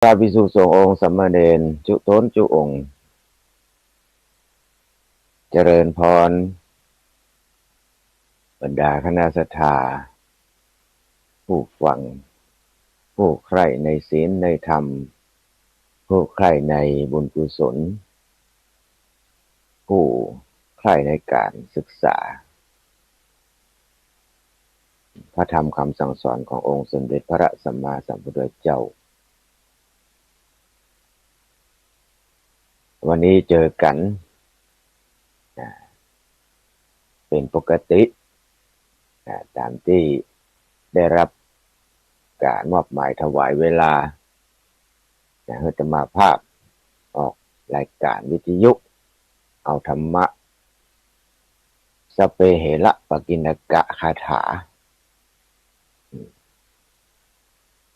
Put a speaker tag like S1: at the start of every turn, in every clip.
S1: พระภิกษุสงฆ์องค์สามเณรจุโตนจุองค์เจริญพรบรรดาคณะสัทธาผู้ฟังผู้ใคร่ในศีลในธรรมผู้ใคร่ในบุญกุศลผู้ใคร่ในการศึกษาพระธรรมคำสั่งสอนขององค์สมเด็จพระสัมมาสัมพุทธเจ้าวันนี้เจอกันเป็นปกติตามที่ได้รับการมอบหมายถวายเวลาให้ธรรมาภาพออกรายการวิทยุเอาธรรมะสเปเหระปกิณกะคาถา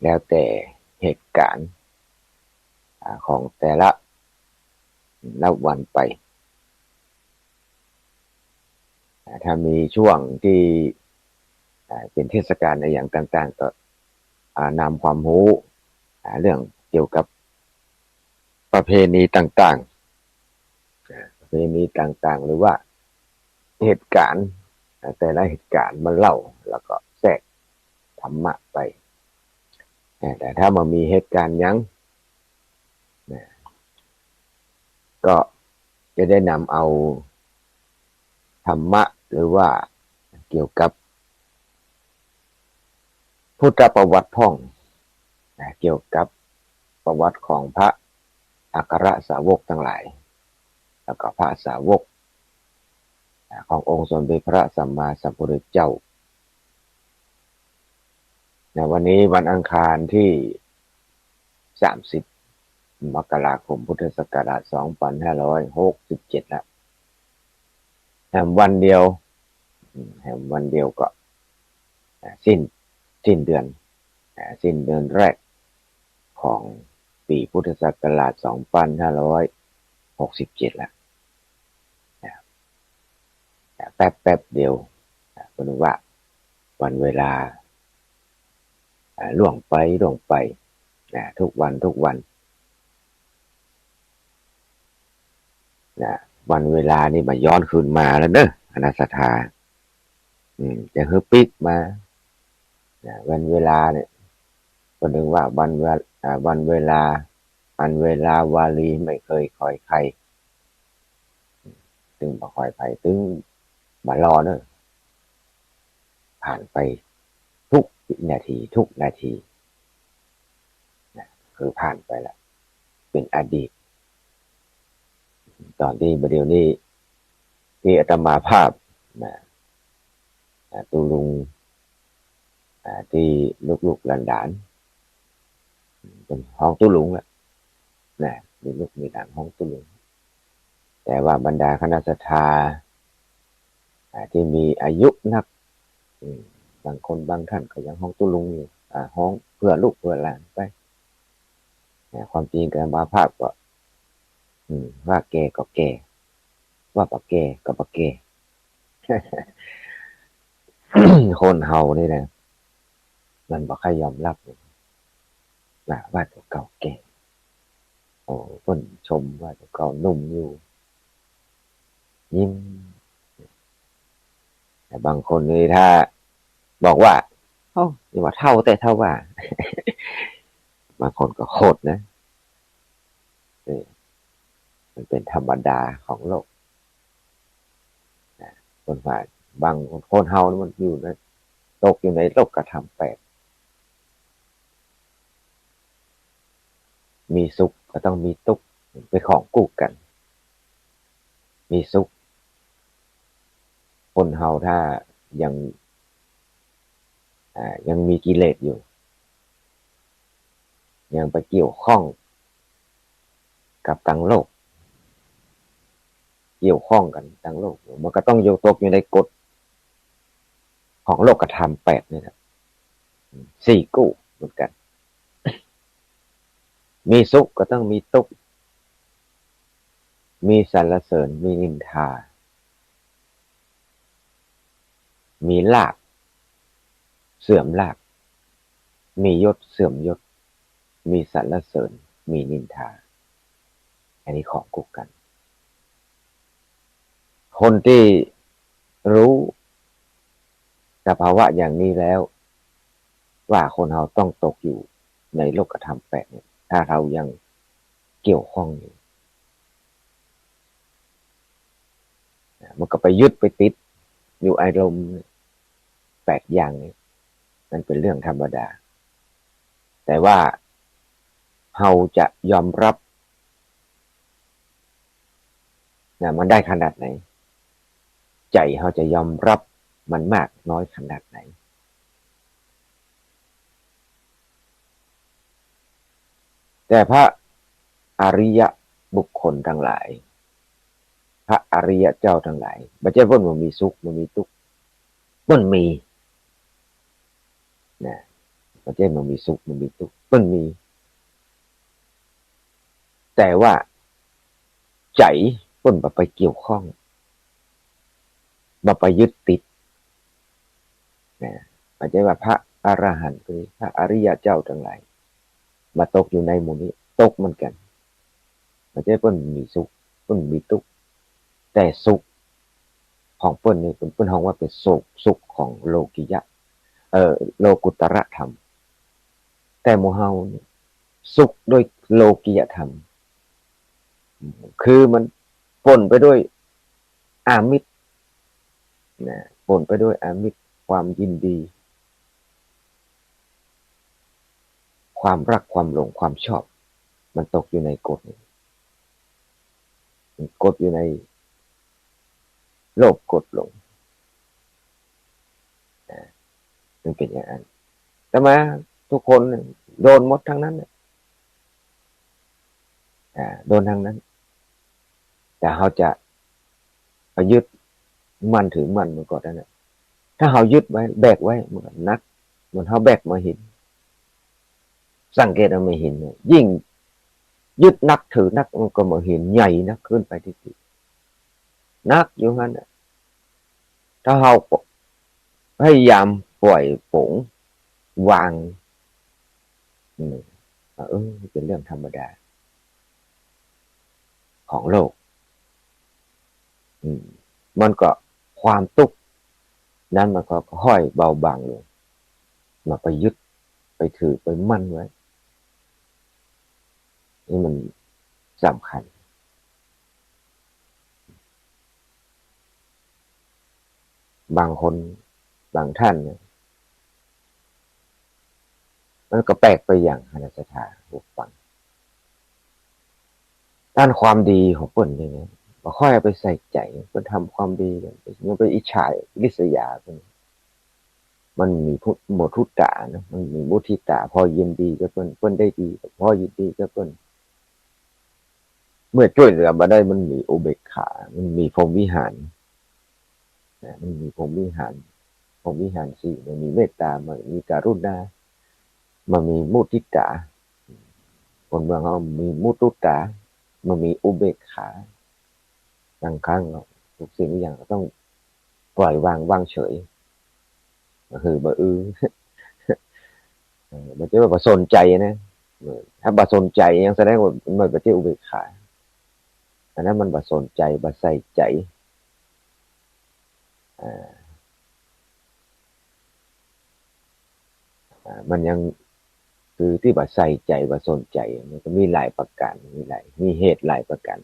S1: แล้วแต่เหตุการณ์ของแต่ละวันไปถ้ามีช่วงที่เป็นเทศกาลในอย่างต่างๆก็นำความรู้เรื่องเกี่ยวกับประเพณีต่างๆประเพณีต่างๆหรือว่าเหตุการณ์แต่ละเหตุการณ์มาเล่าแล้วก็แทรกธรรมะไปแต่ถ้ามันมีเหตุการณ์ยังก็จะได้นำเอาธรรมะหรือว่าเกี่ยวกับพุทธประวัติพ่องเกี่ยวกับประวัติของพระอัครสาวกทั้งหลายแล้วก็พระสาวกขององค์สมเด็จพระสัมมาสัมพุทธเจ้าในวันนี้วันอังคารที่30 มกราคมพุทธศักราช2567แล้วแถมวันเดียวก็สิ้นเดือนแรกของปีพุทธศักราช2567แล้วแป๊บเดียวก็นึกว่าวันเวลาล่วงไปทุกวันวันเวลานี่มาย้อนคืนมาแล้วเนอะอนัสธาจะฮึปิกมาวันเวลาเนี่ยก็นึกว่าวันเวลาอันเวลาวาลีไม่เคยคอยใครตึงมาคอยใครตึงมารอเนอะผ่านไปทุกนาทีคือผ่านไปแล้วเป็นอดีตตอนที่ประเดี๋ยวนี้ที่อาตมาภาพตูลุงที่ลูกหลานเป็นห้องตูลุงแหละมีลูกมีหลานห้องตูลุงแต่ว่าบรรดาคณะสัทธาที่มีอายุนักบางคนบางท่านก็ยังห้องตูลุงอยู่ห้องเพื่อลูกเพื่อหลานไปความจริงการมาภาพก็ว่าแกก็แกว่าปะแกก็ปะแก คนเฮานี่นะมันบ่ค่อยยอมรับว่าตัวเก่าแก่โอ้คนชมว่าตัวเก่าหนุ่มอยู่ยิ้มแต่บางคนนี่ถ้าบอกว่าเอ้านี่ว่าเท่าแต่เท่าว่า บางคนก็โคตรนะมันเป็นธรรมดาของโลกคนว่าบางคนเฮามันอยู่ในตกอยู่ในโลกกระทำแปดมีสุขก็ต้องมีทุกข์เป็นของคู่กันมีสุขคนเฮาถ้ายังยังมีกิเลสอยู่ยังไปเกี่ยวข้องกับทั้งโลกเกี่ยวข้องกันทั้งโลกมันก็ต้องโยตกอยู่ในกฎของโลกธรรมแปดนี่แหละสี่กู้เหมือนกันมีสุขก็ต้องมีทุกข์มีสรรเสริญมีนินทามีลาภเสื่อมลาภมียศเสื่อมยศ มีสรรเสริญมีนินทาอันนี้ของคู่กันคนที่รู้สภาวะอย่างนี้แล้วว่าคนเราต้องตกอยู่ในโลกธรรมแปดเนี่ยถ้าเรายังเกี่ยวข้องอยู่มันก็ไปยึดไปติดอยู่อารมณ์แปดอย่างนี้มันเป็นเรื่องธรรมดาแต่ว่าเราจะยอมรับมันได้ขนาดไหนใจเราจะยอมรับมันมากน้อยขนาดไหนแต่พระอริยบุคคลทั้งหลายพระอริยเจ้าทั้งหลายไม่ใช่ว่ามันมีสุขมันมีทุกข์มันมีนะไม่ใช่มันมีสุขมันมีทุกข์มันมีแต่ว่าใจมันไปเกี่ยวข้องมาไปยึดติดนะไม่ใช่ว่าพระอรหันต์คือพระอริยเจ้าทั้งหลายมาตกอยู่ในหมู่นี้ตกเหมือนกันไม่ใช่เพิ่นมีสุขเพิ่นมีทุกข์แต่สุขของเพิ่นนี่เพิ่นห้องว่าเป็นสุขของโลกิยะโลกุตระธรรมแต่หมู่เฮานี่สุขโดยโลกิยธรรมคือมันปนไปด้วยอามิตรนะปนไปด้วยอามิตรความยินดีความรักความหลงความชอบมันตกอยู่ในกฎนี้กฎอยู่ในโลภกฎหลงมันเป็นอย่างนั้นแต่มาทุกคนโดนหมดทั้งนั้นโดนทั้งนั้นแต่เขาจะยึดมั่นถือมั่นมันก็ได้นะถ้าเขายึดไว้แบกไว้มันนักมันเขาแบกมาเห็นสังเกตเอาไม่เห็นเนี่ยยิ่งยึดนักถือนักมันก็มาเห็นใหญ่นักขึ้นไปที่สุดนักอยู่งั้นถ้าเขาพยายามปล่อยผงวางเป็นเรื่องธรรมดาของโลกมันก็ความทุกข์นั้นมันก็ค่อยเบาบางลงมาไปยึดไปถือไปมั่นไว้นี่มันสำคัญบางคนบางท่านเนี่ยมันก็แปลกไปอย่างคณะสัตยาบุฟังด้านความดีของเปิ้นเนี่ยบ่ค่อยเอาไปใส่ใจเปิ้นทำความดีกันมันไปอิจฉาริษยาเพิ่นมันมีโมทุตะนะมันมีมุทิตาพอยินดีกับเปิ้นได้ดีพอยินดีกับเปิ้นเมื่อช่วยเหลือมาได้มันมีอุเบกขามันมีพรหมวิหารมันมีพรหมวิหารพรหมวิหารสี่มันมีเมตตามันมีกรุณามันมีมุทิตาคนเมืองเขามีมุตุตามันมีอุเบกขาบางครั้งทุกสิ่งทุกอย่างก็ต้องปล่อยวางเฉยก็คือบ่มันจะว่าสนใจนะถ้าบ่สนใจยังแสดงว่ามันบ่ใช่อุเบกขาอันนั้นมันบ่สนใจบ่ใส่ใจมันยังคือที่บ่ใส่ใจบ่สนใจมันก็มีหลายประการมีเหตุหลายประการ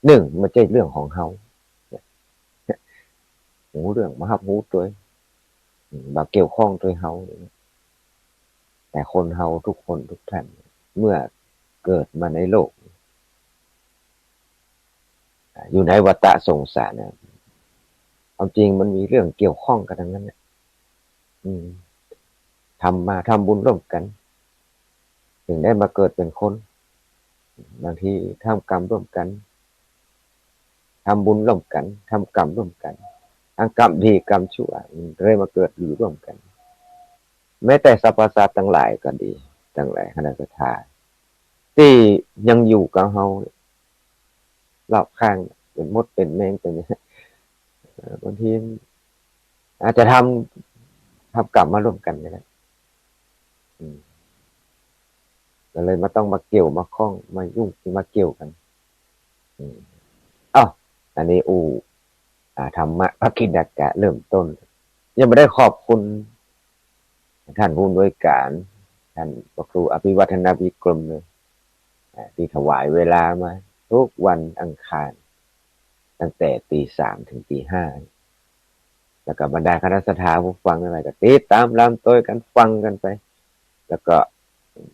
S1: หนึ่งมันใช่เรื่องของเฮาหูเรื่องมาฮับหูตัวบ่เกี่ยวข้องตัวเฮาแต่คนเฮาทุกคนทุกท่านเมื่อเกิดมาในโลกอยู่ในวัฏสงสารนะเอาจริงมันมีเรื่องเกี่ยวข้องกันทั้งนั้นนะทำบุญร่วมกันถึงได้มาเกิดเป็นคนบางทีทำกรรมร่วมกันทำบุญร่วมกันทำกรรมร่วมกันทั้งกรรมดีกรรมชั่วเลยมาเกิดอยู่ร่วมกันแม้แต่สรรพสัตว์ทั้งหลายก็ดีทั้งหลายคณะสัตยาที่ยังอยู่กับเฮารอบข้างเป็นมดเป็นแมงเป็นบางทีอาจจะทำกรรมมาร่วมกันก็ได้ ก็เลยมาต้องมาเกี่ยวมาคล้องมายุ่งมาเกี่ยวกันอ้าวอันนี้ธรรมะพระคิดกะเริ่มต้นยังไม่ได้ขอบคุณท่านผู้อำนวยการท่านพระครูอภิวัฒนาภิกรมเลยที่ถวายเวลามาทุกวันอังคารตั้งแต่ตี 3ถึงตี 5แล้วก็บรรดาคณะสัตยาผู้ฟังอะไรก็ติดตามลำต้วยกันฟังกันไปแล้วก็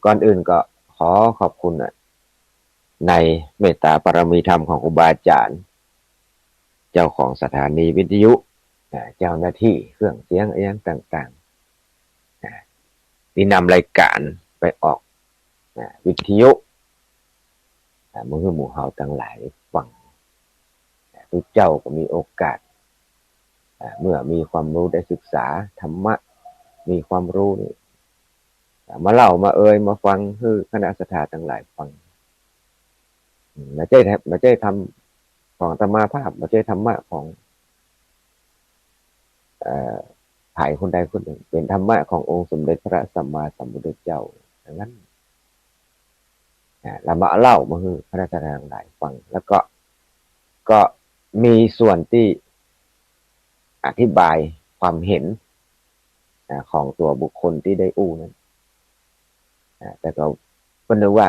S1: ก่อนอื่นก็ขอขอบคุณในเมตตาปรมีธรรมของครูบาอาจารย์เจ้าของสถานีวิทยุเจ้าหน้าที่เครื่องเสียงอะไรต่างๆที่นำรายการไปออกวิทยุมือหมู่เฮาทั้งหลายฟังทุกเจ้าก็มีโอกาสเมื่อมีความรู้ได้ศึกษาธรรมะมีความรู้นี่มาเล่ามามาฟังคือคณะสัตยาทั้งหลายฟังไม่ใช่ทำของธรรมาภาพไม่ใช่ธรรมะของถ่ายคนใดคนหนึ่งเป็นธรรมะขององค์สมเด็จพระสัมมาสัมพุทธเจ้าดังนั้นเรามาเล่ามาคือคณะสัตยาทั้งหลายฟังแล้วก็มีส่วนที่อธิบายความเห็นของตัวบุคคลที่ได้อู้นั้นแต่ก็เป็นเรื่องว่า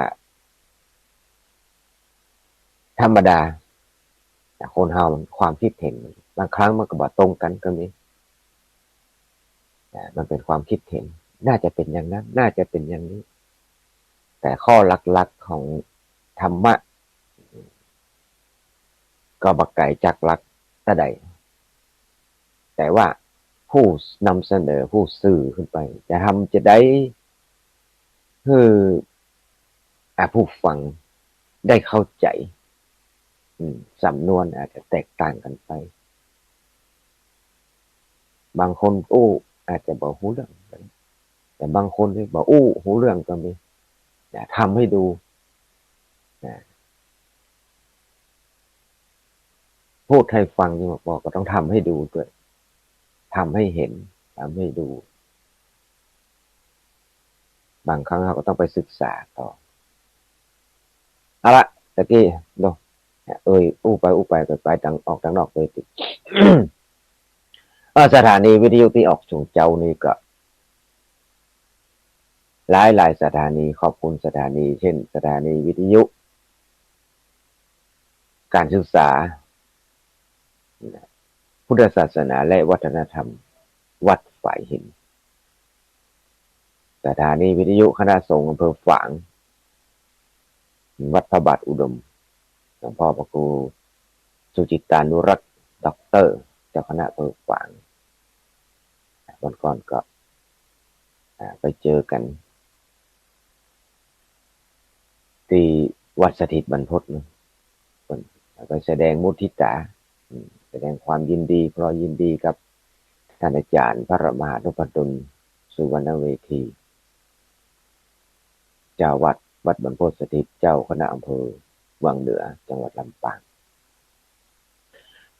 S1: ธรรมดาคนเฮาความคิดเห็นบางครั้งมันก็บ่ตรงกันก็มีมันเป็นความคิดเห็นน่าจะเป็นอย่างนั้นน่าจะเป็นอย่างนี้แต่ข้อหลักๆของธรรมะก็บักไก่จากหลักแต่ใดแต่ว่าผู้นำเสนอผู้สื่อขึ้นไปจะทำจะได้คือผู้ฟังได้เข้าใจสำนวนอาจจะแตกต่างกันไปบางคนอาจจะบอกหูเรื่องแต่บางคนที่บอกหูเรื่องก็มีทำให้ดูพูดให้ฟังที่บอกก็ต้องทำให้ดูด้วยทำให้เห็นทำให้ดูบางครั้งเราก็ต้องไปศึกษาต่อเอาละตะกี้ดูไปดังออกดังนอกเลยติสถานีวิทยุที่ออกฉงเจ้านี่ก็หลายสถานีขอบคุณสถานีเช่นสถานีวิทยุการศึกษาพุทธศาสนาและวัฒนธรรมวัดฝ่ายหินสถานีวิทยุคณะสงฆ์อำเภอฝางวัดพระบาทอุดมหลวงพ่อพระครูสุจิตานุรักษ์ด็อกเตอร์เจ้าคณะอำเภอฝางวันก่อนก็ไปเจอกันที่วัดสถิตบรรพตนะไปแสดงมุทิตาแสดงความยินดีเพราะยินดีกับท่านอาจารย์พระมหานพดลสุวรรณเวทีเจ้าวัดบรรพตสถิตเจ้าคณะอำเภอวังเหนือจังหวัดลำปาง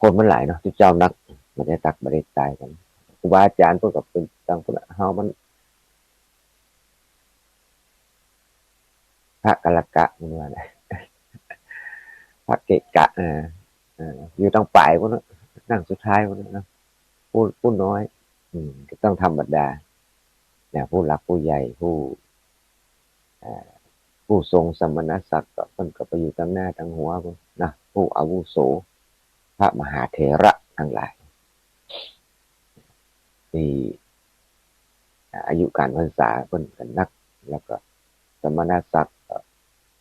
S1: คนมันหลายเนาะที่เจ้านักไม่ได้ตักไม่ได้ตายกันครูบาอาจารย์พวกกับเป็นต่างคนเฮามันพระกะละกะมันว่าไงพระเกะกะอยู่ต้องป่ายพวกนั้นนั่งสุดท้ายพวกนั้นนะผู้น้อยก็ต้องธรรมดาเนี่ยผู้หลักผู้ใหญ่ผู้ทรงสมณศักดิ์ก็มันก็ไปอยู่ตั้งหน้าตั้งหัวนะผู้อาวุโสพระมหาเถระทั้งหลายที่อายุการพรรษาเพิ่นกันนักแล้วก็สมณศักดิ์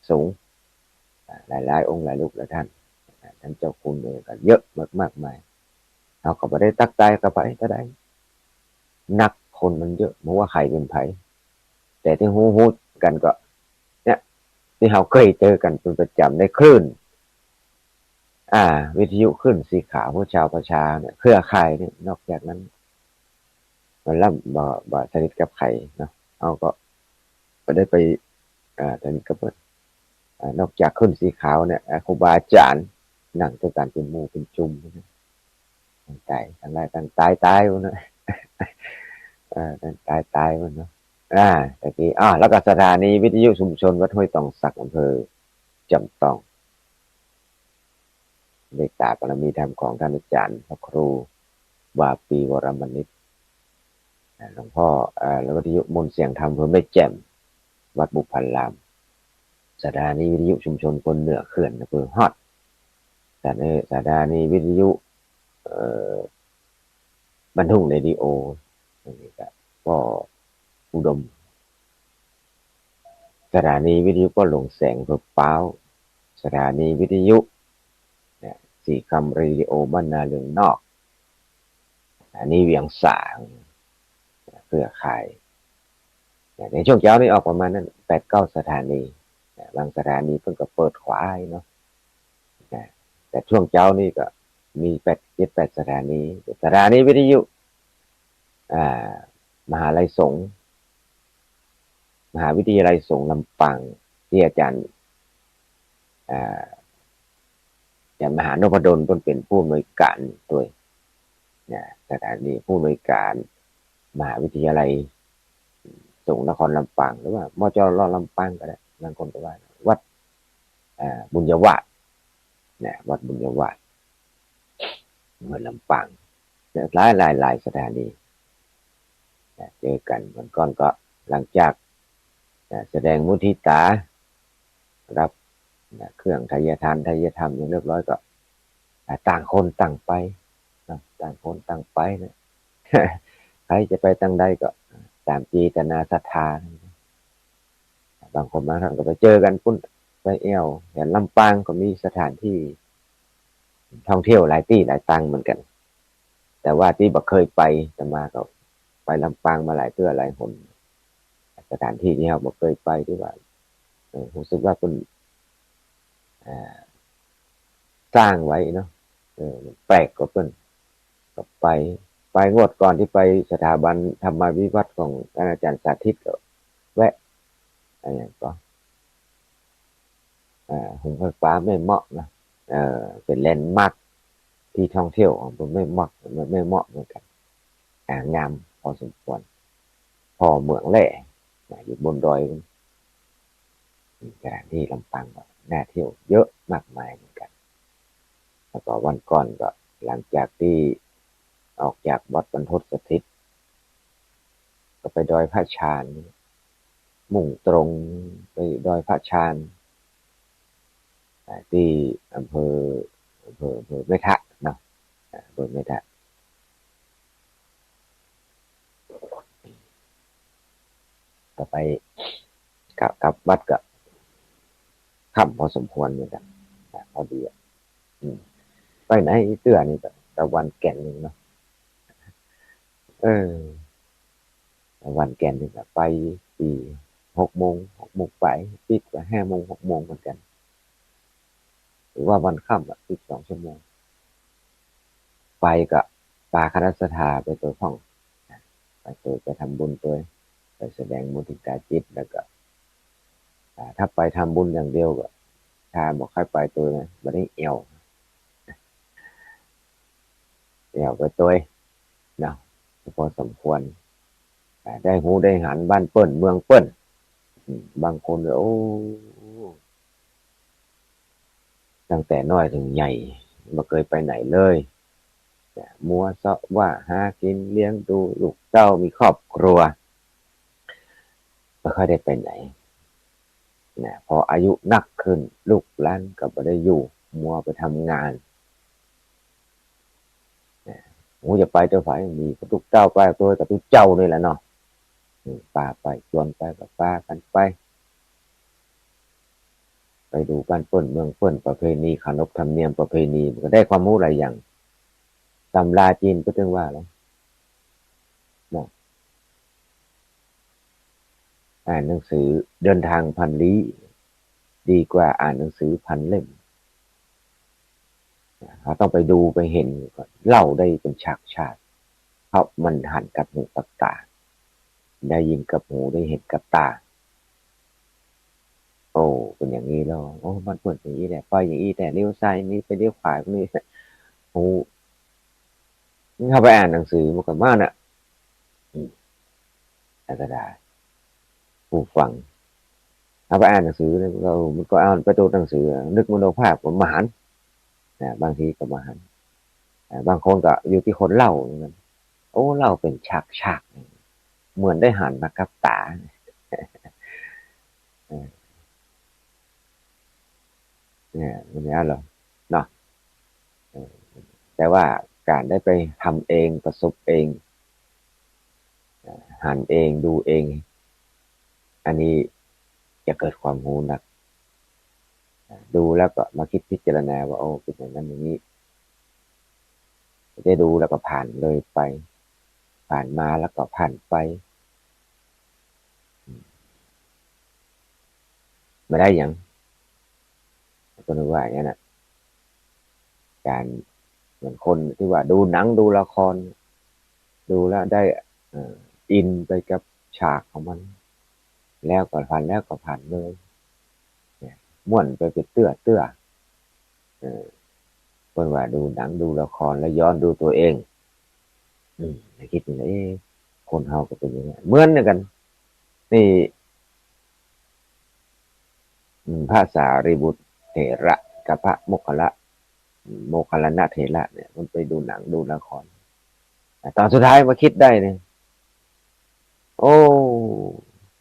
S1: สูงหลายองค์หลายลูกหลายท่านท่านเจ้าคุณเนี่ยก็เยอะมากมายเราก็ไม่ได้ตักใจกับไปก็ได้นักคนมันเยอะไม่ว่าใครเป็นไผแต่ที่ฮู้กันก็เนี่ยที่เราเคยเจอกันเป็นประจำในคลื่นวิทยุขึ้นสีขาวผู้ชาวประชาเนี่ยเครือข่ายเนี่ยนอกจากนั้นมันล่ำบ่สนิทกับใครเนาะเอาก็ได้ไปสนิทกับนอกจากขึ้นสีขาวเนี่ยครูบาอาจารย์นั่งด้วยกันเป็นหมู่เป็นจุ่มตายทั้งหลายทั้งตายวันนะตายวันเนาะ ตะกี้แล้วก็สถานีวิทยุชุมชนวัดห้วยตองสักอำเภอจำต้องเดชตาบารมีธรรมของท่านอาจารย์พระครูวาปีวรมณิตหลวงพ่อแล้ววิทยุมนต์เสียงธรรมอำเภอแม่แจ่มวัดบุพันลามสถานีวิทยุชุมชนคนเหนือเขื่อนอำเภอฮอดสถานีวิทยุเอ่อบรรทุกเรดิโอนี่ก็อุดมสถานีวิทยุก็หลงแสงเพื่อเป้าสถานีวิทยุเนี่ยสี่คำเรดิโอบ้านนาเรืองนอกอันนี้เวียงสางเครือข่ายในช่วงเช้านี่ออกประมาณนั้น8-9สถานีบางสถานีเพิ่งก็เปิดขวายเนาะแต่ช่วงเช้านี่ก็มี7-8สถานีวิทยุมหาลัยสงฆ์มหาวิทยาลัยสงฆ์ลำปางที่อาจารย์มหานพดลเป็นผู้อำนวยการด้วยสถานีผู้อำนวยการมหาวิทยาลัยสงฆ์นครลำปางหรือว่ามจรลำปางก็ได้บางคนก็ว่าวัดบุญยวาสวัดบุญยวาสเมืองลำปางหลายสถานีเจอกันมันก่อนก็หลังจากแสดงมุทิตารับเครื่องทายทานทายธรรมอย่างเรียบร้อยก็ต่างคนต่างไปต่างคนต่างไปนะใครจะไปตั้งใดก็ตามเจตนาศรัทธาบางคนบางท่านก็ไปเจอกันพุ่นไปเอวอย่างลำปางก็มีสถานที่ท่องเที่ยวหลายที่หลายตังเหมือนกันแต่ว่าที่บ่เคยไปแต่มาก็ไปลำปางมาหลายเทื่อหลายหนสถานที่ที่เราบ่เคยไปที่ว่ารู้สึกว่าคุณสร้างไว้เนาะแปลกกว่าเพิ่นก็ไปงวดก่อนที่ไปสถาบันธรรมวิวัฒน์ของอาจารย์สาธิตก็แวะอะไรอย่างก็หุงไฟฟ้าไม่เหมาะนะเป็นแลนด์มาร์คที่ท่องเที่ยวของผมไม่เหมาะเหมือนกันงามพอสมควรพอเมืองแหล่อยู่บนดอยสถานที่ลำปางก็น่าเที่ยวเยอะมากมายเหมือนกันแล้วก็วันก่อนก็หลังจากที่ออกจากวัดบรรพตสถิตก็ไปดอยพระชานมุ่งตรงไปดอยพระชานที่อำเภอแม่ทะเนาะอำเภอแม่ทะก็ไปกับวัดก็ค่ำพอสมควรเหมือนกันพอดีไปไหนเตื้อนี่ก็ตะวันแก่นหนึ่งเนาะเออตะวันแก่นหนึ่งก็ไปสี่6 โมงไปปิดก็5 โมง6 โมงเหมือนกันหรือว่าวันค่ำ12 ชั่วโมงไปกับปาคณสถาไปตัวท่องไปตัวไปทำบุญตัวไปแสดงมุทิตาจิตแล้วก็ถ้าไปทำบุญอย่างเดียวก็ถ้าบอกให้ไปตัวนะไม่ได้เอวไปตัวเนาะพอสมควรได้หูได้หันบ้านเปิ้นเมืองเปิ้นบางคนเลยโอ้ตั้งแต่น้อยถึงใหญ่ไม่เคยไปไหนเลยมัวเสาะว่าหากินเลี้ยงดูลูกเต้ามีครอบครัวไม่ค่อยได้ไปไหนพออายุนักขึ้นลูกหลานก็ไม่ได้อยู่มัวไปทำงานหูจะไปเจ้าฝ่ายมีกระตุกเจ้าไปตัวกับตุกเจ้านี่แหละเนาะป่าไปชวนไปกับป้ากันไปดูบ้านเปิ้นเมืองเปิ้นประเพณีขนบธรรมเนียมประเพณีมันก็ได้ความรู้หลายอย่างตำราจีนก็ถึงว่าแล้วนะอ่านหนังสือเดินทางพันลี้ดีกว่าอ่านหนังสือ1,000 เล่มเราต้องไปดูไปเห็นก่อนเล่าได้เป็นฉากเพราะมันหันกับหูกับตาได้ยินกับหูได้เห็นกับตาโอ้เป็นอย่างนี้แล้วโอ้มันเปิดอย่างนี้แหละไปอย่างนี้แต่เลี้ยวซ้ายนี้ไปเลี้ยวขวาตรงนี้โอ้เข้าไปอ่านหนังสือมันก็มากน่ะแต่ก็ได้ ผู้ฟังเอาไปอ่านหนังสือเรามันก็อ่านไปตัวหนังสือนึกมโนภาพผมมหันต์นะบางทีก็มหันต์บางคนก็อยู่ที่คนเล่าเหมือนกันโอ้เล่าเป็นฉากเหมือนได้หันมากับตาเนี่ยมันนี้เหรอเนาะแต่ว่าการได้ไปทำเองประสบเองหันเองดูเองอันนี้จะเกิดความรู้นะดูแล้วก็มาคิดพิจารณาว่าโอ้เป็นอย่างนั้นอย่างนี้ได้ดูแล้วก็ผ่านเลยไปผ่านมาแล้วก็ผ่านไปไม่ได้อย่างก็นึกว่าอย่างนั้นนะการเหมือนคนที่ว่าดูหนังดูละครดูแล้วได้เอ่ออินไปกับฉากของมันแล้วก็ผ่านเลยเนี่ยม่วนไปเป็นเตื้อเออคนว่าดูหนังดูละครแล้วย้อนดูตัวเองคิดอย่างนี้คนเฮาก็เป็นอย่างนี้เหมือนกันนี่พระสารีบุตรเถระกับพระโมคคัลลานะเถระเนี่ยมันไปดูหนังดูละครแต่ตอนสุดท้ายมาคิดได้เนี่ยโอ้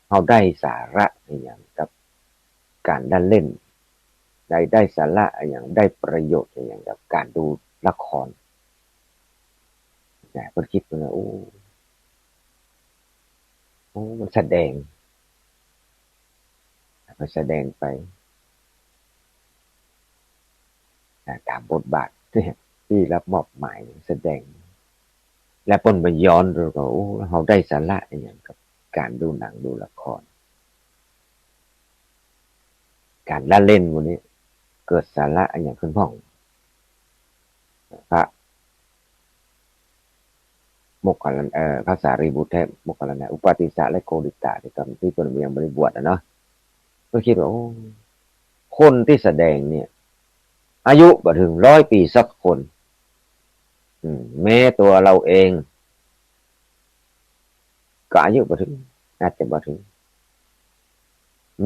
S1: เขาได้สาระอย่างกับการดันเล่นได้สาระอย่างได้ประโยชน์อย่างกับการดูละครเนี่ยคนคิดว่าโอ้มันแสดงไปตามบทบาทที่รับมอบหมายแสดงและปนไปย้อนดูก็โอ้เขาได้สาระอย่างกับการดูหนังดูละครการละเล่นวันนี้เกิดสาระอย่างขึ้นพ่องพระโมกขัลลาพระสารีบุตรแทบโมกขัลลานะอุปาติสสะและโกริตะที่ตอนที่ตนยังบริบวชเนาะก็คิดว่าโอ้คนที่แสดงเนี่ยอายุบ่ถึง100 ปีสักคนแม้ตัวเราเองก็อายุบ่ถึงอาจจะบ่ถึง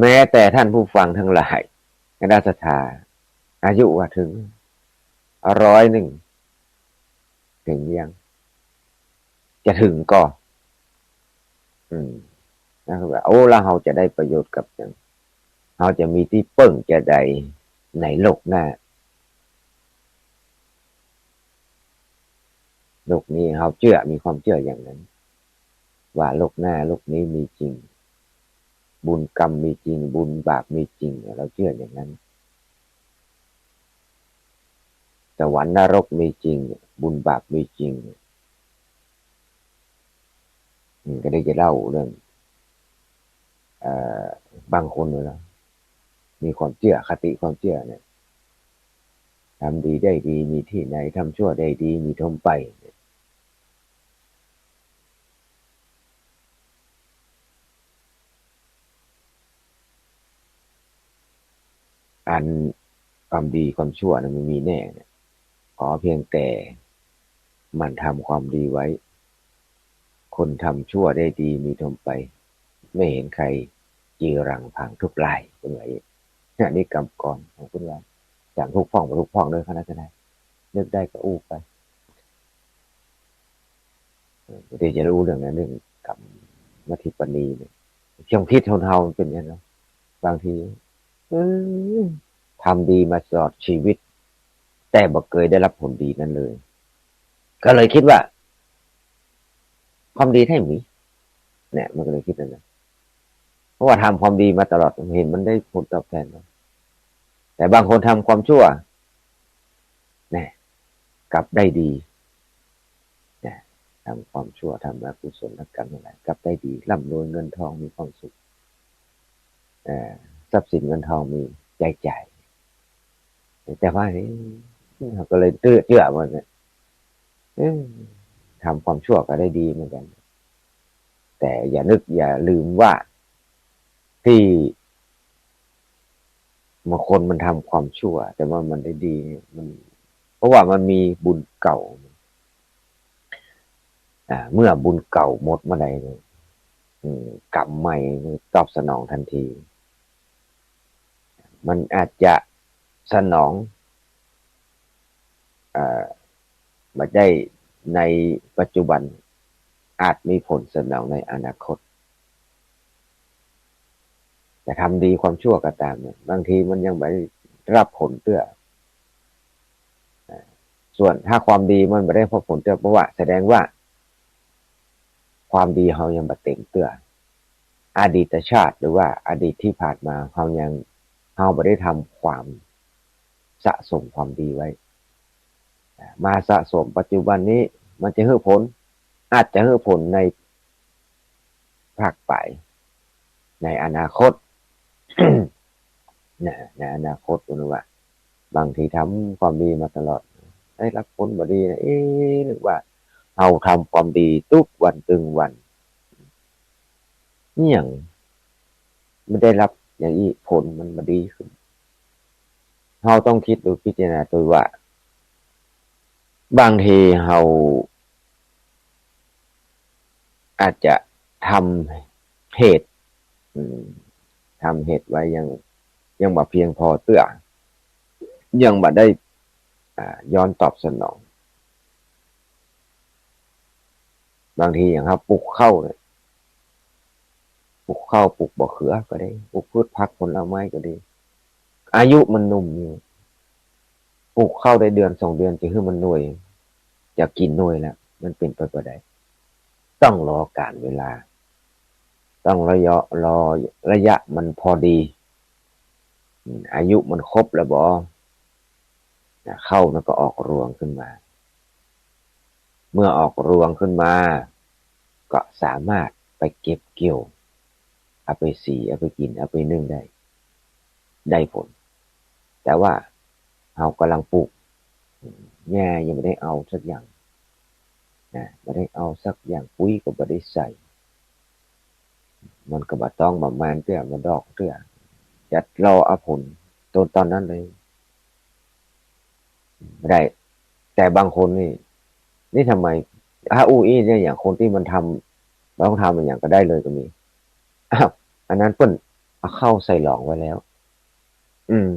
S1: แม้แต่ท่านผู้ฟังทั้งหลายคณะสัตยาอายุว่าถึง101ถึงยังจะถึงก็นะครับว่าโอ้แล้วเราจะได้ประโยชน์กับอย่างเราจะมีที่เปิ้งจะใดในโลกหน้าโลกนี้เราเชื่อมีความเชื่ออย่างนั้นว่าโลกหน้าโลกนี้มีจริงบุญกรรมมีจริงบุญบาปมีจริงเราเชื่ออย่างนั้นสวรรค์นรกมีจริงบุญบาปมีจริงก็ได้จะเล่าเรื่องเอ่อบางคนเลยนะมีความเชื่อคติความเชื่อเนี่ยทำดีได้ดีมีที่ไหนทำชั่วได้ดีมีทมไปอันความดีความชั่วนะมันมีแน่เนี่ยขอเพียงแต่มันทำความดีไว้คนทำชั่วได้ดีมีทมไปไม่เห็นใครจีรังพังทุกลายเป็นไงนี่กรรมก่อนของคุณว่าจากทุกฟ้องไปทุกฟ้องด้วยคณะทนายนึกได้ก็อู้ไปเดี๋ยวจะรู้เรื่องนั้นเรื่องกรรมมัทิปณีเนี่ยช่วงคิดเท่าๆเป็นอย่างนั้นบางทีทำดีมาตลอดชีวิตแต่บ่เคยได้รับผลดีนั้นเลยก็เลยคิดว่าความดีแท้มีเนี่ยมันก็เลยคิดนั้นเพราะว่าทำความดีมาตลอดเห็นมันได้ผลตอบแทนแต่บางคนทำความชั่วเนี่ยกลับได้ดีเนี่ยทำความชั่วทำอกุศลกรรมอะไรกลับได้ดีร่ำรวยเงินทองมีความสุขทรัพย์สินเงินทองมีใจใจแต่ว่าเขาก็เลยเชื่อมันเนี่ยทำความชั่วก็ได้ดีเหมือนกันแต่อย่าลืมว่าที่บางคนมันทำความชั่วแต่ว่ามันได้ดีมันเพราะว่ามันมีบุญเก่าเมื่อบุญเก่าหมดเมื่อใด กรรมใหม่ตอบสนองทันที มันอาจจะสนองมาได้ในปัจจุบันอาจมีผลสนองในอนาคตแต่ทำดีความชั่วก็ตามเนี่ยบางทีมันยังไม่รับผลเตื้อส่วนถ้าความดีมันไม่ได้พบผลเตื้อเพราะว่าแสดงว่าความดีเขายังไม่เต็มเตื้ออดีตชาติหรือว่าอดีตที่ผ่านมาเขาไม่ได้ทำความสะสมความดีไว้มาสะสมปัจจุบันนี้มันจะให้ผลอาจจะให้ผลในภาคไปในอนาคต ในอนาคตคุณว่าบางทีทำความดีมาตลอดได้รับผลบ่ดีนะนึกว่าเราทำความดีทุกวันตึงวันนี่อย่างไม่ได้รับอย่างนี้ผลมันมาดีขึ้นเราต้องคิดดูพิจารณาตัวว่าบางทีเราอาจจะทำเหตุทำเหตุไว้ยังบ่เพียงพอเตื้อยังบ่ได้ย้อนตอบสนองบางทีอย่างครับปลูกข้าวเนี่ยปลูกข้าวปลูกบ่อเขือก็ได้ปลูกพืชผักผลไม้ก็ดีอายุมันหนุ่มอยู่ปลูกข้าวได้เดือน2 เดือนจะให้มันหน่วยจะกินหน่วยแล้วมันเป็นไปบ่ได้ต้องรอการเวลาต้องรอระยะมันพอดีอายุมันครบแล้วบ่เข้ามันก็ออกรวงขึ้นมาเมื่อออกรวงขึ้นมาก็สามารถไปเก็บเกี่ยวเอาไปสีเอาไปกินเอาไปนึ่งได้ผลแต่ว่าเรากำลังปลูกแง่ยังไม่ได้เอาสักอย่างนะไม่ได้เอาสักอย่างปุ๋ยก็ไม่ได้ใส่มันก็บ่ต้องประมาณเตื้อมาดอกเตื้อจะรอเอาผลตอนนั้นเลยไม่ได้แต่บางคนนี่ทำไมอีเนี่ยอย่างคนที่มันทำต้องทำมันอย่างก็ได้เลยก็มีอ้าวอันนั้นเพิ่นเอาเข้าใส่หลองไว้แล้วอืม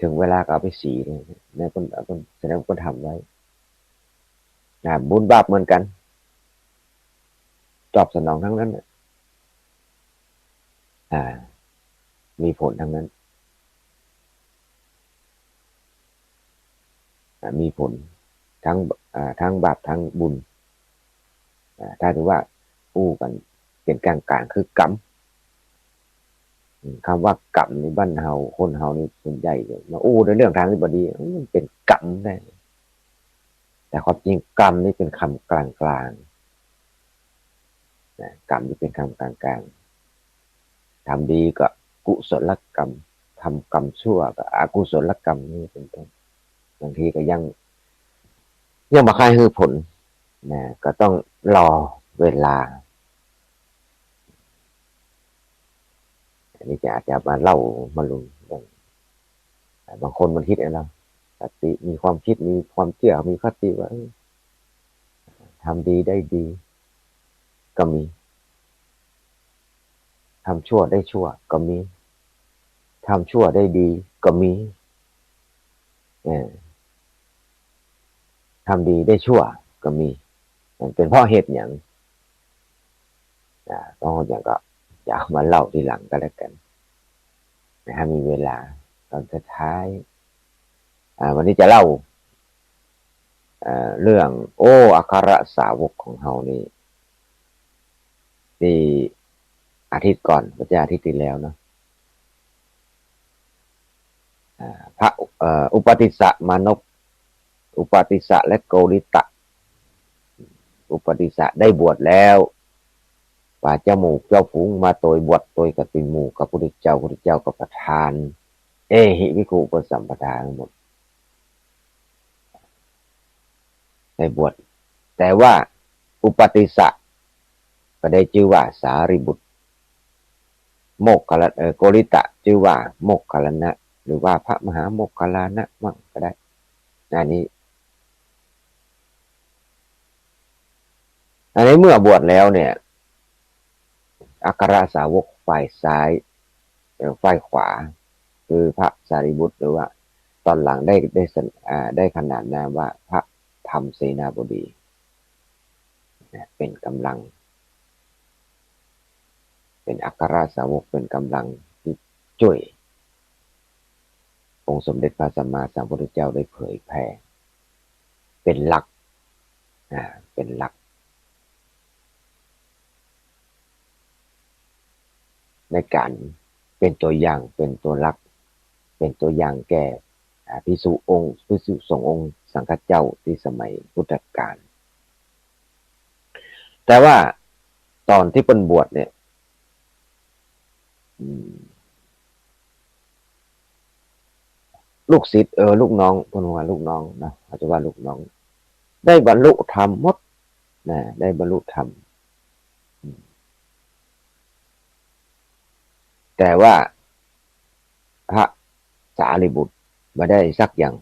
S1: ถึงเวลาก็เอาไปสีเนี่ยในคนแสดงคนทำไว้บุญบาปเหมือนกันตอบสนองทั้งนั้นอ่ามีผลทั้งนั้นมีผลทั้งบาปทั้งบุญถ้าถือว่าอู้กันเป็นกลางคือกรรมคำว่ากรรมในบ้านเฮาคนเฮานี่ส่วนใหญ่เลยมาอู้ในเรื่องทางที่บดีมันเป็นกรรมได้แต่ความจริงกรรมนี่เป็นคำกลางๆนะกรรมนี่เป็นคำกลางๆทำดีก็กุศลกรรมทำกรรมชั่วก็อกุศลกรรมนี่เป็นต้นบางทีก็ยังมาค่ายให้ผลนะก็ต้องรอเวลาอันนี้จะอาจจะมาเล่ามาลุงบางคนมันคิดอะไรสติมีความคิดมีความเชื่อมีคติว่าทำดีได้ดีก็มีทำชั่วได้ชั่วก็มีทำชั่วได้ดีก็มีทำดีได้ชั่วก็มีมันเป็นเพราะเหตุอย่างต้องอย่างก็อยากมาเล่าทีหลังก็แล้วกันนะมีเวลาตอนสุดท้ายวันนี้จะเล่าเรื่องอัครสาวกของเฮานี่ที่อาทิตย์ก่อนพระเจ้าอาทิตย์ที่แล้วเนาะพระอุปติสสะมานพอุปติสสะและโกริตะอุปติสสะได้บวชแล้วป่าเจ้าหมู่เจ้าฝูงมาโดยบวชโดยกับเป็นหมู่กับพระพุทธเจ้ากับประทานหิวิคุปสัมปทาทั้งหมดได้บวชแต่ว่าอุปติสสะก็ได้ชื่อว่าสารีบุตรโมกขลโกริตะชื่อว่าโมกขลนะหรือว่าพระมหาโมกขลานะมั่งก็ได้อันนี้เมื่อบวชแล้วเนี่ย อัครสาวกฝ่ายซ้ายฝ่ายขวาคือพระสารีบุตรหรือว่าตอนหลังได้ขนานนามว่าพระธรรมเสนาบดีเป็นกำลังเป็นอัครสาวกเป็นกำลังที่ช่วยองค์สมเด็จพระสัมมาสัมพุทธเจ้าได้เผยแผ่เป็นหลักเป็นหลักในการเป็นตัวอย่างเป็นตัวหลักเป็นตัวอย่างแก่ภิกษุสงฆ์องค์สังฆเจ้าที่สมัยพุทธกาลแต่ว่าตอนที่เป็นบวชเนี่ยลูกศิษย์ลูกน้องพนว่าลูกน้องนะอาจจะว่าลูกน้องได้บรรลุธรรมหมดนะได้บรรลุธรรมแต่ว่าพระสารีบุตรไม่ได้สักอย่าง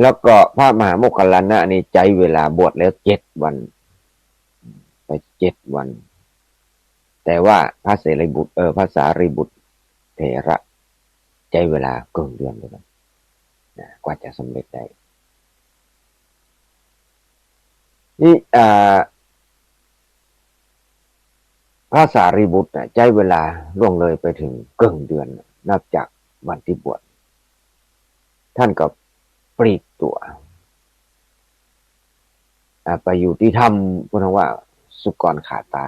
S1: แล้วก็พระมหาโมคคัลลานะนี่ใจเวลาบวชแล้ว7 วันไป7 วันแต่ว่าพระเสรีบุตรพระสารีบุตรเถระใจเวลาเกินเดือนเลยนะกว่าจะสำเร็จได้นี่พระสารีบุตรใจเวลาล่วงเลยไปถึงเกินเดือนนับจากวันที่บวชท่านก็ปลีกตัวไปอยู่ที่ถ้ำพุทธว่าสุกรขาตา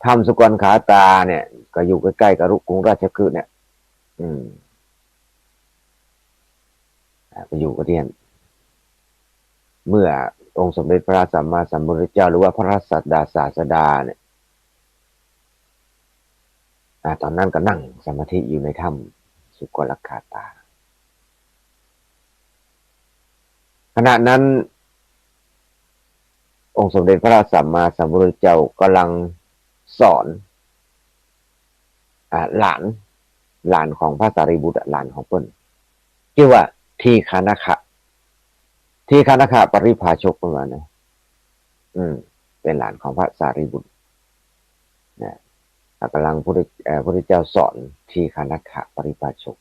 S1: ถ้ำสุกรขาตาเนี่ยก็อยู่ใกล้ๆกับกรุงราชคฤห์เนี่ยไปอยู่กับที่นั่นเมื่อองค์สมเด็จพระสัมมาสัมพุทธเจ้าหรือว่าพระสัสดาศาสดาเนี่ยตอนนั้นก็นั่งสมาธิอยู่ในถ้ำสุกรขาตาขณะนั้นองค์สมเด็จพระสัมมาสัมพุทธเจ้ากำลังสอนหลานของพระสารีบุตรหลานของเพิ่นชื่อว่าทีฆนคะปริภาชกประมาณนั้นเป็นหลานของพระสารีบุตรนะกำลังพระพุทธเจ้าสอนทีฆนคะปริภาชก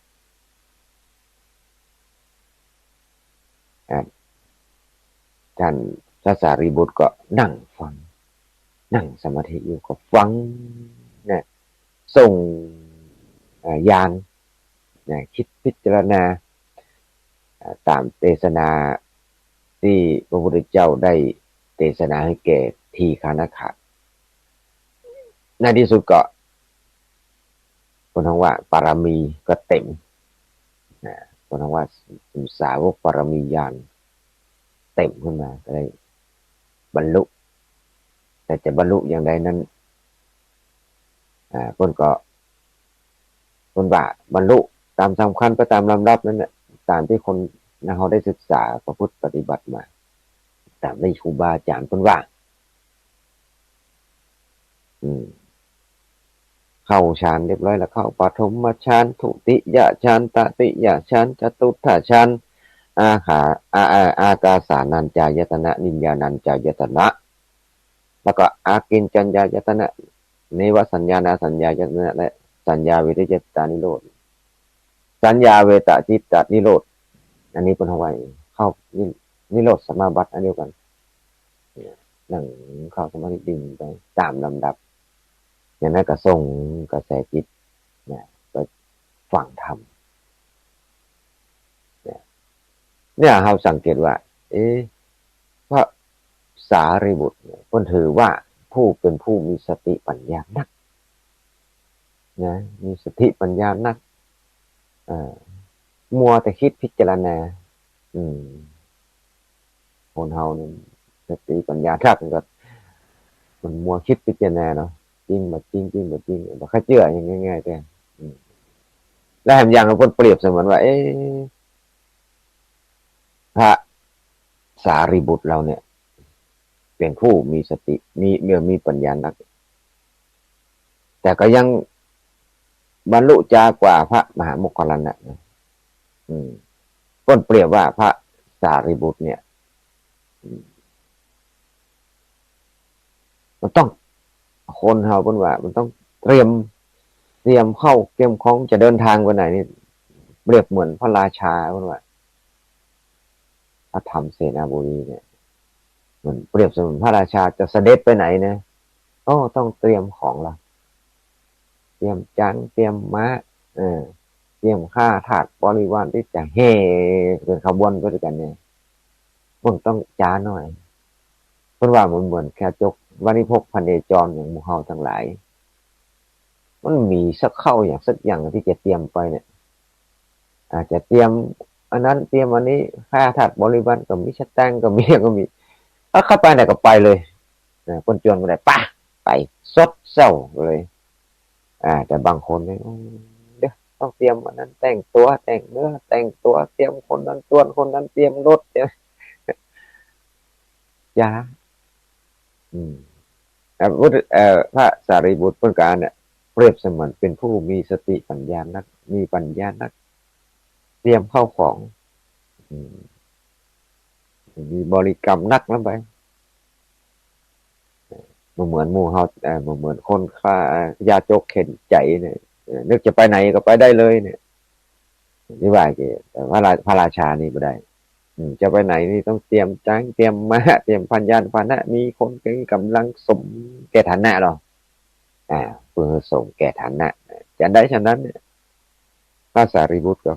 S1: ท่านพระสารีบุตรก็นั่งฟังนั่งสมาธิอยู่ก็ฟังนะส่งญาณคิดพิจารณาตามเทศนาที่พระพุทธเจ้าได้เทศนาให้แก่ทีฆนคะในที่สุดก็คนทั้งว่าปารมีก็เต็มคนทั้งว่าสาวกปารมีญาณเต็มขึ้นมาก็ได้บรรลุแต่จะบรรลุอย่างไรนั้นคนก็คนว่าบรรลุตามสำคัญไปตามลำดับนั้นน่ะตามที่คนเขาได้ศึกษาประพฤติปฏิบัติมาตามที่ครูบาอาจารย์คนว่าเข้าฌานเรียบร้อยแล้วเข้าปฐมฌานทุติยฌานตติยฌานจตุตถฌานอากาสานัญจายตนะนิญญานัญจายตนะแล้วก็อากินจัญญายตนะเนวสัญญานาสัญญายตนะและสัญญาเวทจิตตานิโรธสัญญาเวตจิตตานิโรธอันนี้เป็นไว้เข้านิโรธสมาบัติอันเดียวกันนั่งเข้าสมาธิดิ่งไปตามลำดับอย่างนั้นก็ส่งกระแสจิตไปฟังธรรมเนี่ยเราสังเกตว่าพระสารีบุตรคนถือว่าผู้เป็นผู้มีสติปัญญานักนะมีสติปัญญานักมัวแต่คิดพิจารณาคนเฮานี่สติปัญญานักก็มันมัวคิดพิจารณาเนาะจริงบ่จริงจริงบ่จริงบ่ค่อยเชื่ออย่างง่ายๆแต่แล้วแถมอย่างคนเปรียบเสมือนว่าพระสารีบุตรเราเนี่ยเป็นผู้มีสติมีปัญญานักแต่ก็ยังบรรลุจากว่าพระมหาโมคคัลลานะคนเปรียบว่าพระสารีบุตรเนี่ย มันต้องคนเฮาเพิ่นว่ามันต้องเตรียมเข้าเตรียมของจะเดินทางไปไหนนี่เปรียบเหมือนพระราชาเพิ่นว่าพระธรรมเสนาบดีเนี่ยเหมือนเปรียบเสมือนพระราชาจะเสด็จไปไหนนะก็ต้องเตรียมของละเตรียมจังเตรียมม้าเออเตรียมข้าทาสบริวารที่จะเฮ่เป็นขบวนไปด้วยกันเนี่ยมันต้องจ้าหน่อยเพราะว่ามันเหมือนแค่จกวันิพกพเนจรอย่างหมู่เฮาทั้งหลายมันมีสักเข้าอย่างสักอย่างที่จะเตรียมไปเนี่ยอาจจะเตรียมอันนั้นเตรียมอันนี้ข้าทาสบริวารก็มีชัดแตงก็มีก็มีถ้าเข้าไปไหนก็ไปเลยคนจวนก็ได้ปะไปสดเศร้าเลยแต่บางคนเนี่ยเดี๋ยวต้องเตรียมอันนั้นแต่งตัวแต่งเนื้อแต่งตัวเตรียมคนนั้นตวนคนนั้นเตรียมรถเตรียมยาอืมพระสารีบุตรพุทธการเนี่ยเปรียบเสมือนเป็นผู้มีสติปัญญานักมีปัญญานักเตรียมเข้าของอืมมีบริกรรมนักแล้วไปมันเหมือนหมู่เฮามันเหมือนคนฆ่ายาจกเข็นใจเนี่ยนึกจะไปไหนก็ไปได้เลยเนี่ยนี่ว่าเกแต่พระราชานี่ไม่ได้จะไปไหนนี่ต้องเตรียมจ้างเตรียมมาเตรียมพันยานพาหนะมีคนกำลังสมแก่ฐานะหรอเพื่อสมแก่ฐานะจะได้ฉะนั้นเนี่ยพระสารีบุตรก็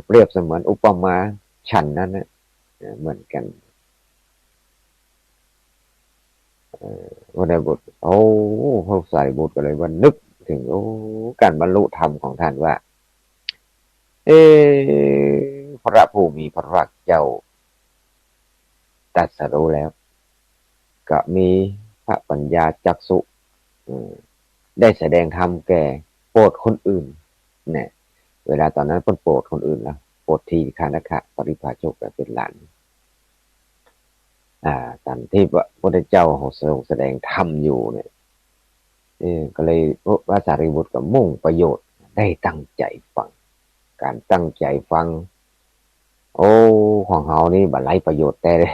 S1: เปรียบเสมือนอุปมาฉันนั้นเนี่ยเหมือนกันวันใดบุตรโอ้พระสารีบุตรก็เลยว่านึกถึงการบรรลุธรรมของท่านว่าเอพระผู้มีพระภาคเจ้าตรัสรู้แล้วก็มีพระปัญญาจักษุได้แสดงธรรมแก่โปรดคนอื่นเนี่ยเวลาตอนนั้นเพิ่นโปรดคนอื่นแล้วโปรดทีฆานะปริภาชกเป็นหลานตอนที่พระพุทธเจ้าทรงแสดงธรรมอยู่เนี่ยก็เลยพระสารีบุตรก็มุ่งประโยชน์ได้ตั้งใจฟังการตั้งใจฟังโอ้ของเฮานี่บัดไร้ประโยชน์แต่เลย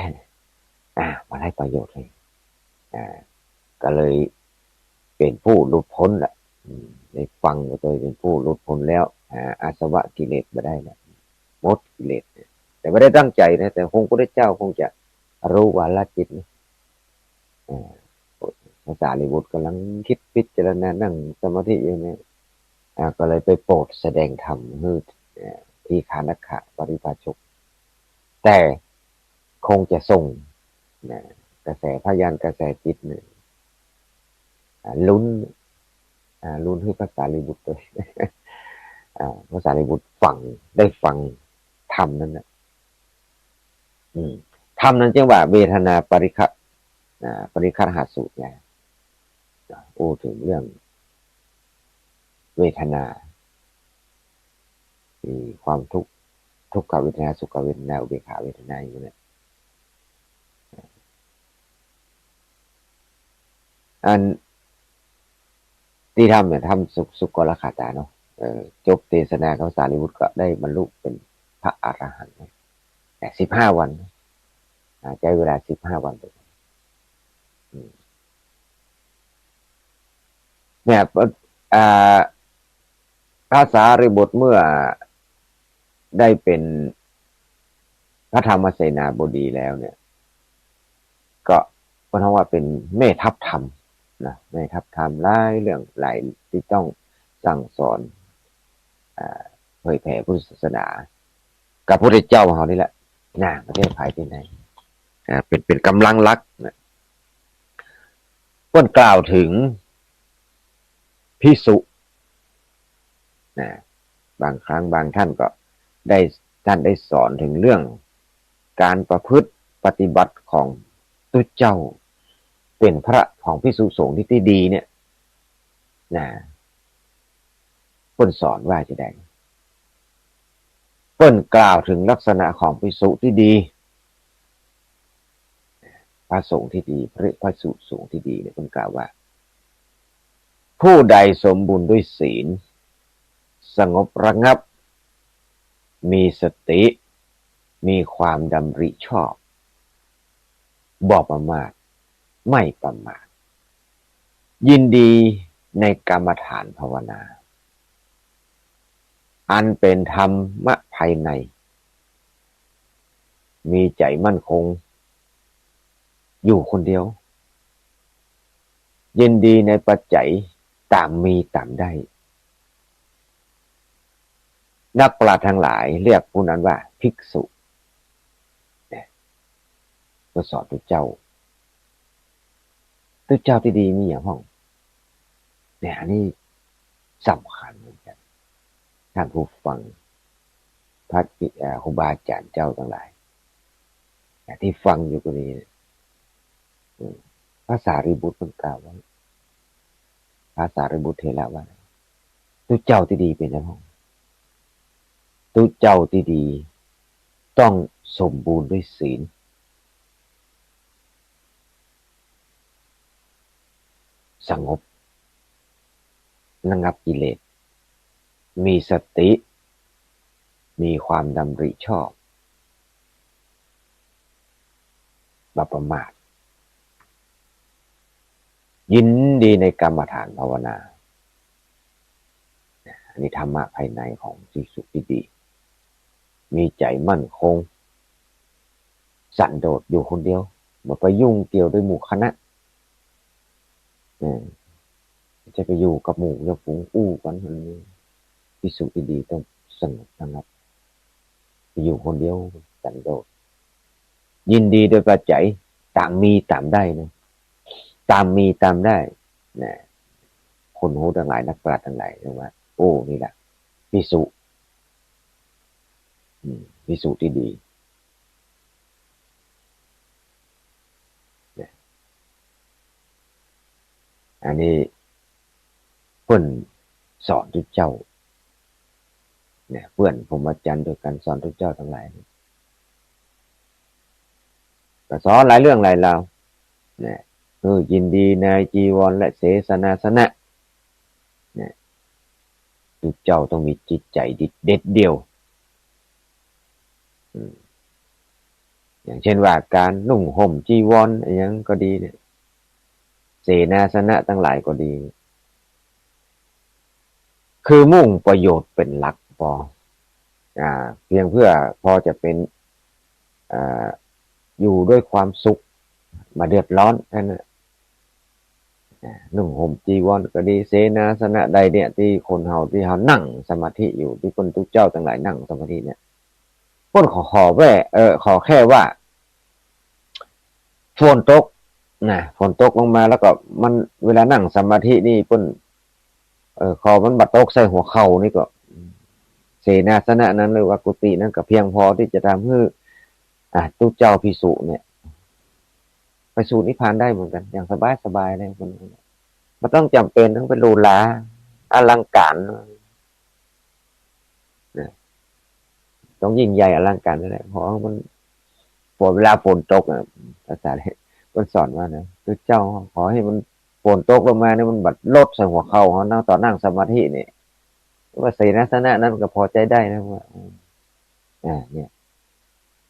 S1: บัดไร้ประโยชน์เลยก็เลยเป็นผู้หลุดพ้นแหละได้ฟังก็เลยเป็นผู้หลุดพ้นแล้วอาสวะกิเลสมาได้แล้วหมดกิเลสแต่ไม่ได้ตั้งใจนะแต่คงพระเจ้าคงจะรู้วาลจิตนะภาษาลิบุตรกำลังคิดพิจารณานั่งสมาธิอยู่เนี่ยก็เลยไปโปรดแสดงธรรมให้ที่คานักขะปริภาชกแต่คงจะส่งกระแสพยานกระแสจิตเนี่ยลุ้นให้ภาษาลิบุตรเลยภาษาลิบุตรฟังได้ฟังธรรมนั้นนะธรรมนั้นจึงว่าเวทนาปริคัหาสูตรไงโอ้ถึงเรื่องเวทนามีความทุกขเวทนาสุขเวทนาอุเบกขาเวทนาอยู่เนี่ยอันที่ทำเนี่ยทำสุกลขาตาเนาะจบเทศนาของสารีบุตรก็ได้บรรลุเป็นพระอรหันต์แต่15 วันใช้เวลา15 วันเนี่ยพระสารีบุตรเมื่อได้เป็นพระธรรมเสนาบดีแล้วเนี่ยก็เพราะว่าเป็นแม่ทัพธรรมนะแม่ทัพธรรมหลายเรื่องหลายที่ต้องสั่งสอนเผยแผ่พุทธศาสนากับพระเจ้าของเขานี่แหละประเทศไทยที่ไหนเป็นกำลังลักนะก็กล่าวถึงภิกษุนะบางครั้งบางท่านก็ได้สอนถึงเรื่องการประพฤติปฏิบัติของตุเจ้าเป็นพระของภิกษุสงฆ์ที่ดีเนี่ยคนสอนว่าจะได้เปิ้นกล่าวถึงลักษณะของภิกษุที่ดีพระสงฆ์ที่ดีพระภิกษุสงฆ์ที่ดีเนี่ยเปิ้นกล่าวว่าผู้ใดสมบูรณ์ด้วยศีลสงบระงับมีสติมีความดำริชอบบ่ประมาทไม่ประมาท ยินดีในกรรมฐานภาวนาอันเป็นธรรมะภายในมีใจมั่นคงอยู่คนเดียวยินดีในปัจจัยตามมีตามได้นักปราชญ์ทั้งหลายเรียกผู้นั้นว่าภิกษุเนี่ยก็สอนตัวเจ้าที่ดีมีอย่างห้องเนี่ยอันนี้สำคัญเหมือนกันท่านผู้ฟังพระครูบาอาจารย์เจ้าทั้งหลายที่ฟังอยู่ก็นี้พระสารีบุตรเป็นกล่าวว่าพระสารีบุตรเถระว่าตัวเจ้าที่ดีเป็นอย่างห้องตัวเจ้าที่ดีต้องสมบูรณ์ด้วยศีลสงบระงับกิเลสมีสติมีความดำริชอบบ่ประมาทยินดีในกรรมฐานภาวนาอันนี้ธรรมะภายในของที่สุขที่ดีมีใจมั่นคงสันโดษอยู่คนเดียวบ่ไปยุ่งเกี่ยวด้วยหมู่คณะจะไปอยู่กับหมู่กับฝูงอู้กันมันที่สุขที่ดีต้องสงบระงับไปอยู่คนเดียวสันโดษยินดีโดยปัจจัยตามมีตามได้นะตามมีตามได้นะคนหูทั้งหลายนักปราชญ์ทั้งหลายเรียกว่าโอ้นี่แหละภิกษุภิกษุที่ดีนะอันนี้เพื่อนสอนทุกเจ้าเนี่ยเพื่อนผมอาจารย์โดยการสอนทุกเจ้าทั้งหลายก็สอนหลายเรื่องหลายราวเนี่ยยินดีในจีวรและเสนาสนะเนี่ยทุกเจ้าต้องมีจิตใจเด็ดเดี่ยวอย่างเช่นว่าการนุ่งห่มจีวรอย่างก็ดีเนี่ยเสนาสนะทั้งหลายก็ดีคือมุ่งประโยชน์เป็นหลักพอเพียงเพื่อพอจะเป็นอยู่ด้วยความสุขมาเดือดร้อนแค่นั้นนุ่งห่มจีวรก็ดีเสนาสนะใดเนี่ยที่คนเฮาที่เฮานั่งสมาธิอยู่ที่คนทุกเจ้าทั้งหลายนั่งสมาธิเนี่ยพ้นขอแว่ขอแค่ว่าฝนตกฝนตกลงมาแล้วก็มันเวลานั่งสมาธินี่พ้นขอมันบัดตกใส่หัวเข่านี่ก็เสนาสนะนั้นหรือว่ากุฏินั้นก็เพียงพอที่จะทำให้ทุกเจ้าภิกษุเนี่ยไปสู่นิพพานได้เหมือนกันอย่างสบายเลยคนมันต้องจำเป็นต้องเป็นหรูหราอลังการต้องยิ่งใหญ่อลังการนั่นแหละเพราะมันพอเวลาฝนตกภาษามันสอนว่านะคือเจ้าขอให้มันฝนตกลงมาเนี่ยมันบัดลดใส่หัวเข่าเขานั่งต่อนั่งสมาธิเนี่ยว่าเสนาสนะนั้นก็พอใจได้นะว่าเนี่ย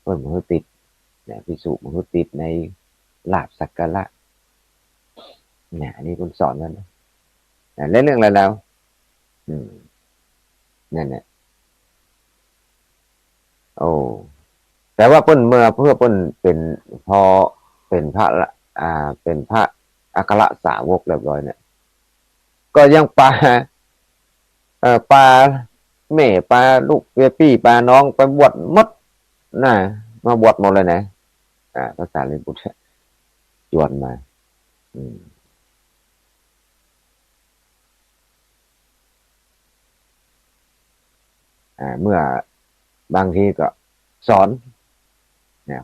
S1: เพิ่นมันติดเนี่ยภิกษุมันติดในลาภสักการะเนี่ยอันนี้คุณสอนมันนะเล่นเรื่องอะไรแล้วนั่นแหละโอ้แต่ว่าเพิ่นเมื่อเพื่อเพิ่นเป็นพอเป็นพระเป็นพระอัครสาวกเรียบร้อยเนี่ยก็ยังปลาแม่ปลาลูกเปียปี้ปลาน้องไปบวชมดน่ะมาบวชหมดเลยนะภาษาลิบุตรจวนมาเมื่อบางทีก็สอน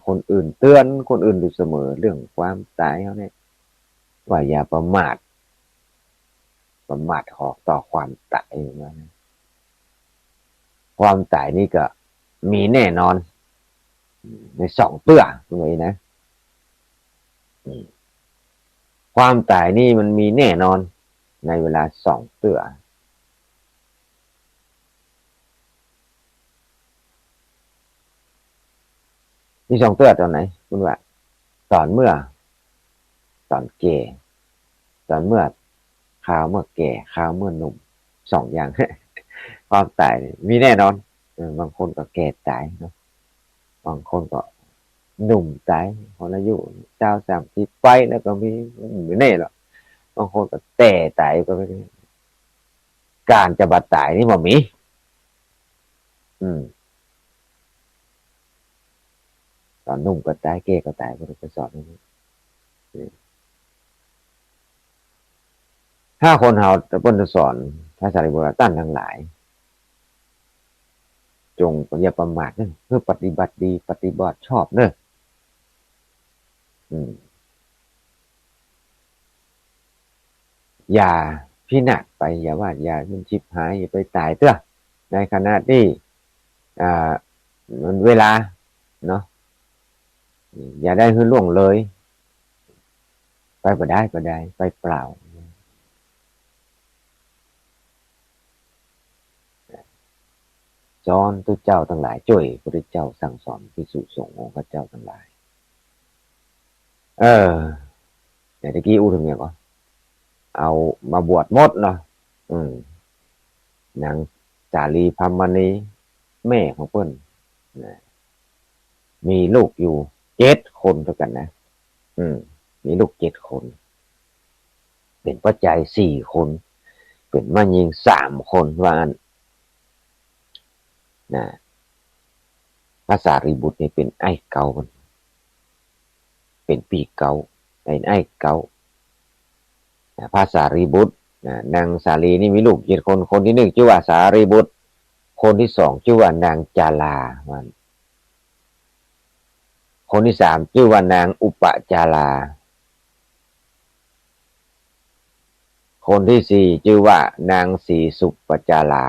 S1: คนอื่นเตือนคนอื่นอยู่เสมอเรื่องความตายเขาเนี่ยว่าอย่าประมาทขอต่อความตายนะความตายนี่ก็มีแน่นอนในสองเตื้อตรงนี้นะความตายนี่มันมีแน่นอนในเวลาสองเตื้อมีสองเตื้อตอนไหนคุณว่าตอนเมื่อตอนเก่ตอนเมื่อ ข่าวเมื่อแก่ข่าวเมื่อหนุ่มสองอย่าง ความตายมีแน่นอนบางคนก็แก่ตายเนาะบางคนก็หนุ่มตายคนอายุเจ้า30ไปแล้วก็มีไม่แน่หรอกบางคนก็แต่ตายก็ไม่ได้การจะบัดตายนี่มันมีอืมตอนหนุ่มก็ตายแก่ก็ตายก็จะสอนอย่างนี้ถ้าคนเราจะพ้นจะสอนพระสารีบุตรตั้นทั้งหลายจงอย่าประมาทเนอะเพื่อปฏิบัติดีปฏิบัติชอบเนอะอืมอย่าพินาศไปอย่าว่าอย่ามันชิบหายอย่าไปตายเต้อในขณะที่อ่ามันเวลาเนาะอย่าได้หื้อล่วงเลยไปก็ได้ก็ได้ไปเปล่าจอนตุเจ้าทั้งหลายช่วยพระเจ้าสั่งสอนภิกษุสงฆ์ของพระเจ้าทั้งหลายเออเดี๋ยวตะกี้อู้ถึงเนี่ยก็เอามาบวชหมดเนาะอืมนางจารีพรรมณีแม่ของเพิ่นนะมีลูกอยู่7 คนเท่ากันนะอืมมีลูก7 คนเป็นปัจจัย4 คนเป็นมายิง3 คนว่างั้นนะพระสารีบุตรนี่เป็นไอ้เก่าเป็นปีเก่าเป็นไอ้เก่าพระสารีบุตรนางสาลีนี่มีลูก7 คนคนที่1ชื่อว่าสารีบุตรคนที่2ชื่อว่านางจาลาวันคนที่3ชื่อว่านางอุปจาราคนที่4ชื่อว่านางสีสุปจารา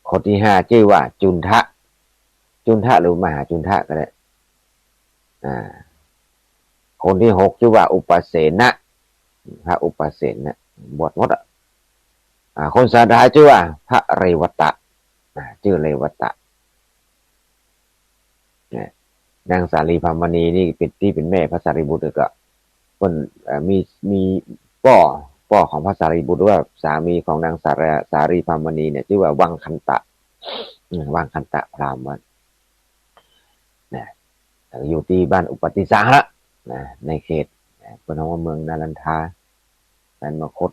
S1: คนที่5ชื่อว่าจุนทะจุนทะหรือมหาจุนทะก็ได้คนที่6ชื่อว่าอุปเสนะพระอุปเสนะบวชหมดคนสุดท้ายชื่อว่าพระเรวตะชื่อเรวตะนางสาลีพรรมณีนี่เป็นที่เป็นแม่พระสารีบุตรก็คนมีพ่อของพระสารีบุตรว่าสามีของนางสารีพรรมณีเนี่ยชื่อว่าวังคันตะวังคันตะพราหมณ์วันนะอยู่ที่บ้านอุปติสาหะนะในเขตพนมเมืองนาลันทาแันมาคต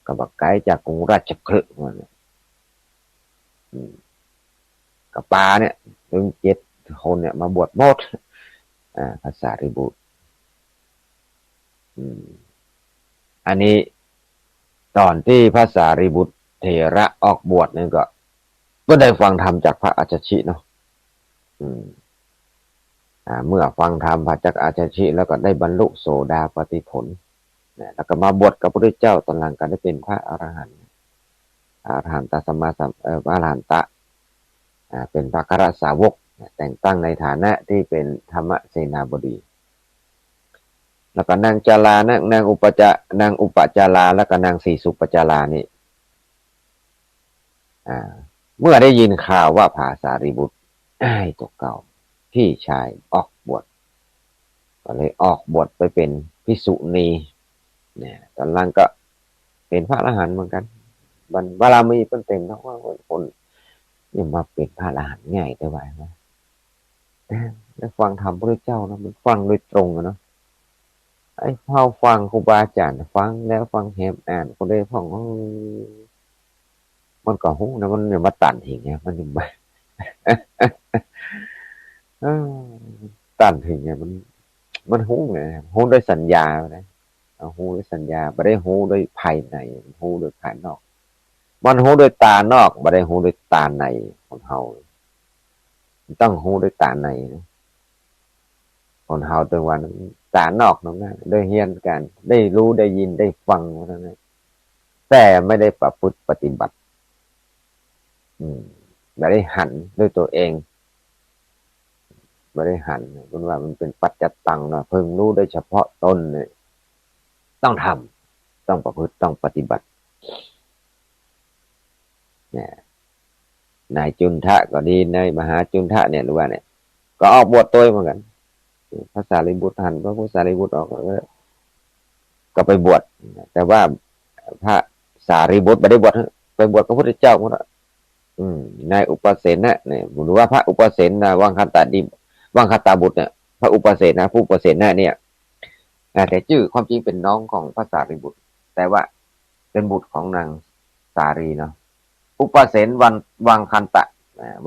S1: กับบักไกจากกรุงราชคฤห์มันกับปาเนี่ยถึง7 คนเนี่ยมาบวชหมดพระสารีบุตรอันนี้ตอนที่พระสารีบุตรเถระออกบวชนี่ก็ได้ฟังธรรมจากพระอาจารย์ชิเนาะเมื่อฟังธรรมพระจากอาจารย์ชิแล้วก็ได้บรรลุโสดาปัตติผลแล้วก็มาบวชกับพระพุทธเจ้าตอนหลังก็ได้เป็นพระอรหันต์อรหันตสัมมาสัมพระอรหันตะเป็นพระครสาวกแต่งตั้งในฐานะที่เป็นธรรมเสนาบดีแล้วก็นางจารานางอุปจาราแล้วก็นางสีสุปจารานี่เมื่อได้ยินข่าวว่าพระสารีบุตรตัวเก่าพี่ชายออกบวชก็เลยออกบวชไปเป็นภิกษุณีเนี่ยตอนหลังก็เป็นพระอรหันต์เหมือนกันบารมีเป็นเต็มทั้งว่าคนนี่มาเป็นพระอรหันต์ง่ายแต่ว่าได้ฟังธรรมพระเจ้านะมันฟังโดยตรงเนาะไอ้พอฟังครูบาอาจารย์ฟังแล้วฟังแหมอ่านคนได้ฟังมันก็หุ้งนะมันเนี่ยมาตันถึงเนี่ยมันมาตันถึงเนี่ยมันหุ้งเลยหุ้งด้วยสัญญาเลยหุ้งด้วยสัญญาไม่ได้หุ้งด้วยภายในหุ้งด้วยภายนอกมันหุ้งด้วยตานอกไม่ได้หุ้งด้วยตาในของเฮาต้องหุ้งด้วยตาในนะคนเฮาตัววันตานอกนั่นนะได้เฮียนกันได้รู้ได้ยินได้ฟังเท่านั้นแต่ไม่ได้ประพฤติปฏิบัติไม่ได้หันด้วยตัวเองไม่ได้หันคุณว่ามันเป็นปัจจัตตังนะเพิ่งรู้ได้เฉพาะตนเนี่ยต้องทำต้องประพฤติต้องปฏิบัติเนี่ยนายจุนทะก็ดีนายมหาจุนทะเนี่ยหรือว่าเนี่ยก็ออกบวชตัวเหมือนกันภาษาลิบุตรหันพระพุทธสารีบุตรออก ก็ไปบวชแต่ว่าพระสารีบุตรไม่ได้บวชไปบวชพระพุทธเจ้าหมดนายอุปเสนนะเนี่ยหรือว่าพระอุปเสนนะวังคันตาดิวังคันตาบุตรเนี่ยพระอุปเสนนะผู้อุปเสนนะเนี่ยแต่ชื่อความจริงเป็นน้องของพระสารีบุตรแต่ว่าเป็นบุตรของนางสารีเนาะอุปเสนวังคันตะ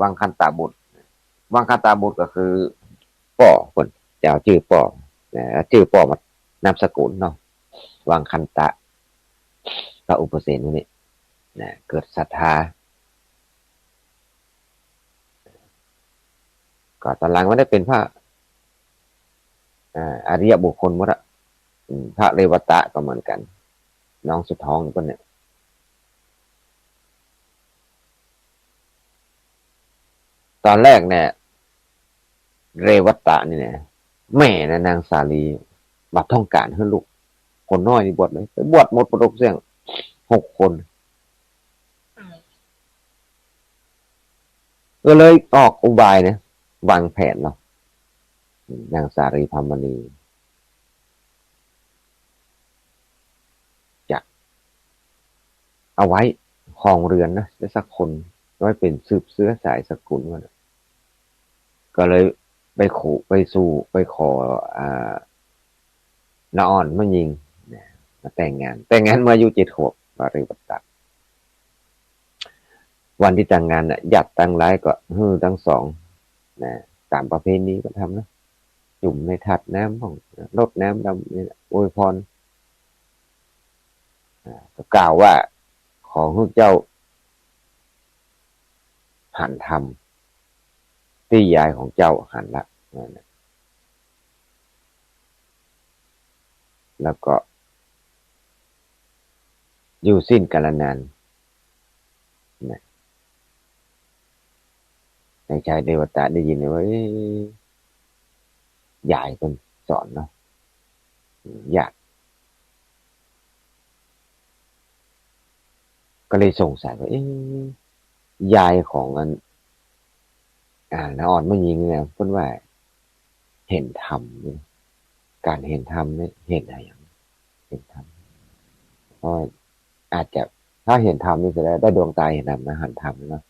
S1: วังคันตาบุตรวังคันตาบุตรก็คือป่อคนเจ้าชื่อป่อชื่อป่อมานามสกุลเนาะวังคันตะพระอุปเสนนี่เกิดศรัทธาก็ตอนหลังไม่ได้เป็นพระอริยบุคคลหมดละพระเรวตะก็เหมือนกันน้องสุดท้องคนเนี่ยตอนแรกเนี่ยเรวตะนี่เนี่ยแม่นะนางสาลีบัดท่องการให้ลูกคนน้อยนี่บวชเลยไปบวชหมดประดกเสียง6 คนก็เลยออกอุบายนะวางแผนเนาะนางสารีพรรมณีจะเอาไว้ครองเรือนนะได้สักคนไว้เป็นสืบเชื้อสายสกุลมันก็เลยไปขู่ไปขอละอ่อนมายิงมาแต่งงานเมื่ออายุ7 ขวบบริบัติวันที่แต่งงานหยัดตั้งร้ายก็ทั้งสองตามประเพณีก็ทำนะจุ่มในถัดน้ำของรดน้ำดำนี่อวยพรก็กล่าวว่าขอให้เจ้าหันทำที่ยายของเจ้าหันละแล้วก็อยู่สิ้นกาลนานในชายเดวตาได้ยินเลยว่ายายคนสอนเนาะญาติก็เลยสงสัยว่ายายของอันละอ่อนไม่ยิงเนี่ยเพิ่นว่าเห็นธรรมเนี่ยการเห็นธรรมเนี่ยเห็นอะไรอย่างเห็นธรรมเพราะอาจจะถ้าเห็นธรรมนี่จะได้ดวงตาเห็นธรรมนะหันธรรมเนาะ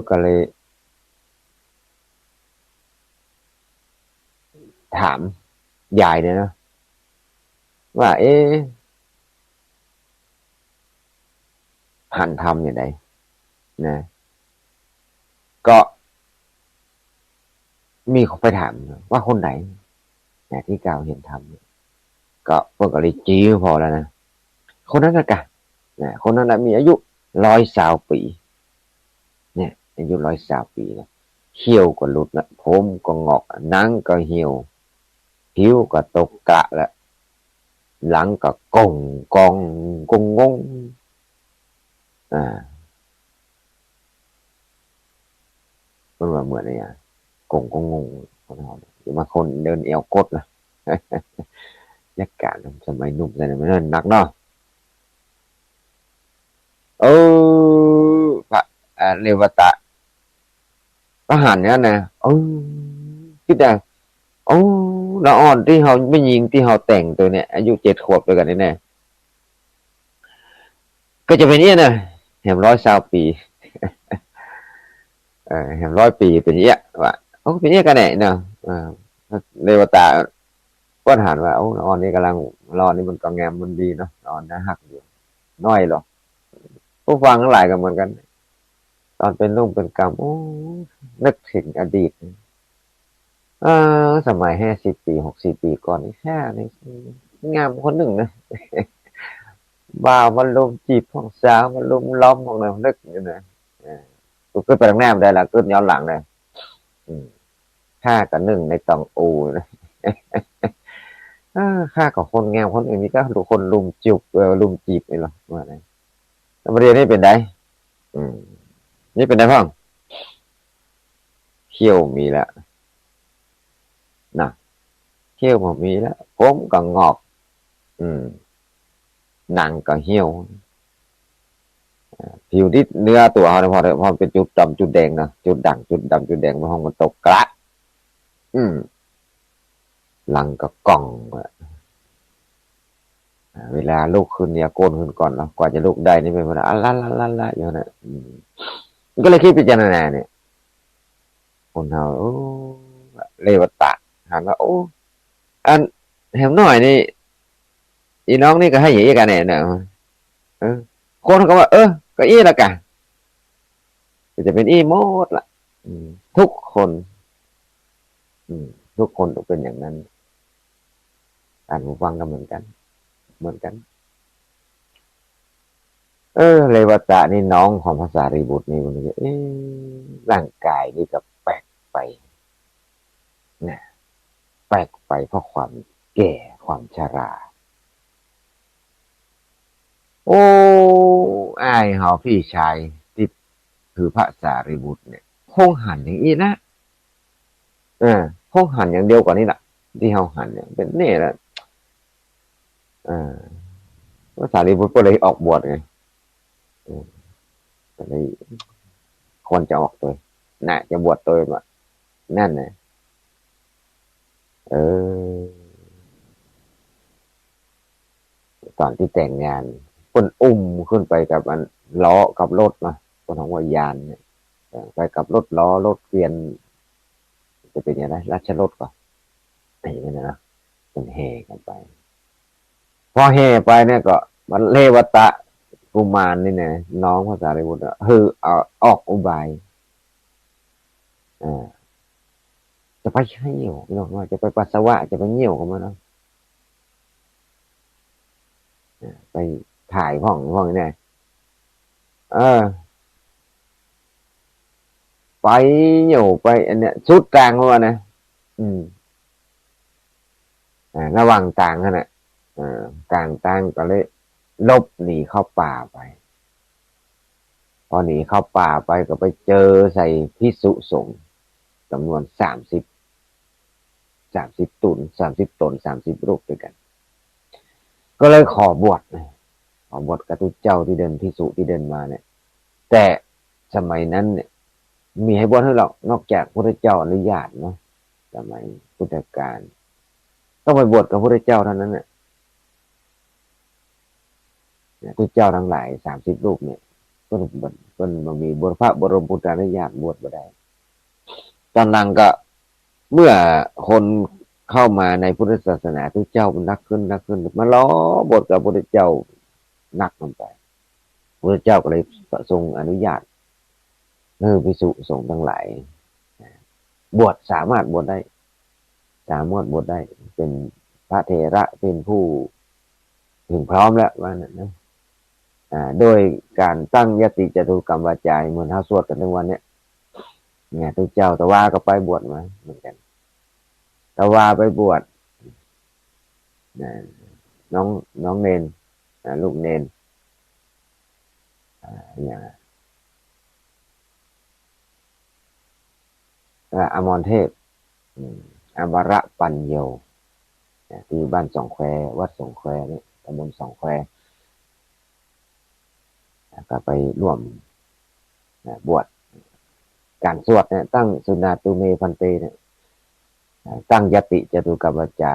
S1: ก็เลยถามยายเนี่ยนะว่าหันธรรมอย่างไรนะก็มีเขาไปถามว่าคนไหนที่กล่าวเห็นธรรมก็พวกก็เลยจี้พอแล้วนะคนนั้นนะกะคนนั้นนะมีอายุ120 ปีเนี่ยอายุ120 ปีนะเขี้ยวก็หลุดนะผมก็งอกหนังก็เหี่ยวผิวก็ตกกระแล้วหลังก็กงกองกงงงมันว่าเหมือนอะไรกงกงงงคนเราเนี่ยมาคนเดินเอวกดนะยักษ์การสมัยหนุ่มสมัยนั้นนักเนาะพระเรวตะก็หันเนี้ยนะคิดได้ละอ่อนที่เขาไม่ยิงที่เขาแต่งตัวเนี่ยอายุ7 ขวบด้วยกันนี่แน่ก็จะเป็นเนี้ยนะแหม120 ปีแหม100 ปีเป็นเนี้ยว่าเป็นเนี้ยกันแน่เนาะเรวตะก็ถามว่าละอ่อนนี่กำลังละอ่อนนี่มันก็งามมันดีเนาะละอ่อนนะหักอยู่น้อยหรอกผู้ฟังทั้งหลายกันเหมือนกันตอนเป็นนุ่มเป็นกำนึกถึงอดีตสมัย50 ปี60 ปีก่อนนี่แค่นี้งามคนหนึ่งนะบ่าวมันลุมจีบของสาวมันลุมล้อมของเรานึกอยู่นะกูขึ้นไปทางหน้าได้ละขึ้นย้อนหลังเลย5 กับ 1ในตองอูนะข้ากับคนงามคนอื่นนี่ก็ดูคนลุมจุบลุมจีบไปหรอว่าไงแล้วประเด็นนี้เป็นไงนี่เป็นไงพ่องเขี้ยวมีแล้วนะเขี้ยวผมมีแล้วผมก็งอกหนังก็เหี่ยวผิวที่เนื้อตัวเขาเนี่ยพอเป็นจุดดำจุดแดงนะจุดด่างจุดดำจุดแดงมันห้องมันตกกระ อืมหลังก็กล่องเวลาลุกขึ้นเนี่ยโกนขึ้นก่อนแล้วกว่าจะลุกได้นี่เป็นเวลาละละละละอยู่นะมันก็เลยคิดพิจารณาเนี่ยคนเราโอ้เลวตะหันว่าโอ้อันแถมหน่อยนี่อีน้องนี่ก็ให้อย่างนี้กันเนี่ยเนอะเออคนเขาว่าก็อีละกันจะเป็นอีโมดล่ะทุกคนอืมทุกคนต้องเป็นอย่างนั้นอ่านหูฟังก็เหมือนกันเหมือนกันเลวตะนี่น้องของภาษารีบุตรนี่มันจะร่างกายนี่ก็แปลกไปนะแปลกไปเพราะความแก่ความชราโอ้อายเฮาพี่ชายที่คือพระสารีบุตรเนี่ยคงหันอย่างนี้นะเออคงหันอย่างเดียวกว่านี้แหละที่เฮาหันเนี่ยเป็นเนี่ยแหละเออพระสารีบุตรก็เลยออกบวชไงเออก็เลยควรจะออกตัวน่ะจะบวชตัวแบบนั่นนะเออตอนที่แต่งงานคนอุ้มขึ้นไปกับมันล้อกับรถนะคนของวายานเนี่ยไปกับรถล้อรถเกวียนจะเป็นยังไงราชรถก่อนอย่างนั้นนะมันแห่กันไปพอแห่ไปเนี่ยก็มันเลวตะกุมารนี่นะน้องภาษาลิบุตรคือเอาออกอุบายอ่าจะไปใช้เหี่ยวพี่น้องว่าจะไปปัสสาวะจะไปเหี่ยวของมันเนาะไปถ่ายห้องนี่เออไปเหี่ยวไปอันเนี้ยสุดกลางเพราะว่านะอืมระหว่างต่างกันน่ะกลางต่างก็เลยลบหนีเข้าป่าไปพอหนีเข้าป่าไปก็ไปเจอใส่พิสุสงฆ์จำนวน30 ตน30 รูปด้วยกันก็เลยขอบวชกับทุกเจ้าที่เดินพิสุที่เดินมาเนี่ยแต่สมัยนั้นเนี่ยมีให้บวชให้เรานอกจากพระเจ้าอนุญาตเนาะสมัยพุทธกาลต้องไปบวชกับพระเจ้าเท่านั้นเนี่ยทุกเจ้าทั้งหลาย30 รูปเนี่ยก็มันมีบทพระบรมพุทธานุญาตบวชมาได้ตอนหลังก็เมื่อคนเข้ามาในพุทธศาสนาทุกเจ้ามันนักขึ้นมาล้อบทกับพระเจ้านักลงไปพระเจ้าก็เลยทรงอนุญาตภิกษุสงฆ์ทั้งหลายบวชสามารถบวชได้เป็นพระเถระเป็นผู้ถึงพร้อมแล้วว่านั่นนะโดยการตั้งยติจตุกรรมวาจาเหมือนเท้าสวดกันในวันเนี้ยเนี่ยทุกเจ้าแต่ว่าก็ไปบวชมาเหมือนกันแต่ว่าไปบวชนะน้องน้องเนนลูกเนนอย่างอมรเทพอมระปัญโยที่บ้านสองแคววัดสองแควนี่ตำบลสองแควก็ไปร่วมบวชการสวดเนี่ยตั้งสุนาตุเมพันเตเนี่ยตั้งยติจตุกรรมวาจา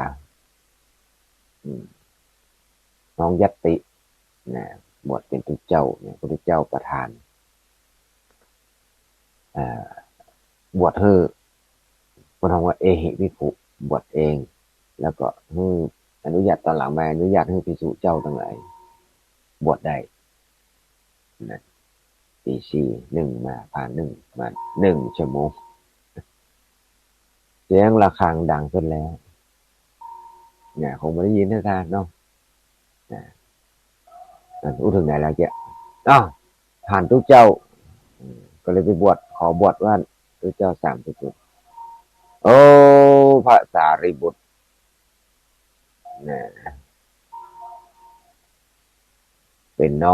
S1: น้องยตินะบวชเป็นพระเจ้าเนี่ยพระเจ้าประทานบวชให้คนทำว่าเอหิภิกขุบวชเองแล้วก็ให้อนุญาตตอนหลังมาอนุญาตให้ภิกษุเจ้าทั้งหลายบวชได้นะตี 4มาผ่านมา1 ชั่วโมงเสียงระฆังดังขึ้นแล้วเนี่ยคงไม่ได้ยินนะท่านเนาะนะรู้ถึงไหนแล้วเจ้าอ้าวผ่านทุกเจ้าก็เลยไปบวชขอบวชว่าทุกเจ้า30 รูปโอ้พระสารีบุตรนะเป็นน้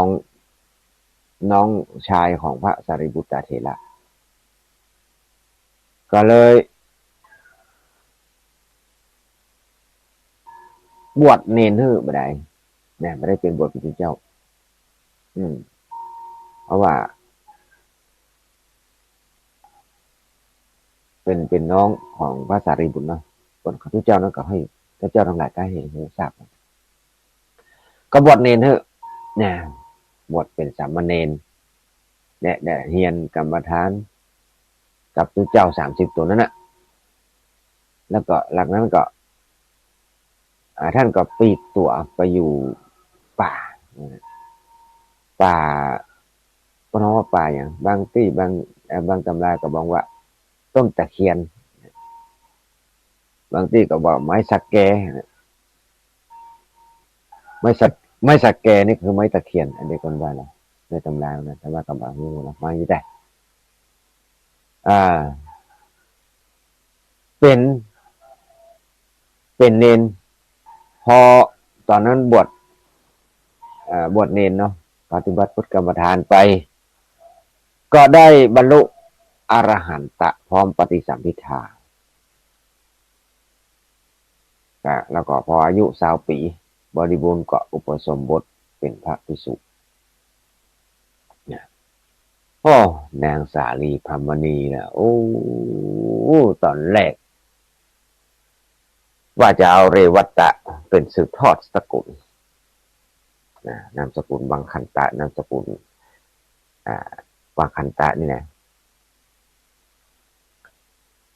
S1: องชายของพระสารีบุตรเถระก็เลยบวชเนนฮื้อไม่ได้เนี่ยไม่ได้เป็นบวชเป็นเจ้าอืมเพราะว่า เป็นน้องของพระสารีบุตรเนาะก่อนข้าพเจ้านั้นก็ให้พระเจ้าทั้งหลายก็ให้หูทราบก็บวชเนรเถอะเนี่ยบวชเป็นสามเณรเนี่ยเฮียนกรรมฐานกับพระเจ้า30ตัวนั้นนะแล้วก็หลังนั้นก็ท่านก็ปีกตัวไปอยู่ป่าป่าก็น้องว่าป่าอย่างบางที่บางตำราก็บอกว่าต้นตะเคียนบางที่ก็บอกไม้สักแกไม้สักไม้สักแกนี่คือไม้ตะเคียนอันนี้คนว่านะในตำรานะแต่ว่ากำลังรู้นะมาอยู่แต่อ่าเป็นเป็นเนนพอตอนนั้นบวชเนนเนาะปฏิบัติพุทธกรรมฐานไปก็ได้บรรลุอรหันตะพร้อมปฏิสัมภิทาแล้วก็พออายุ20 ปีบริบูรณ์ก็อุปสมบทเป็นพระภิกษุเนี่ยโอ้นางสาลีพรหมณีนะโอ้ตอนแรกว่าจะเอาเรวัตะเป็นสืบทอดสกุลนามสกุลบังคันตะนามสกุลบังคันตะนี่นะ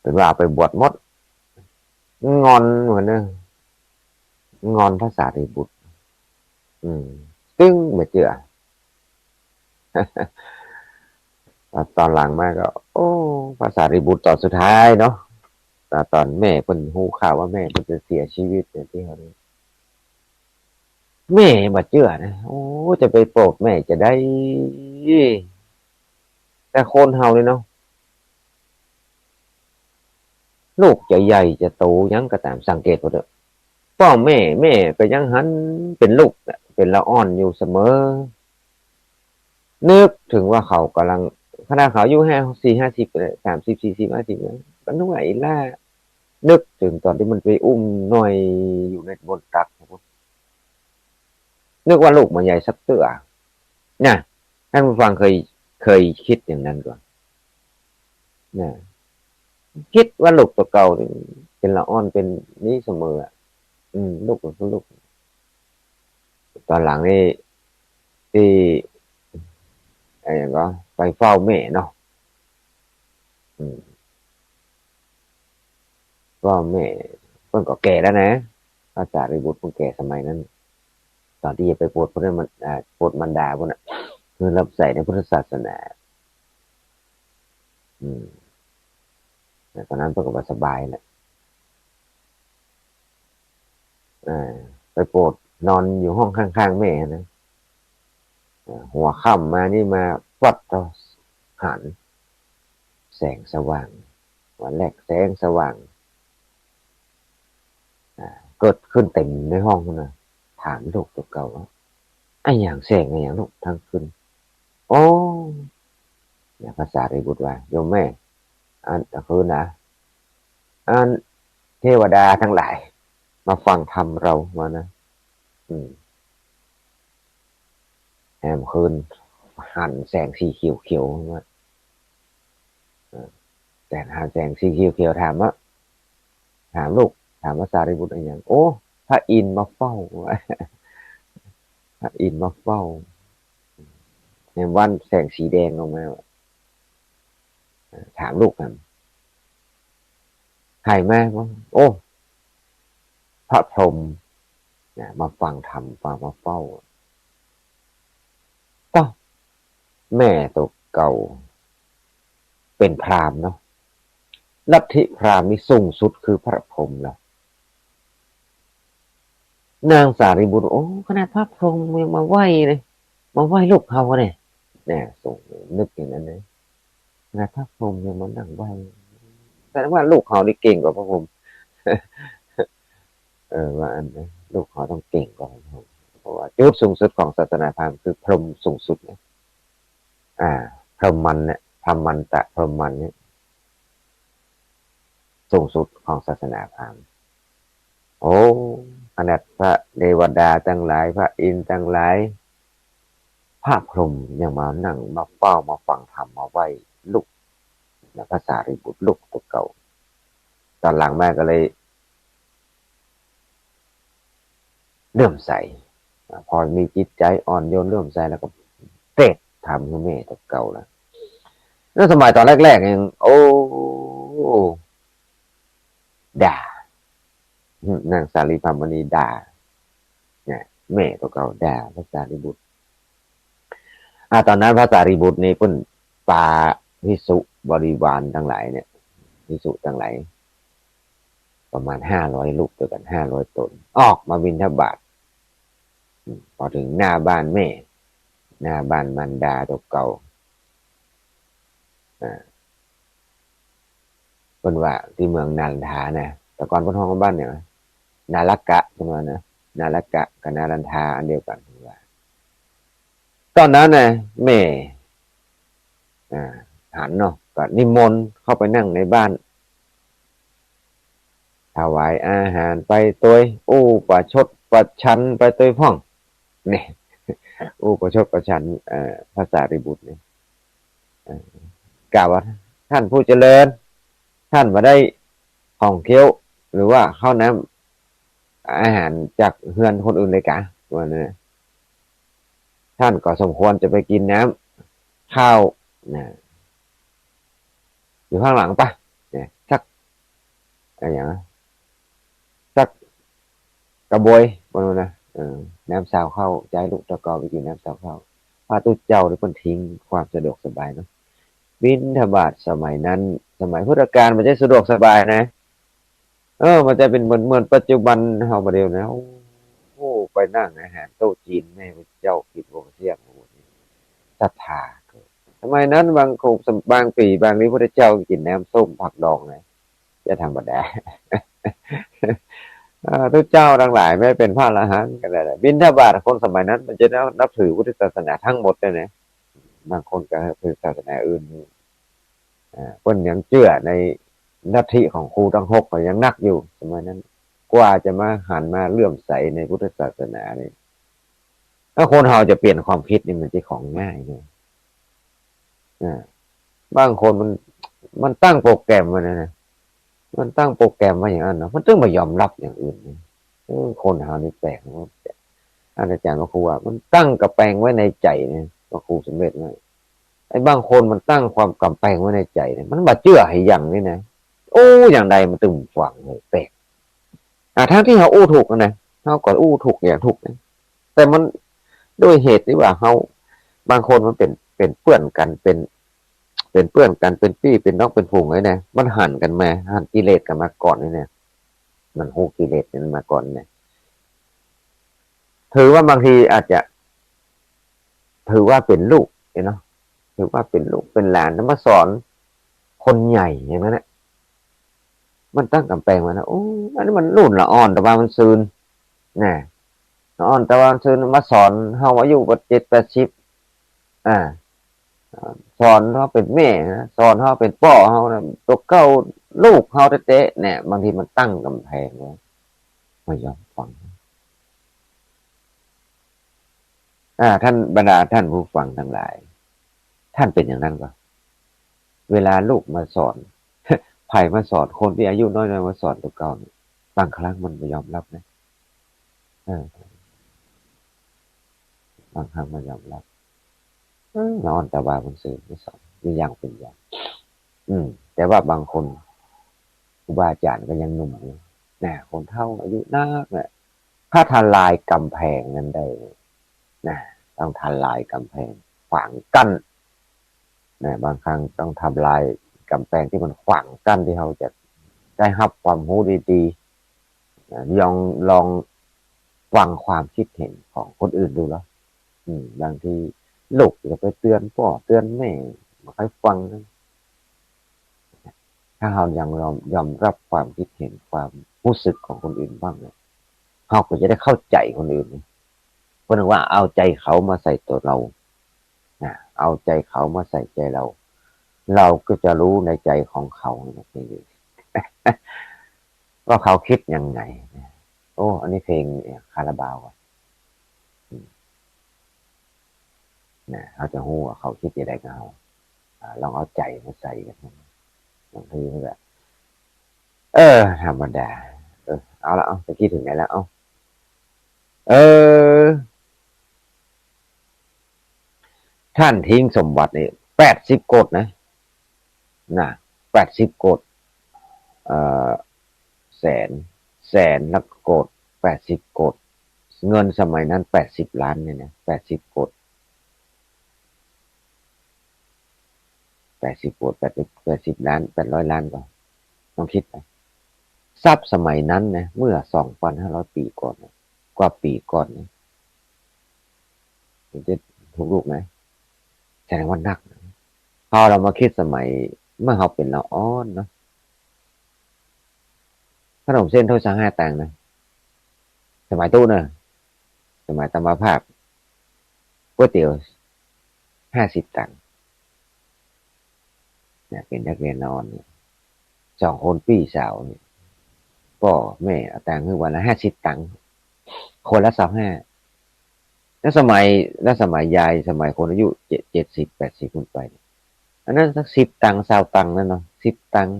S1: เป็นว่าไปบวชมดงอนเหมือนเดิมงอนพระสารีบุตรตึ้งมาเจอตอนหลังมาก็โอ้พระสารีบุตรตอนสุดท้ายเนาะตอนแม่เพิ่นหูข่าวว่าแม่เพิ่นจะเสียชีวิตเนี่ยที่เขาเรียกแม่มาเจอนะโอ้จะไปโปรดแม่จะได้แต่คนเฮาเลยเนาะลูกจะใหญ่จะโตยังก็ตามสังเกตเอาเถอะพ่อแม่ก็ยังหันเป็นลูกเป็นละอ่อนอยู่เสมอนึกถึงว่าเขากำลังขณะเขาอายุ50 30 40 50ก็นึกว่าไอ้ล่านึกถึงตอนที่มันไปอุ้มหน่อยอยู่ในบนตักนึกว่าลูกมันใหญ่สักเตื้อเนี่ยท่านผู้ฟังเคยคิดอย่างนั้นก่อนเนี่ยคิดว่าลูกตัวเก่าเป็นละอ่อนเป็นนี้เสมอลูกก็ลูกตอนหลังนี่ที่อะไรอย่างก็ไปเฝ้าแม่เนาะก็แม่เพิ่นก็แก่แล้วนะพระสารีบุตรเพิ่นแก่สมัยนั้นตอนที่จะไปโปรดพระมันโปรดมารดาพวกน่ะคือรับใส่ในพุทธศาสนาอืมแต่ตอนนั้นเพิ่นก็บ่สบายแหละไปโปรดนอนอยู่ห้องข้างๆแม่นะหัวค่ำมานี่มาวัดเราหันแสงสว่างวันแรกแสงสว่างเกิดขึ้นเต็มในห้องนะถามลูกตัวเก่าว่าไอ้อย่างแสงไอ้อย่างลูกทั้งคืนโอ้เนี่ยภาษาริบุตรว่าโยมแม่อันคืนนะอันเทวดาทั้งหลายมาฟังธรรมเรามานะอืมแอมคืนหันแสงสีเขียวเขียวมาแต่หันแสงสีเขียวเขียวถามว่าถามลูกถามภาษาริบุตรอะไรอย่างโอ้พระอินทร์มาเฝ้าพระอินทร์มาเฝ้าในวันแสงสีแดงลงมาถามลูกกันใครแม่ว่าโอ้พระพรหมเนี่ยมาฟังธรรมฟังมาเฝ้าก็แม่ตัวเก่าเป็นพราหมณ์เนาะลัทธิพราหมณ์นี่สูงสุดคือพระพรหมแล้วนางสารีบุตรโอ้ขนาดพระพรหมยังมาไหว้เลยมาไหว้ลูกเขาเนี่ยเนี่ยส่งนึกอย่างนั้นเลยขนาดพระพรหมยังมานั่งไหว้แสดงว่าลูกเขานี่เก่งกว่าพระพรหมว่าอันนี้ลูกเขาต้องเก่งกว่าพระพรหมเพราะว่าจุดสูงสุดของศาสนาพราหมณ์คือพรหมสูงสุดเนี่ยพรหมันเนี่ยพรหมันตะพรหมันเนี่ยสูงสุดของศาสนาพราหมณ์โอ้ขนาดพระเทวดาทั้งหลายพระอินทร์ทั้งหลายพระพรหมยังมานั่งมาเฝ้ามาฟังธรรมมาไหว้ลูก ภาษาริบุตรลูกตัวเก่าตอนหลังแม่ก็เลยเลื่อมใสพอมีจิตใจอ่อนโยนเลื่อมใสแล้วก็เตะทำกับแม่ตัวเก่าแล้วสมัยตอนแรกๆยังโอ้ด่านางสาลีพรามณีด่าเนี่ยแม่ตัวเก่าด่าพระสารีบุตรตอนนั้นพระสารีบุตรนี่เพิ่นปาภิกษุบริวารทั้งหลายเนี่ยภิกษุทั้งหลายประมาณ500 รูปด้วยกัน500 ตนออกมาบิณฑบาตพอถึงหน้าบ้านแม่หน้าบ้านมารดาตัวเก่าเพิ่นว่าที่เมืองนันทานะแต่ก่อนเพิ่นห้องบ้านเนี่ยนาลกะเพิ่นว่านะนาลกะกับนารันทาอันเดียวกันว่าตอนนั้นนะแม่หันเนาะก็นิมนต์เข้าไปนั่งในบ้านถวายอาหารไปตัวอู้ประชดประชันไปตัวพ่องเนี่ยอู้ประชดประชันภาษาริบุตรเนี่ยกล่าวว่าท่านผู้เจริญท่านมาได้ของเคี้ยวหรือว่าข้าวน้ำอาหารจากเฮือนคนอื่นเลยกะว่านะท่านก็สมควรจะไปกินน้ำข้าวนะอยู่ข้างหลังปะเนี่ยสักอะไรอย่างสักกระบวยว่านะน้ำสาวเข้าใจลูกตะกอไปกินน้ำสาวเข้าพระตุเจ้าหรือคนทิ้งความสะดวกสบายเนาะบิณฑบาตสมัยนั้นสมัยพุทธกาลมันจะสะดวกสบายนะมันจะเป็นเหมือนปัจจุบันเฮามาเดียวนะโอ้ไปนั่งอาหารโต๊ะจีนแม่พระเจ้ากินวงเสียงศรัทธาสมัยนั้นบางคงบางปีบางนี้พระเจ้ากินน้ำส้มผักดองนะจะธรรมดาทุกเจ้าทั้งหลายไม่เป็นพระอรหันต์กันเลยบิณฑบาตคนสมัยนั้นมันจะนับถือพุทธศาสนาทั้งหมดเลยนะบางคนก็ถือศาสนาอื่นคนยังเชื่อในลัทธิของครูทั้งหกก็ยังนักอยู่สมัยนั้นกว่าจะมาหันมาเลื่อมใสในพุทธศาสนาเนี่ยถ้าคนเราจะเปลี่ยนความคิดนี่มันจะของง่ายเลยบางคนมันตั้งโปรแกรมมานะมันตั้งโปรแกรมมาอย่างนั้นนะมันต้องมายอมรับอย่างอื่นคนเรานี่แปลกนะอาจารย์มาครูว่ามันตั้งกระแปงไว้ในใจเนี่ยมาครูสำเร็จเลยไอ้บางคนมันตั้งความกำแพงไว้ในใจเนี่ยมันบาเชื่อให้อย่างนี้นะโอ้อย่างใดมันตึงฝังเลยแปลกทั้งที่เขาอู้ถูกนะเขาก่อนอู้ถูกอย่างถูกนะแต่มันด้วยเหตุที่ว่าเขาบางคนมันเป็นเพื่อนกันเป็นเพื่อนกันเป็นพี่เป็นน้องเป็นฝูงไอ้เนี่ยมันหั่นกันมาหั่นกิเลสกันมาก่อนนี่เนี่ยมันหูกิเลสกันมาก่อนเนี่ยถือว่าบางทีอาจจะถือว่าเป็นลูกเนาะถือว่าเป็นลูกเป็นหลานแล้วมาสอนคนใหญ่อย่างนั้นแหละมันตั้งกำแพงมานะโอ้อันนี้มันรุ่นละอ่อนแต่ว่ามันซืนน่ะละอ่อนแต่ว่ามันซืนมาสอนเฮาอายุ70-80อ่าสอนเขาเป็นแม่นะสอนเขาเป็นพ่อเขานะตัวเก้าลูกเขาเตะๆเนี่ยบางทีมันตั้งกำแพงไว้ไม่ยอมฟังท่านบรรดาท่านผู้ฟังทั้งหลายท่านเป็นอย่างนั้นปะเวลาลูกมาสอนไผ่มาสอนคนที่อายุน้อยๆมาสอนตัวเก่าเนี่ยบางครั้งมันไม่ยอมรับนะบางครั้งมันยอมรับนอนแต่ว่ามันสื่อไม่สอนมีอย่างเป็นอย่างแต่ว่าบางคนครูบาอาจารย์ก็ยังหนุ่มอยู่นะคนเฒ่าอายุนักเนี่ยถ้าทลายกำแพงนั้นได้นะต้องทลายกำแพงขวางกั้นนะบางครั้งต้องทำลายกำแพงที่มันขวางกั้นที่เขาจะได้รับความรู้ดีๆลองฟังความคิดเห็นของคนอื่นดูแล้วบางทีลูกจะไปเตือนพ่อเตือนแม่มาให้ฟังนะถ้าเรายังยอมรับความคิดเห็นความรู้สึกของคนอื่นบ้างเนี่ยเราก็จะได้เข้าใจคนอื่นเพราะว่าเอาใจเขามาใส่ตัวเราเอาใจเขามาใส่ใจเราเราก็จะรู้ในใจของเขาว่าเขาคิดยังไงโอ้อันนี้เพลงคาราบาวนะเขาจะรู้ว่าเขาคิดยังไงกับเราลองเอาใจมาใส่กัน บางทีมันแบบธรรมดาเอาละเอาตะกี้ถึงไหนแล้วเอาเออท่านทิ้งสมบัติเนี่ย80 โกฏนะ80 โกฏเอ่อแสนนักโกฏ80 โกฏเงินสมัยนั้น80 ล้านเนี่ยนะ80 โกฏ80 โกฏ80 ล้าน800 ล้านก่อนต้องคิดไปทรัพย์สมัยนั้นนะเมื่อ2,500 ปีก่อนนะกว่าปีก่อนนะมันจะถูกลูกไหมแสดงว่านักนะพอเรามาคิดสมัยเมื่อเขาเป็นละอ่อนเนาะขนมเส้นถ้วยสังห้าแตงนะสมัยตู้เนอะสมัยตำมาภาพก๋วยเตี๋ยว50 ตังค์เนี่ยเป็นนักเรียนนอนเนี่ย2 คนพี่สาวเนี่ยก็แม่เอาตังค์คือวันละ50 ตังค์คนละ25แล้วสมัยยายสมัยคนอายุ70 80ขึ้นไปอันนั้นสัก10 ตังค์20 ตังค์นั่นเนาะ10 ตังค์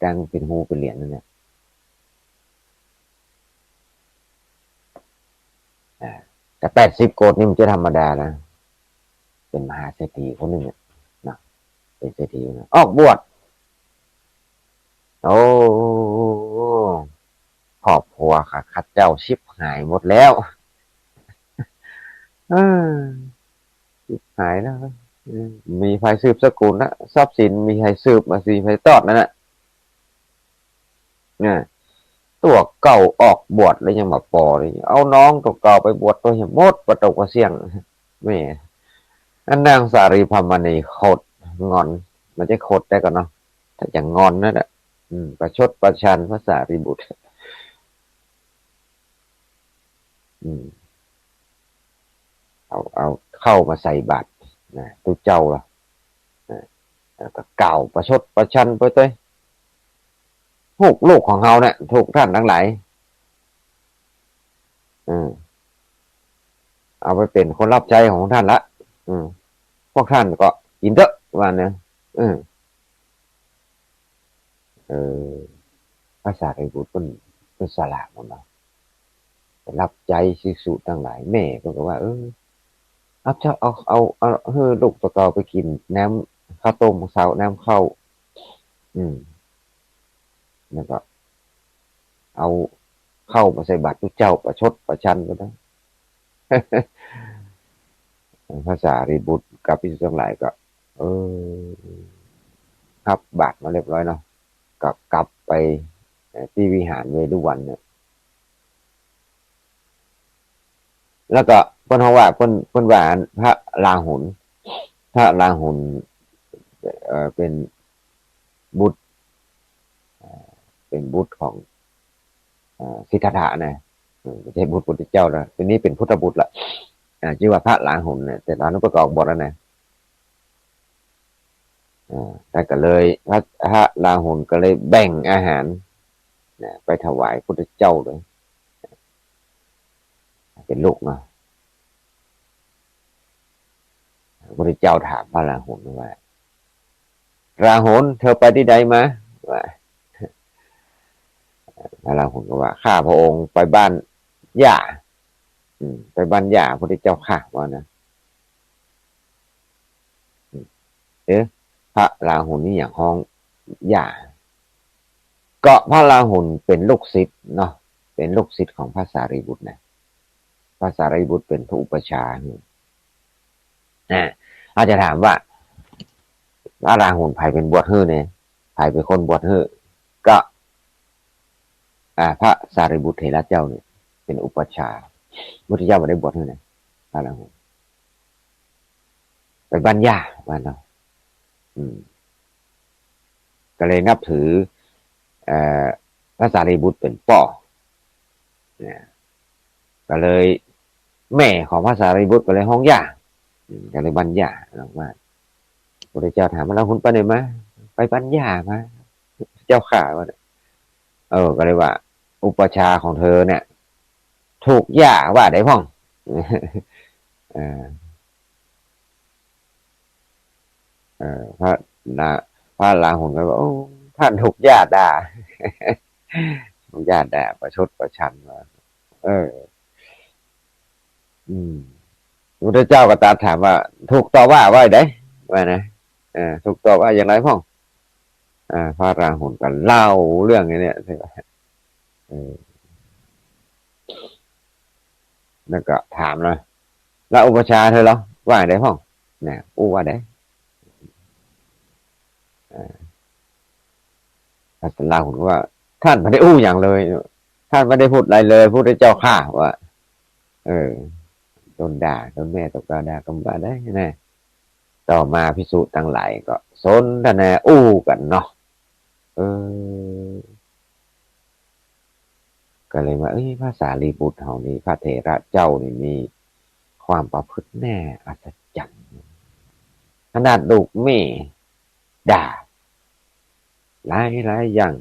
S1: ตังค์เป็นหูเป็นเหรียญนั่นแหละแต่80 โกฏนี่มันจะธรรมดานะเป็นมหาเศรษฐีคนหนึ่งนะเป็นเศรษฐีนะออกบวชโอ้ครอบครัวค่ะข้าเจ้าชิบหายหมดแล้วเออชิบหายแล้วมีใครสืบสกุลนะทรัพย์สินมีใครสืบมาสีใครตอดนั่นแหละเนี่ยตัวเก่าออกบวชแล้วยังมาปอเลยเอาน้องตัวเก่าไปบวชตัวเหี่ยมดประตูกระเสียงแม่อันนางสารีพรรมณีโคตรงอนมันจะโคตรได้ก่อนเนาะถ้าอย่างงอนนั่นแหละประชดประชันพระสารีบุตรอืมเอาเข้ามาใส่บาตรนะตัวเจ้าล่ะนะแล้วก็เก่าประชดประชันไปเต้ยลูกของเฮาเนี่ยถูกท่านทั้งหลายอืมเอาไปเป็นคนรับใช้ของท่านละอืมพวกท่านก็กินเถอะว่าเนี่ยอืมเออภาษาไทยพูดเป็นสลากมันเนาะรับใจสิสุทั้งหลายแม่ก็ว่าเอาเจ้าเอาลูกตะเกาไปกินน้ำข้าวต้มเสาน้ำข้าวอืมแล้วก็เอาเข้ามาใส่บาตรทุกเจ้าประชดประชันก็ได้ภาษารีบุตรกับพิสุทั้งหลายก็เออครับบาตรมาเรียบร้อยเนาะก็กลับไปที่วิหารเวรุวันเนี่ยแล้วก็เพิ่นว่าเพิ่นว่าพระราหุลพระราหุลเป็นบุตรเป็นบุตรของสิทธัตถะนะไม่ใช่บุตรพุทธเจ้านะทีนี้เป็นพุทธบุตรละชื่อว่าพระราหุลเนี่ยแต่ตอนนั้นประกอบบทแล้วนะแต่ก็เลยพระราหุลก็เลยแบ่งอาหารไปถวายพุทธเจ้าเลยเป็นลูกเนาะพุทธเจ้าถามพระราหุลว่าราหุลเธอไปที่ใดมาว่าพระราหุลก็ว่าข้าพระองค์ไปบ้านย่าไปบ้านย่าพุทธเจ้าค่ะว่านะเอ๊ะพระราหุลนี่อย่างห้องย่าก็พระราหุลเป็นลูกศิษย์เนาะเป็นลูกศิษย์ของพระสารีบุตรนะพระสารีบุตรเป็นพระอุปชาอาจจะถามว่าพระราหุลไผเป็นบวชเฮ้อเนี่ยไผเป็นคนบวชเฮ้อก็พระสารีบุตรเถระเจ้าเนี่ยเป็นอุปชาพุทธเจ้าไม่ได้บวชเฮ้อนะพระราหุลไปบ้านย่าบ้านเราก็เลยนับถือพระสารีบุตรเป็นป่อเนี่ยก็เลยแม่ของพระสารีบุตรก็เลยห้องย่าก็เลยบัญญาหลังว่าพระเจ้าถามว่าเราคุณไปไหนมาไปบัญญามาเจ้าข่าว่าก็เลยว่าอุปชาของเธอเนี่ยถูกย่าว่าได้พ่องพระนา พระราหุลก็บอกโอ้ท่านถูกญาติด่าถูกญาติด่าประชดประชันมาเออ อืมพระพุทธเจ้าก็ตรัสถามว่าถูกต่อว่าไดว่านะถูกต่อว่าอย่างไรพ่องพระราหุลก็เล่าเรื่องนี้เนี่ยใช่ไหมเออแล้วก็ถามเลยแล้วอุปชฌาย์เธอเหรอว่าไดพ่องเนี่ยอู้ว่าไดพระราหุลก็ว่าท่านไม่ได้อู้อย่างเลยท่านไม่ได้พูดอะไรเลยพระพุทธเจ้าข้าว่าเออโดนด่าโดนแม่ตกด่ากำบาได้แน่ต่อมาภิกษุทั้งหลายก็สนทนาอู้กันเนาะเออก็เลยว่าเอ้ยพระสารีบุตรเฮานี่พระเถระเจ้านี่มีความประพฤติแน่อัศจรรย์ขนาดลูกแม่ด่าหลายอย่าง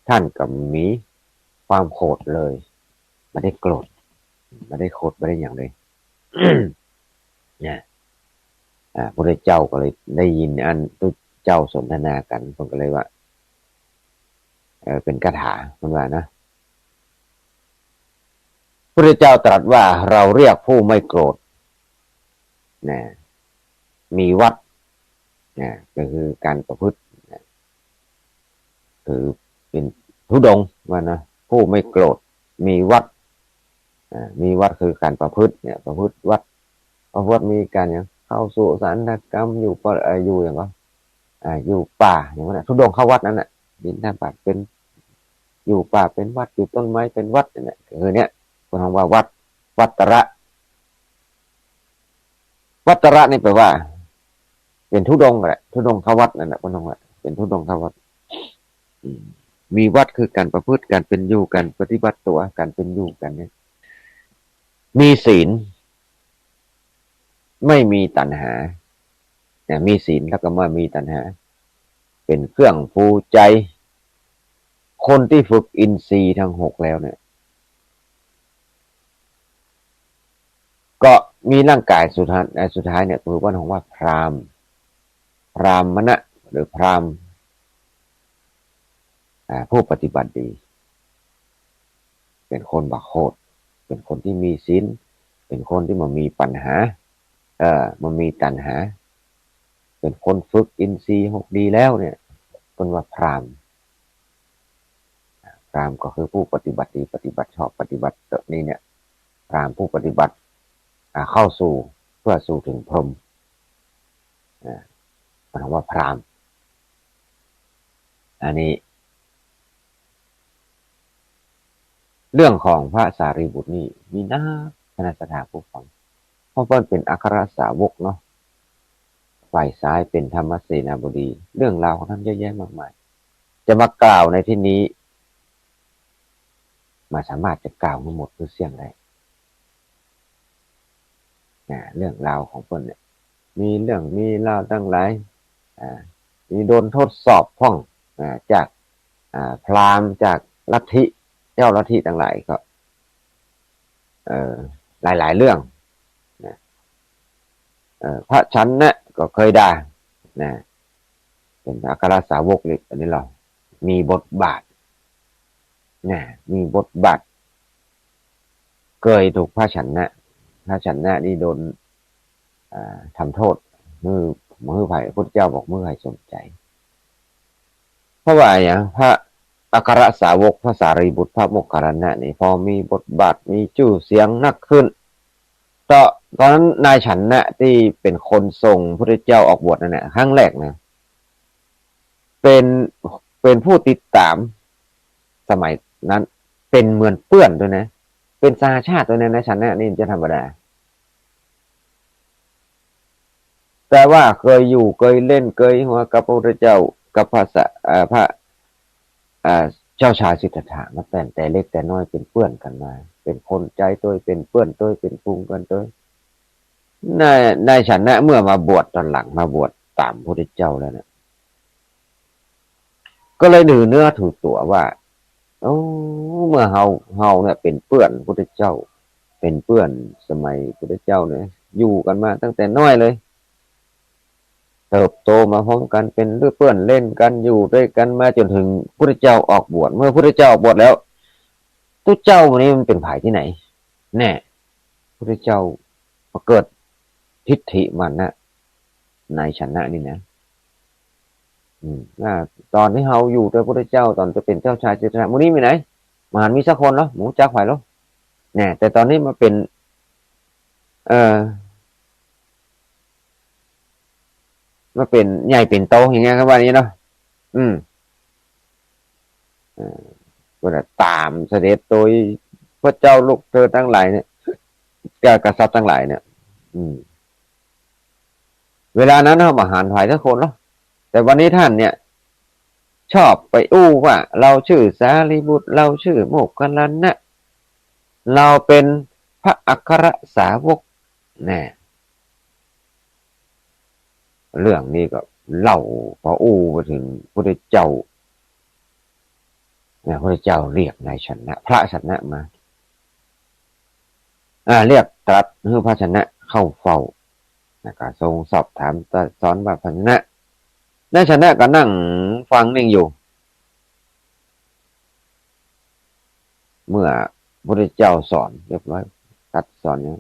S1: ท่านก็มีความโกรธเลยไม่ได้โกรธไม่ได้โกรธไม่ได้อย่างเลยเนี่ยพระเจ้าก็เลยได้ยินอันตุเจ้าสนทนากันผมก็เลยว่าเป็นคาถาเมันว่านะพระเจ้าตรัสว่าเราเรียกผู้ไม่โกรธนะมีวัดนะก็คือการประพฤตินะคือเป็นธุดงค์ว่านะผู้ไม่โกรธมีวัดมีวัดคือการประพฤติเนี่ยประพฤติวัดประพฤติมีการอย่างเข้าสู่สันทกรรมอยู่อยู่อย่างก็อยู่ป่าอย่างนั้นธุดงค์เข้าวัดนั้นน่ะบิณฑบาตเป็นอยู่ป่าเป็นวัดอยู่ต้นไม้เป็นวัดเนี่ยคือเนี่ยคนคำว่าวัดวัตระวัตระนี่แปลว่าเป็นธุดงค์แหละธุดงค์เข้าวัดนั่นแหละคนคำว่าเป็นธุดงค์เข้าวัดมีวัดคือการประพฤติการเป็นอยู่การปฏิบัติตัวการเป็นอยู่กันเนี่ยมีศีลไม่มีตัณหาเนี่ยมีศีลแล้วก็ไม่มีตัณหาเป็นเครื่องภูใจคนที่ฝึกอินทรีย์ทั้ง6แล้วเนี่ยก็มีร่างกายสุดท้ายเนี่ยคือว่าของว่าพราหมณะหรือพราหมณ์ผู้ปฏิบัติดีเป็นคนบักโคตรเป็นคนที่มีศีลเป็นคนที่มันมีปัญหามันมีตัณหาเป็นคนฝึกอินทรีย์6ดีแล้วเนี่ยเป็นว่าพราหมณ์ก็คือผู้ปฏิบัติดีปฏิบัติชอบปฏิบัตินี่เนี่ยพราหมณ์ผู้ปฏิบัติเข้าสู่เพื่อสู่ถึงพรหมหมายว่าพราหมณ์อันนี้เรื่องของพระสารีบุตรนี่มีน่าคณะสถาผู้ฟังเพราะว่าเป็นอัครสาวกเนาะฝ่ายซ้ายเป็นธรรมเสนาบดีเรื่องราวของท่านเยอะแยะมากมายจะมากล่าวในที่นี้มาสามารถจะกล่าวทั้งหมดเพื่อเสี่ยงได้เรื่องราวของเพิ่นเนี่ยมีเรื่องมีราวตั้งหลายมีโดนทดสอบพ่องจากพราหมณ์จากลัทธิเจ้าลัทธิต่างหลายก็หลายๆเรื่องนะพระชันนะก็เคยด่านะเป็นอัครสาวกเลยอันนี้เรามีบทบาทนะมีบทบาทเคยถูกพระชันนะนี่โดนทำโทษมือไผ่พระเจ้าบอกมือไผ่สนใจเพราะว่าอย่างพระอัครสาวกพระสารีบุตรพระโมคคัลลานะนี่พอมีบทบาทมีชื่อเสียงนักขึ้นตอนนั้นนายฉันนะที่เป็นคนส่งพระเจ้าออกบวชนั่นแหละครั้งแรกนะเป็นผู้ติดตามสมัยนั้นเป็นเหมือนเพื่อนด้วยนะเป็นสหชาติด้วยนะนายฉันนะนี่จะธรรมดาแต่ว่าเคยอยู่เคยเล่นเคยหัวกับพระพุทธเจ้ากับพระเจ้าชายสิทธัตถะมาแต่เล็กแต่น้อยเป็นเพื่อนกันมาเป็นคนใจตัวเป็นเพื่อนตัวเป็นพุงกันตัวนายฉันนะเมื่อมาบวชตอนหลังมาบวชตามพระพุทธเจ้าแล้วเนี่ยก็เลยถือเนื้อถือตัวว่าโอ้เมื่อเฮาเนี่ยเป็นเพื่อนพระพุทธเจ้าเป็นเพื่อนสมัยพระพุทธเจ้าเนี่ยอยู่กันมาตั้งแต่น้อยเลย เติบโตมาพร้อมกันเป็นเพื่อนเล่นกันอยู่ด้วยกันมาจนถึงพุทธเจ้าออกบวชเมื่อพุทธเจ้าออกบวชแล้วทุกเจ้าวันนี้มันเป็นผายที่ไหนแน่พุทธเจ้ามาเกิดทิฏฐิมันนะในชนะนี่นะตอนที่เขาอยู่ด้วยพระเจ้าตอนจะเป็นเจ้าชายเจ้าชายวันนี้มีไหนมหามีสักคนเหรอหมูจักไผ่หรอเนี่ยแต่ตอนนี้มาเป็นมาเป็นใหญ่เป็นโตอย่างเงี้ยครับว่านี้เนาะก็ตามเสด็จโดยพระเจ้าลูกเธอทั้งหลายเนี่ยกษัตริย์ทั้งหลายเนี่ยเวลานั้นเขามาหารถวายทุกคนเนาะแต่วันนี้ท่านเนี่ยชอบไปอู้ว่าเราชื่อสารีบุตรเราชื่อโมกขลันนะเราเป็นพระอัครสาวกแน่เรื่องนี้ก็เล่าพออู้ไปถึงพระเจ้าเนี่ยพระเจ้าเรียกนายชนะพระชนะมาเรียกตรัสให้พระชนะเข้าเฝ้าก็ทรงสอบถามสอนว่าพระชนะนายชนะก็นั่งฟังนิ่งอยู่เมื่อพระเจ้าสอนเรียบร้อยตัดสอนเนี่ย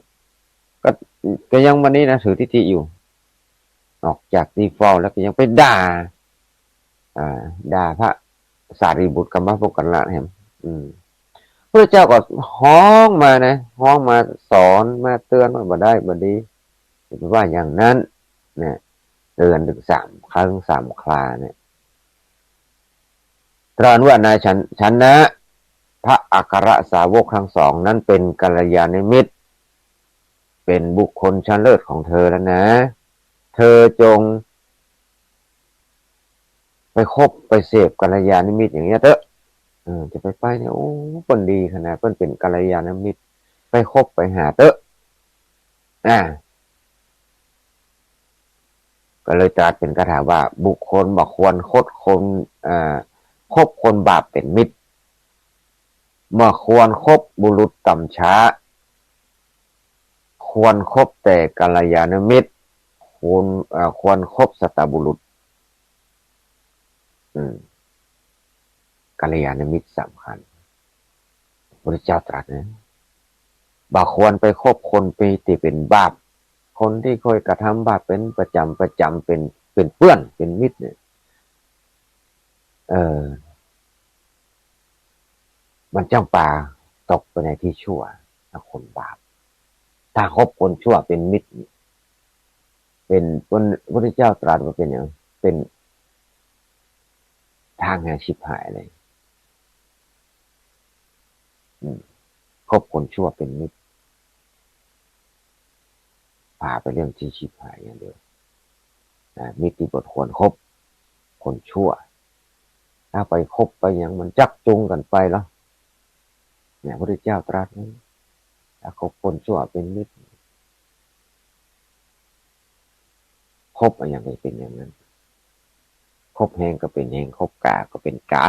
S1: ก็ยังวันนี้นะถือทิฏฐิอยู่ออกจากดีฟอลแล้วก็ยังไปด่าพระสารีบุตรกัมมะโมคคัลลานะเห็นพระเจ้าก็ฮ้องมานะฮ้องมาสอนมาเตือนว่าบ่ได้บ่ดีว่าอย่างนั้นเนี่ยเตือนถึง3 ครั้ง 3 คราเนี่ยตรัสว่านายฉันนะพระอัครสาวกทั้งสองนั้นเป็นกัลยาณมิตรเป็นบุคคลชั้นเลิศของเธอแล้วนะเธอจงไปคบไปเสพกัลยาณมิตรอย่างเงี้ยเถอะจะไปเนี่ยโอ้คนดีขนาดเพิ่นเป็นกัลยาณมิตรไปคบไปหาเถอะก็เลยตรัสเป็นคาถาว่าบุคคลบ่ควรคบคนบาปเป็นมิตรบ่ควรคบบุรุษต่ำช้าควรคบแต่กัลยาณมิตรควรคบสัตบุรุษกัลยาณมิตรสำคัญพระเจ้าตรัสนะบ่ควรไปคบคนที่เป็นบาปคนที่เคยกระทำบาปเป็นประจำเป็นเพื่อนเป็นมิตรเนี่ยมันจ้างปลาตกไปในที่ชั่วถ้าคนบาปถ้าคบคนชั่วเป็นมิตรเป็นพระพุทธเจ้าตรัสว่าเป็นอย่างเป็นทางแห่งชิบหายเลยคบคนชั่วเป็นมิตรพาไปเรื่องที่ชิบหายอย่างเดียวมิตรที่บทควรคบคนชั่วถ้าไปคบไปอย่างมันจักจูงกันไปแล้วเนี่ยพระพุทธเจ้าตรัสนะถ้าคบคนชั่วเป็นมิตรคบอย่างไรเป็นอย่างนั้นคบแหงก็เป็นแหงคบกาก็เป็นกา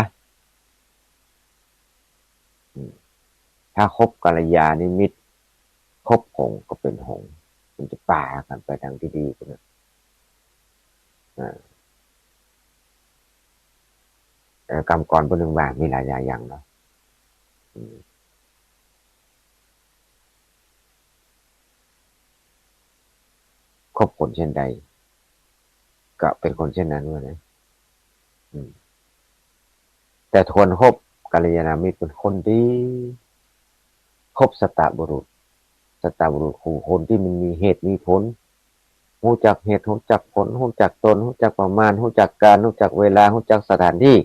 S1: ถ้าคบกัลยาณมิตรคบหงก็เป็นหงมันจะป่ากันไปทางที่ดีกันนะกรรมกรผู้หนึ่งว่ามีหลายอย่างเนาะคบคนเช่นใดก็เป็นคนเช่นนั้นว่านะแต่ทวนคบกัลยาณมิตรเป็นคนดีคบสัตบุรุษคือคนที่มันมีเหตุมีผลรู้จักเหตุรู้จักผลรู้จักตนรู้จักประมาณรู้จักการรู้จักเวลารู้จักสถานที่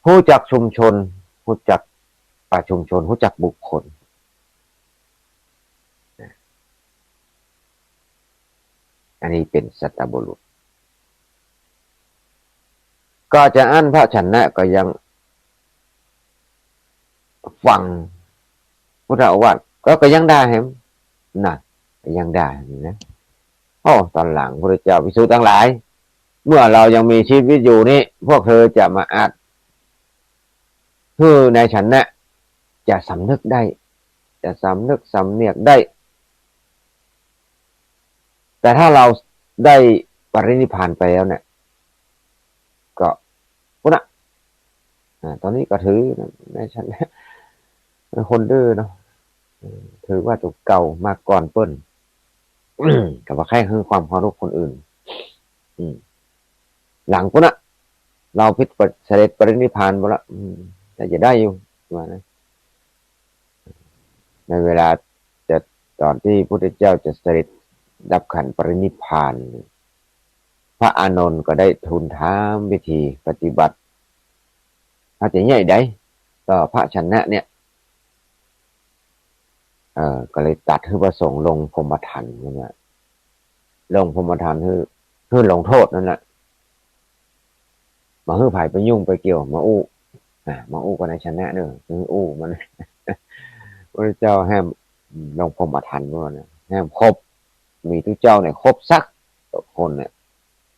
S1: รู้จักชุมชนรู้จักชุมชนรู้จักบุคคลอันนี้เป็นสัตบุรุษก็จะอั้นพระชนะก็ยังฟังพุทธโอวาทก็ยังได้เห็นนะยังได้นะตอนหลังพระเจ้าภิกษุทั้งหลายเมื่อเรายังมีชีวิตอยู่นี่พวกเธอจะมาอาจคือในฉันนะจะสำนึกได้จะสำนึกสำเนียกได้แต่ถ้าเราได้ ปรินิพพานไปแล้วเนี่ยก็พุทธะตอนนี้ก็ถือในชั้นคนดื้อเนาะถือว่าถูกเก่ามากก่อนเปิ้นกับว่าแค่คือความเคารพคนอื่นหลังพุทธะเราพิจเสด็จปรินิพพานไปละแต่จะได้อยู่ว่านะในเวลาจะตอนที่พระพุทธเจ้าจะเสด็จดับขันปรินิพพานพระอานนท์ก็ได้ทูลถามวิธีปฏิบัติถ้าจะใหญ่ได้ต่อพระชนะเนี่ยก็เลยตัดให้ประสงค์ลงพรหมทันนั่นแหละลงพรหมทันคือลงโทษนั่นแหละมาฮื้อไผ่ไปยุ่งไปเกี่ยวมาอู้มาอู้ก็ในชนะเนอะคืออู้มันพระเจ้าแห้มลงพรหมทันว่าเนี่ยแห้มครบมีทุกเจ้าเนี่ยครบสักคนเนี่ย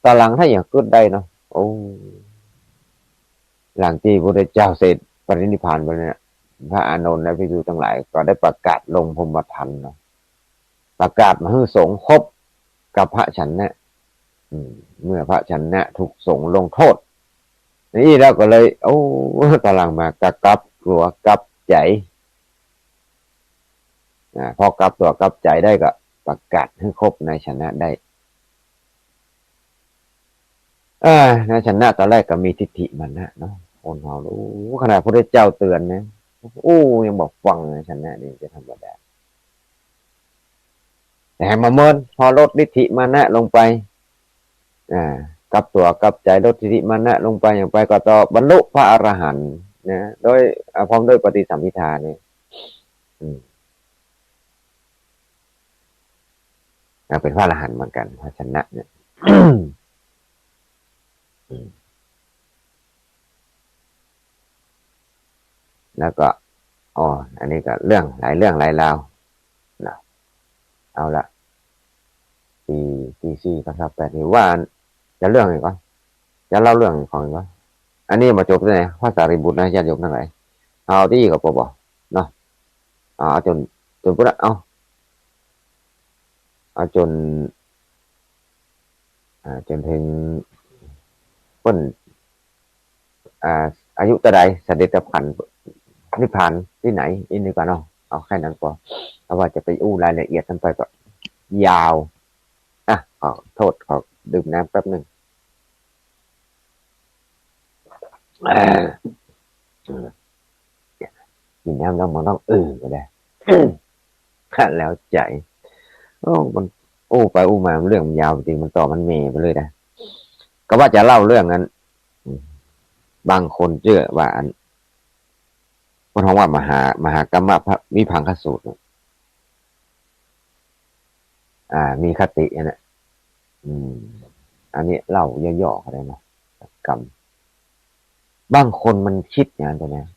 S1: ตอนหลังถ้าอย่างกึดได้เนาะโอ้หลังที่พระเจ้าเสร็จปรินิพพานไปเนี่ยพระอานนท์และภิกษุทั้งหลายก็ได้ประกาศลงพรหมทันเนาะประกาศมาให้สงฆ์ครบกับพระฉันนะเมื่อพระฉันนะถูกสงฆ์ลงโทษนี่เราก็เลยโอ้ตารางมากระกับกลัวกับใจพอกลับตัวกลับใจได้ก็ประกาศให้ครบในชนะได้ในชนะตอนแรกก็มีทิฏฐิมันนะเนาะคนเราขนาดพระเจ้าเตือนนะยังบอกฟังในชนะนี่จะธรรมดาแต่มาเมินพอลดทิฏฐิมานะลงไปกลับตัวกลับใจลดทิฏฐิมานะลงไปอย่างไปก็ต่อบรรลุพระอรหันต์นะโดยพร้อมด้วยปฏิสัมภิทาเนี่ยเป็นพระอรหันต์เหมือนกันพระชนะเนี่ยแล้วก็อันนี้ก็เรื่องหลายราวนะเอาละปีสี่ก็ครับ8นี่ว่าจะเรื่องอะไรก่อนจะเล่าเรื่องของอะไรก่อนอันนี้มาจบที่ไหนพระสารีบุตรนะญาติโยมทั้งหลายเอาที่กับปบเนาะเอาจนพุทธเอาจนถึงต้นอายุตะใดเสด็จดับขันนิพพานที่ไหนอีกนึงก่อนเนาะเอาแค่นั้นก็เพราะว่าจะไปอู้รายละเอียดทั้งไปก็ยาวขอโทษขอดื่มน้ำแป๊บหนึ่งกินน้ำแล้วมันต้องก็ได้แล้วใจมันไปมาเรื่องมันยาวจริงมันต่อมันเมย์ไปเลยนะก็ว่าจะเล่าเรื่องนั้นบางคนเชื่อว่าอันคนท้องว่ามหากรรมพระวิพังคสูตรมีคตินะอันนี้เล่าย่อๆก็ได้นะกรรมบางคนมันคิดอย่างนั้นนะ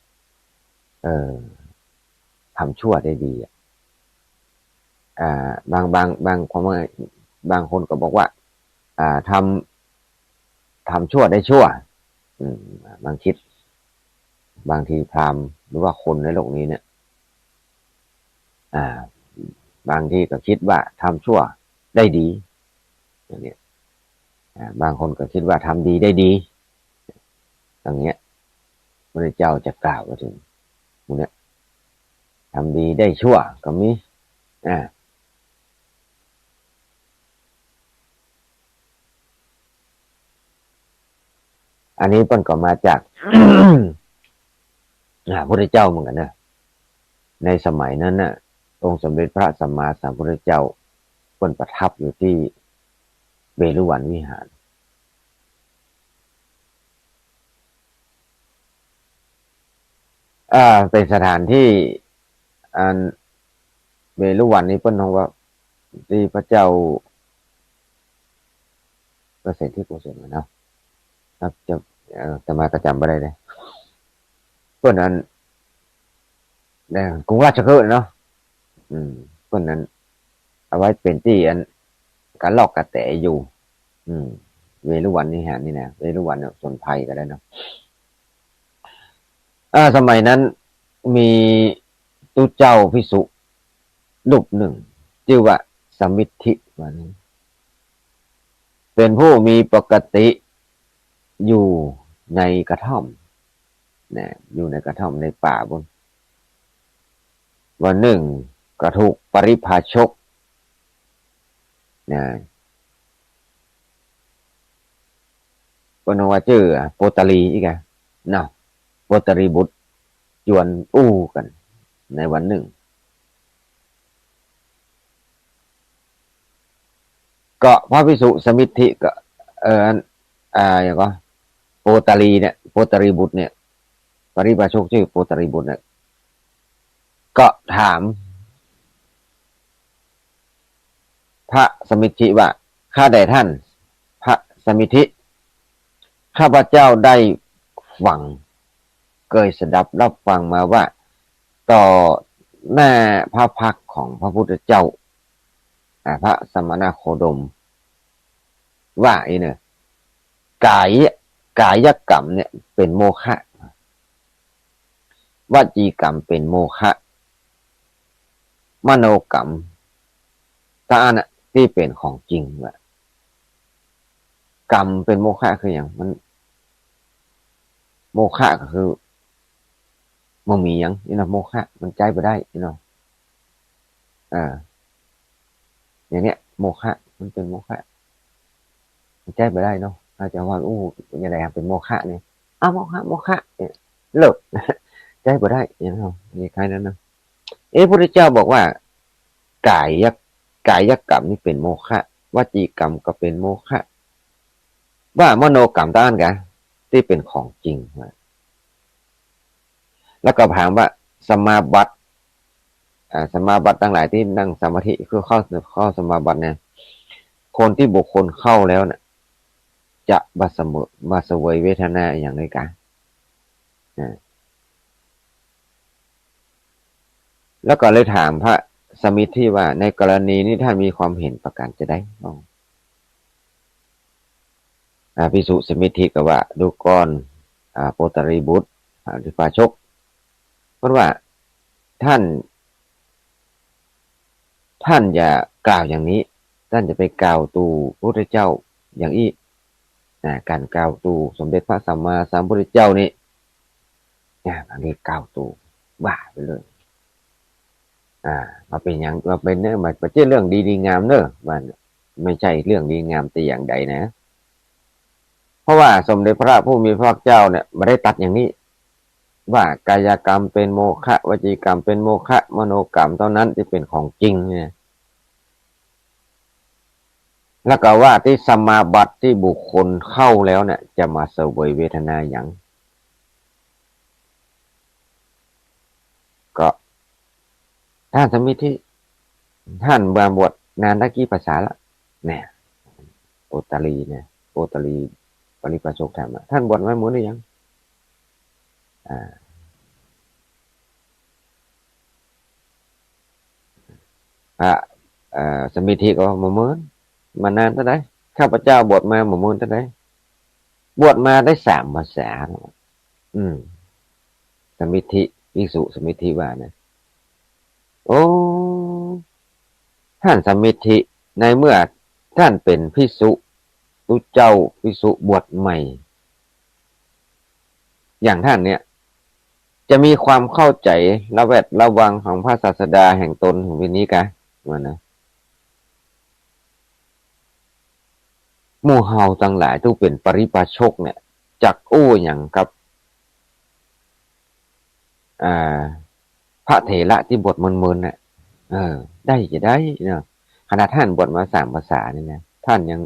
S1: ทำชั่วได้ดีบางความว่าบางคนก็บอกว่าทำชั่วได้ชั่วบางคิดบางทีพราหมณ์หรือว่าคนในโลกนี้เนี่ยบางทีก็คิดว่าทำชั่วได้ดีอย่างนี้บางคนก็คิดว่าทำดีได้ดีอย่างเงี้ยพระเจ้าจะกล่าวถึงพวกนี้ทำดีได้ชั่วก็มีอันนี้ต้นก็มาจากพระพุทธเจ้าเหมือนกันนะในสมัยนั้นน่ะองค์สมเด็จพระสัมมาสัมพุทธเจ้าเพิ่นประทับอยู่ที่เวฬุวันวิหารเป็นสถานที่อันเวฬุวันนี้เพิ่นบอกว่าที่พระเจ้าเกษตรที่โกศลเนาะครับจะมากระจำไม่ได้เลยเพิ่นนั้นกรุงราชคฤห์เนาะเพิ่นนั้นเอาไว้เป็นที่อันการลอกกระแตอยู่เวฬุวันนี่ฮะนี่นะเวฬุวันเนี่ยส่วนไทยก็ได้เนาะสมัยนั้นมีตุเจ้าภิกษุรูปหนึ่งชื่อว่าสมิทธิวันนี้ เป็นผู้มีปกติอยู่ในกระท่อมนะอยู่ในกระท่อมในป่าบนวันหนึ่งก็ถูกปริพาชกนะคนว่าชื่อโปตลีอีกอะเนาะโปตลีบุตรจวนอู้กันในวันหนึ่งก็พระภิกษุสมิทธิก็อย่างก็โปตลีเนี่ยโปตลีบุตรเนี่ยปริพาชกชื่อโปตลีบุตรเนี่ยก็ถามพระสมิทธิว่าข้าแต่ท่านพระสมิทธิข้าพเจ้าได้ฟังเคยสดับรับฟังมาว่าต่อหน้าพระพักของพระพุทธเจ้าพระสมณโคดมว่าเนี่ยกายกรรมเนี่ยเป็นโมฆะวจีกรรมเป็นโมฆะมโนกรรมตาน่ะที่เป็นของจริงว่ะกรรมเป็นโมฆะคืออย่างมันโมฆะก็คือมันมีอย่างนี่นะโมฆะมันใจไปได้นี่เนาะอย่างเนี้ยโมฆะมันเป็นโมฆะมันใจไปได้เนาะอาจารย์ว่ายังไงเป็นโมฆะเนี่ยโมฆะเนี่ยเลิกใจไปได้อย่างนั้นนี่ใครนั้นนะพระพุทธเจ้าบอกว่ากายกรรมนี่เป็นโมฆะวจีกรรมก็เป็นโมฆะว่ามโนกรรมต้านกันที่เป็นของจริงแล้วก็ถามว่าสมาบัติสมาบัติทั้งหลายที่นั่งสมาธิคือเข้าสมาบัติเนี่ยคนที่บุคคลเข้าแล้วเนี่ยจะมาเสวยเวทนาอย่างไรกันแล้วก็เลยถามพระสมิทธิว่าในกรณีนี้ท่านมีความเห็นประการจะได้บ้างภิกษุสมิทธิก็ว่าดูก่อนโปตรีบุตรหรือปาชกเพราะว่าท่านอย่ากล่าวอย่างนี้ท่านจะไปกล่าวตูพระพุทธเจ้าอย่างอี้การกล่าวตูสมเด็จพระสัมมาสัมพุทธเจ้านี่อันนี้กล่าวตูบ้าไปเลยมาเป็นอย่างมาเป็นเนี่ยมันเป็นเรื่องดีงามเนอะมันไม่ใช่เรื่องดีงามแต่อย่างใดนะเพราะว่าสมเด็จพระผู้มีพระเจ้าเนี่ยไม่ได้ตัดอย่างนี้ว่ากายกรรมเป็นโมฆะวจีกรรมเป็นโมฆะมโนกรรมเท่านั้นที่เป็นของจริงเนี่ยแล้วก็ว่าที่สมาบัติที่บุคคลเข้าแล้วเนี่ยจะมาเสวยเวทนาอย่างก็ท่านสมิทธิท่านบวชนานได้กี่ภาษาละเนี่ยโอตาลีเนี่ยโอตาลีปริปาชกถามท่านบวชไม่หมดหรือยังพระสมิทธิก็มาเมินมานานเท่าไหร่ข้าพเจ้าบวชมาเมินเท่าไหร่บวชมาได้3 ภาษาสมิทธิภิกษุสมิทธิว่านะโอ้ท่านสมิทธิในเมื่อท่านเป็นภิกษุตุเจ้าภิกษุบวชใหม่อย่างท่านเนี่ยจะมีความเข้าใจระวังของพระศาสดาแห่งตนของวินี้กะว่านะหมู่เฮาทั้งหลายทุกเป็นปริพาชกเนี่ยจักอย่างกับพระเถระที่บทมึนๆเนี่ยได้จะได้เนาะขณะท่านบทมา3 ภาษานี่นะท่านยัง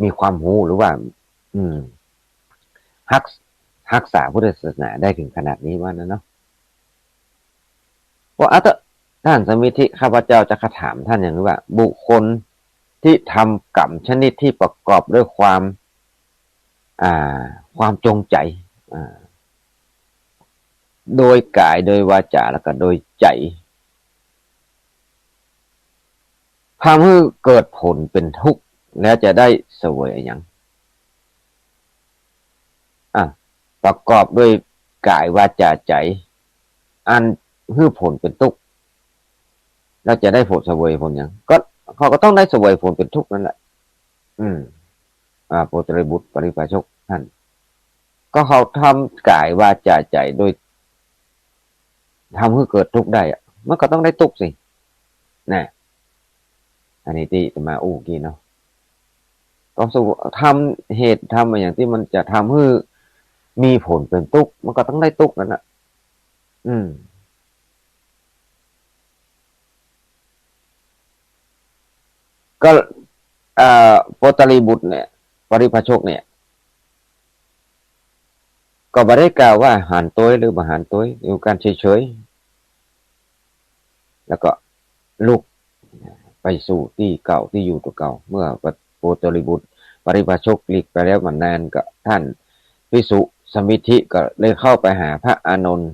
S1: มีความรู้หรือว่ารักษาพุทธศาสนาได้ถึงขนาดนี้ว่านะเนาะว่าท่านสมิทธิข้าพเจ้าจะถามท่านอย่างนี้ว่าบุคคลที่ทำกรรมชนิดที่ประกอบด้วยความจงใจโดยกายโดยวาจาแล้วก็โดยใจทำให้เกิดผลเป็นทุกข์แล้วจะได้เสวยอย่างประกอบด้วยกายวาจาใจอันให้ผลเป็นทุกข์ แล้วจะได้ผลเสวยผลอย่างก็เขาก็ต้องได้เสวยผลเป็นทุกข์นั่นแหละอืมโปตริบุตรปริภาชกท่านก็เขาทำกายวาจาใจโดยทำให้เกิดทุกข์ได้อะมันก็ต้องได้ทุกข์สินะอันนี้ที่จะมาอู้กี้เนาะก็สู้ทำเหตุทำอย่างที่มันจะทำให้มีผลเป็นทุกข์มันก็ต้องได้ทุกข์นั่นแหละอืมก็โปตริบุตรเนี่ยปริภาชกเนี่ยก็ไม่ได้กล่าวว่าหันตัวหรือบ่หันตัวอยู่การเฉยๆแล้วก็ลุกไปสู่ที่เก่าที่อยู่ตัวเก่าเมื่อโปตริบุตรปริภาชกหลีกไปแล้วมันนานก็ท่านภิกษุสมิทธิก็เลยเข้าไปหาพระอานนท์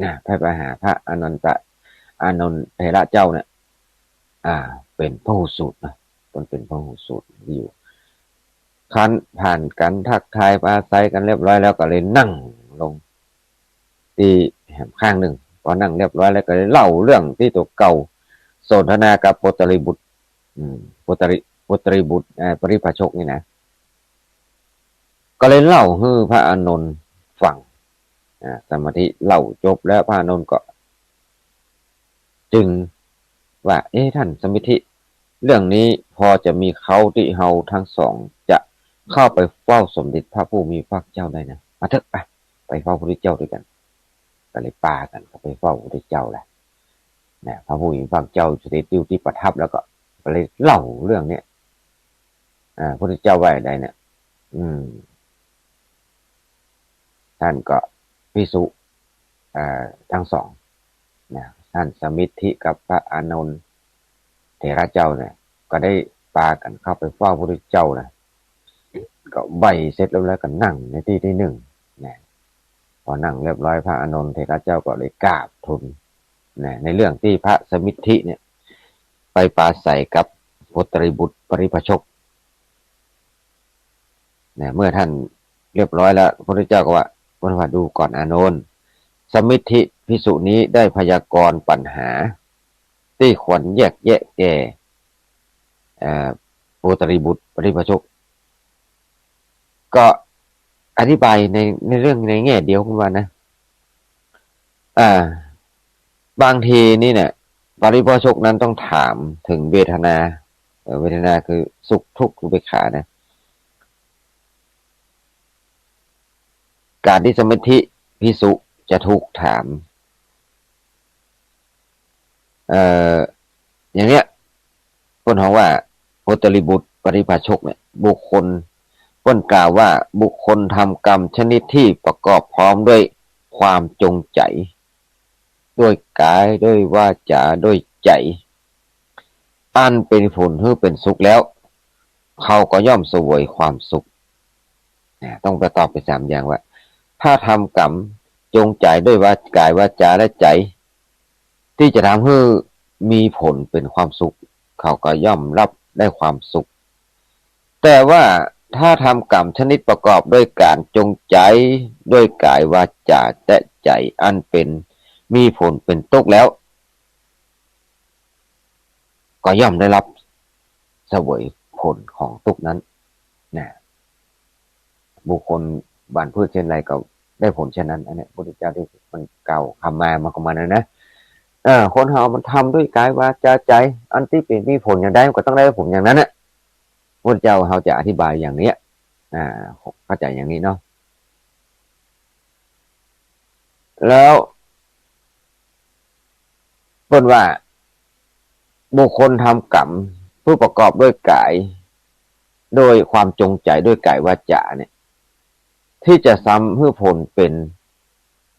S1: นะไปหาพระอานนท์อานนท์เถระเจ้าเนี่ยเป็นพหูสูตรนะตนเป็นพหูสูตรอยู่คันผ่านกันทักทายปราศัยกันเรียบร้อยแล้วก็เลยนั่งลงที่แหมข้างหนึ่งพอนั่งเรียบร้อยแล้วก็เลยเล่าเรื่องที่ตัวเก่าสนทนากับโปตริบุตรโปตริบุตรปริภาชกนี่นะก็เลยเล่าให้พระอานนท์ฟังสมาธิเล่าจบแล้วพระอานนท์ก็จึงว่าท่านสมิทธิเรื่องนี้พอจะมีเขาที่เฮาทั้งสองจะเข้าไปเฝ้าสมเด็จพระผู้มีพระเจ้าได้นะมาเถอะไปเฝ้าพระพุทธเจ้าด้วยกันก็เลยปากันก็ไปเฝ้าพระพุทธเจ้าแหละเนี่ยพระผู้มีพระเจ้าสุเดชที่ประทับแล้วก็เลยเล่าเรื่องเนี้ยพระพุทธเจ้าว่าใดเนี่ยท่านก็ภิกษุทั้งสองนะท่านสมิทธิกับพระอานนท์เถระเจ้าเนี่ยก็ได้ปากันเข้าไปเฝ้าพระพุทธเจ้านะก็ใบเสร็จแล้วก็นั่งในที่ที่หนึ่งนะพอนั่งเรียบร้อยพระอานนท์เถระเจ้าก็เลยกราบทูลนะในเรื่องที่พระสมิทธิเนี่ยไปปราศัยกับโพตริบุตรปริภาชกนะเมื่อท่านเรียบร้อยแล้วพระพุทธเจ้าก็ว่าดูก่อนอานนท์สมิทธิภิกษุนี้ได้พยากรณ์ปัญหาที่ควรแยกแยะแก่โพตริบุตรปริภาชกก็อธิบายในเรื่องในแง่เดียวคุณว่านะบางทีนี่เนี่ยปริภาชกนั้นต้องถามถึงเวทนาเวทนาคือสุขทุกข์อุเบกขานะการที่สมิทธิภิกษุจะถูกถามอย่างเนี้ยคนเขาว่าโพตริบุตรปริภาชกเนี่ยบุคคลคนกล่าวว่าบุคคลทำกรรมชนิดที่ประกอบพร้อมด้วยความจงใจด้วยกายด้วยวาจาด้วยใจอันเป็นผลให้เป็นสุขแล้วเขาก็ย่อมเสวยความสุขต้องประกอบไปสามอย่างว่าถ้าทำกรรมจงใจด้วยว่ากายวาจาและใจที่จะทำให้มีผลเป็นความสุขเขาก็ย่อมรับได้ความสุขแต่ว่าถ้าทำกรรมชนิดประกอบด้วยการจงใจด้วยกายวาจาและใจอันเป็นมีผลเป็นทุกข์แล้วก็ย่อมได้รับเสวยผลของทุกข์นั้นนะบุคคลบานพืชเช่นไรก็ได้ผลเช่นนั้นอันนี้พระพุทธเจ้าที่มันเก่าคำมามันก็มานะคนเรามันทำด้วยกายวาจาใจอันที่เป็นมีผลอย่างใดมันก็ต้องได้ผลอย่างนั้นนะพระเจ้าเขาจะอธิบายอย่างนี้เข้าใจอย่างนี้เนาะแล้วเพิ่นว่าบุคคลทำกรรมผู้ประกอบด้วยกายโดยความจงใจด้วยกายวาจาเนี่ยที่จะซ้ำให้ผลเป็น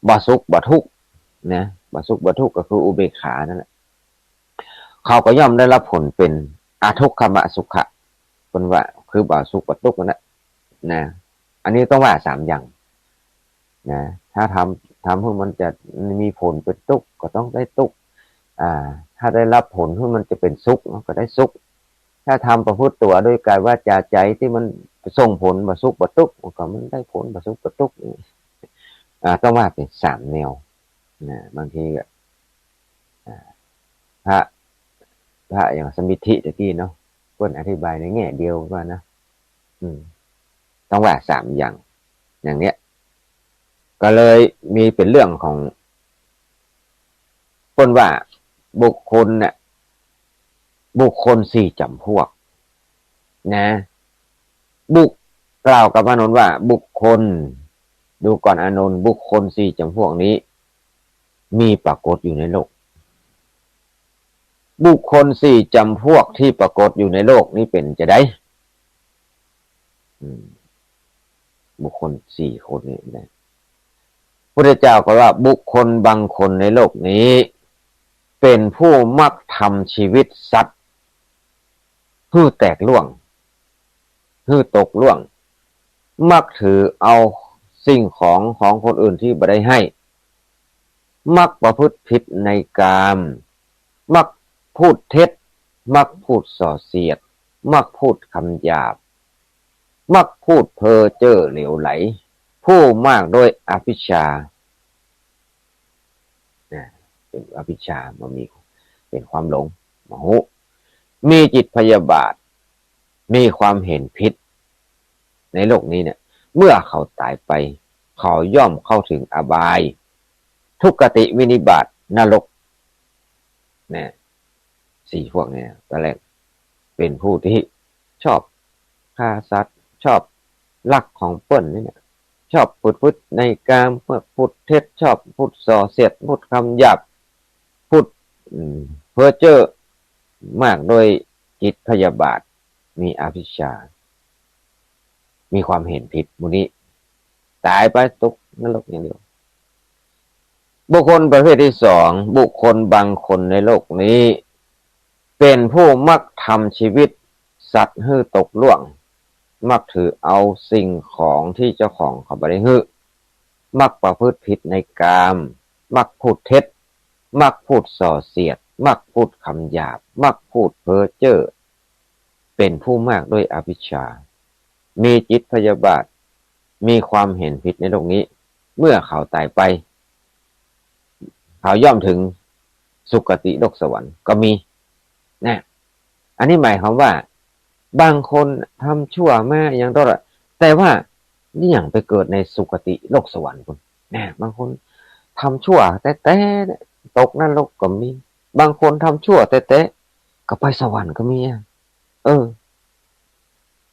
S1: บาสุกบาทุกนะบาสุกบาทุกก็คืออุเบกขานั่นแหละเขาก็ย่อมได้รับผลเป็นอาทุกขมสุขะคนว่าคือบาสุกบาทุกนั่นแหละนะอันนี้ต้องว่าสามอย่างนะถ้าทำให้มันจะมีผลเป็นทุกข์ก็ต้องได้ทุกข์ถ้าได้รับผลให้มันจะเป็นสุขก็ได้สุขถ้าทำประพฤติตัวด้วยกายวาจาใจที่มันส่งผลบาสุกบาทุกข์ก็มันได้ผลบาสุกบาทุกข์ต้องว่าเป็นสามแนวนะบางทีก็พระ พระอย่างสมิทธิตะกี้เนาะเพิ่นอธิบายในแง่เดียวว่านะต้องว่า3อย่างเนี้ยก็เลยมีเป็นเรื่องของเพิ่นว่าบุคคลเนี่ยบุคคล4จำพวกนะกล่าวกับอานนท์ว่าบุคคลดูก่อนอานนท์บุคคล4จำพวกนี้มีปรากฏอยู่ในโลกบุคคล4จำพวกที่ปรากฏอยู่ในโลกนี้เป็นจะได้บุคคล4คนนี้นะพระเจ้าก็ว่าบุคคลบางคนในโลกนี้เป็นผู้มักทำชีวิตสัตว์ผู้แตกล่วงผู้ตกล่วงมักถือเอาสิ่งของคนอื่นที่บ่ได้ให้มักประพฤติผิดในกามมักพูดเท็จมักพูดส่อเสียดมักพูดคำหยาบมักพูดเพ้อเจ้อเหลวไหลผู้มากด้วยอภิชฌาเป็นอภิชฌามันมีเป็นความหลงโมโหมีจิตพยาบาทมีความเห็นผิดในโลกนี้เนี่ยเมื่อเขาตายไปเขาย่อมเข้าถึงอบายทุกขติวินิบาตนรกเนี่ย4พวกเนี่ยตอนแรกเป็นผู้ที่ชอบฆ่าสัตว์ชอบลักของเปิ้ลนี่เนี่ยชอบพูดในกามพูดเท็จชอบพูดส่อเสียดพูดคำหยาบพูดเพ้อเจ้อมากโดยจิตพยาบาทมีอภิชฌามีความเห็นผิดมูนี้ตายไปตกนรกอย่างเดียวบุคคลประเภทที่2บุคคลบางคนในโลกนี้เป็นผู้มักทำชีวิตสัตว์ให้ตกล่วงมักถือเอาสิ่งของที่เจ้าของเขาบ่ได้ให้มักประพฤติผิดในกามมักพูดเท็จมักพูดส่อเสียดมักพูดคำหยาบมักพูดเพ้อเจ้อเป็นผู้มากด้วยอภิชฌามีจิตพยาบาทมีความเห็นผิดในโลกนี้เมื่อเขาตายไปเขาย่อมถึงสุคติโลกสวรรค์ก็มีนะอันนี้หมายความว่าบางคนทำชั่วมาอย่างตลอดแต่ว่านี่อย่างไปเกิดในสุคติโลกสวรรค์คนนะบางคนทำชั่วแต่ตกนรกก็มีบางคนทำชั่วแต่ก็ไปสวรรค์ก็มี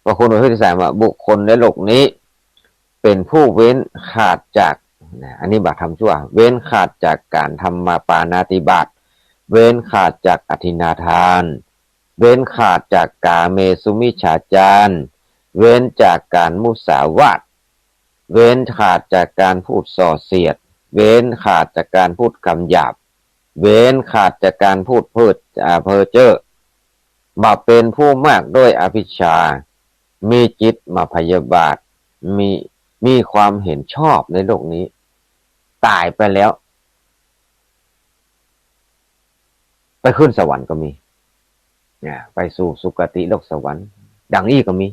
S1: บางคนประเภทที่3ว่าบุคคลในโลกนี้เป็นผู้เว้นขาดจากอันนี้บาปทำชั่วเว้นขาดจากการทำมาปาณาติบาตเว้นขาดจากอธินาทานเว้นขาดจากกาเมสุมิจฉาจารเว้นจากการมุสาวาทเว้นขาดจากการพูดส่อเสียดเว้นขาดจากการพูดคำหยาบเว้นขาดจากการพูดเพ้อเจ้อมาเป็นผู้มากด้วยอภิชฌามีจิตมาพยาบาทมีความเห็นชอบในโลกนี้ตายไปแล้วไปขึ้นสวรรค์ก็มีไปสู่สุคติโลกสวรรค์ดังนี้ก็มี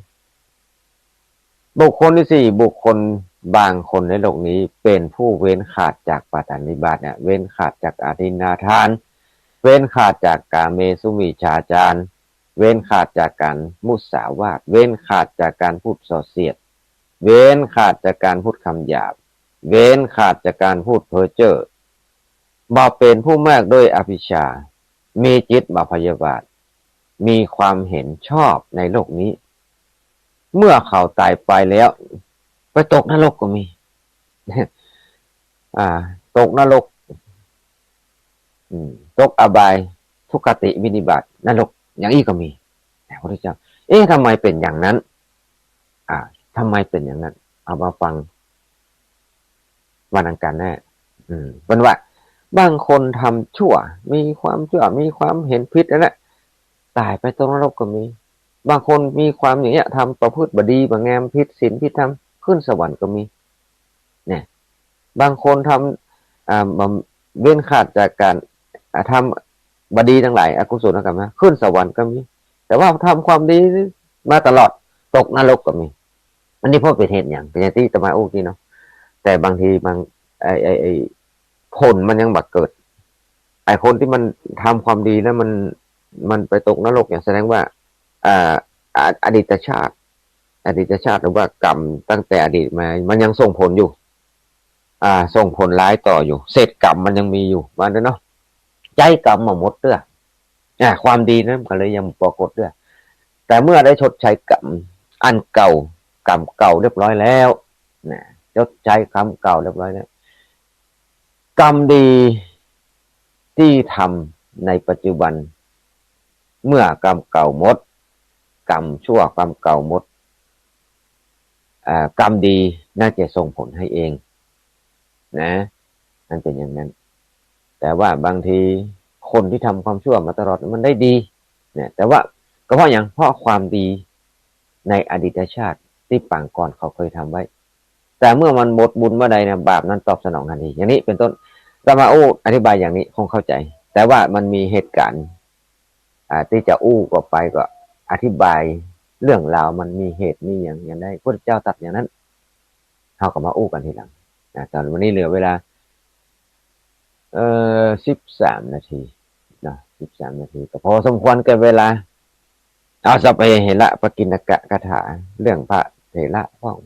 S1: บุคคลที่4บุคคลบางคนในโลกนี้เป็นผู้เว้นขาดจากปาฐานิบาตเว้นขาดจากอธินาทานเว้นขาดจากกาเมสุมิจฉาจารเว้นขาดจากการมุสาวาทเว้นขาดจากการพูดส่อเสียดเว้นขาดจากการพูดคำหยาบเว้นขาดจากการพูดเพ้อเจ้อบ่เป็นผู้มากด้วยอภิชฌามีจิตบ่พยาบาทมีความเห็นชอบในโลกนี้เมื่อเขาตายไปแล้วไปตกนรกก็มีตกนรกตกอบายทุกขติวินิบาตนรกอย่างนี้ก็มีแต่พระพุทธเจ้าทำไมเป็นอย่างนั้นทำไมเป็นอย่างนั้นเอามาฟังวันอังคารแน่เป็นว่าบางคนทำชั่วมีความชั่วมีความเห็นผิดนั่นแหละตายไปตกนรกก็มีบางคนมีความอย่างเงี้ยทำประพฤติบดีบางงามผิดศีลผิดธรรมขึ้นสวรรค์ก็มีเนี่ยบางคนทำเว้นขาดจากการทำบดีทั้งหลายอกุศลกรรมนะขึ้นสวรรค์ก็มีแต่ว่าทำความดีมาตลอดตกนรกก็มีอันนี้เพราะเป็นเหตุอย่างเป็นอย่างที่ตมาโอ้ที่เนาะแต่บางทีบางไอ้ผลมันยังบักเกิดไอ้คนที่มันทำความดีแล้วมัน มันไปตกนรกอย่างแสดงว่าอ่าอดีตชาติหรือว่ากรรมตั้งแต่อดีตมามันยังส่งผลอยู่ส่งผลร้ายต่ออยู่เศษกรรมมันยังมีอยู่มันเนาะใจกรรมมาหมดเด้อความดีนั้นก็เลยยังปรากฏเด้อแต่เมื่อได้ชดใช้กรรมอันเก่ากรรมเก่าเรียบร้อยแล้วนะชดใช้กรรมเก่าเรียบร้อยแล้วกรรมดีที่ทำในปัจจุบันเมื่อกรรมเก่าหมดกรรมชั่วกรรมเก่าหมดกรรมดีน่าจะส่งผลให้เองนะนั่นเป็นอย่างนั้นแต่ว่าบางทีคนที่ทำความชั่วมาตลอดมันได้ดีเนี่ยแต่ว่าก็เพราะอย่างเพราะความดีในอดีตชาติที่ปางก่อนเขาเคยทำไว้แต่เมื่อมันหมดบุญเมื่อใดเนี่ยบาปนั้นตอบสนองทันทีอย่างนี้เป็นต้นเรามาอธิบายอย่างนี้คงเข้าใจแต่ว่ามันมีเหตุการณ์ที่จะก็ไปก็อธิบายเรื่องราวมันมีเหตุมีอย่างได้พระเจ้าตัดอย่างนั้นเขาก็มากันทีหลังตอนวันนี้เหลือเวลา13 นาทีนะ13 นาทีก็พอสมควรกับเวลาเอาสัพเพเหระปกิณกะคาถาเรื่องพระเถระพ่อง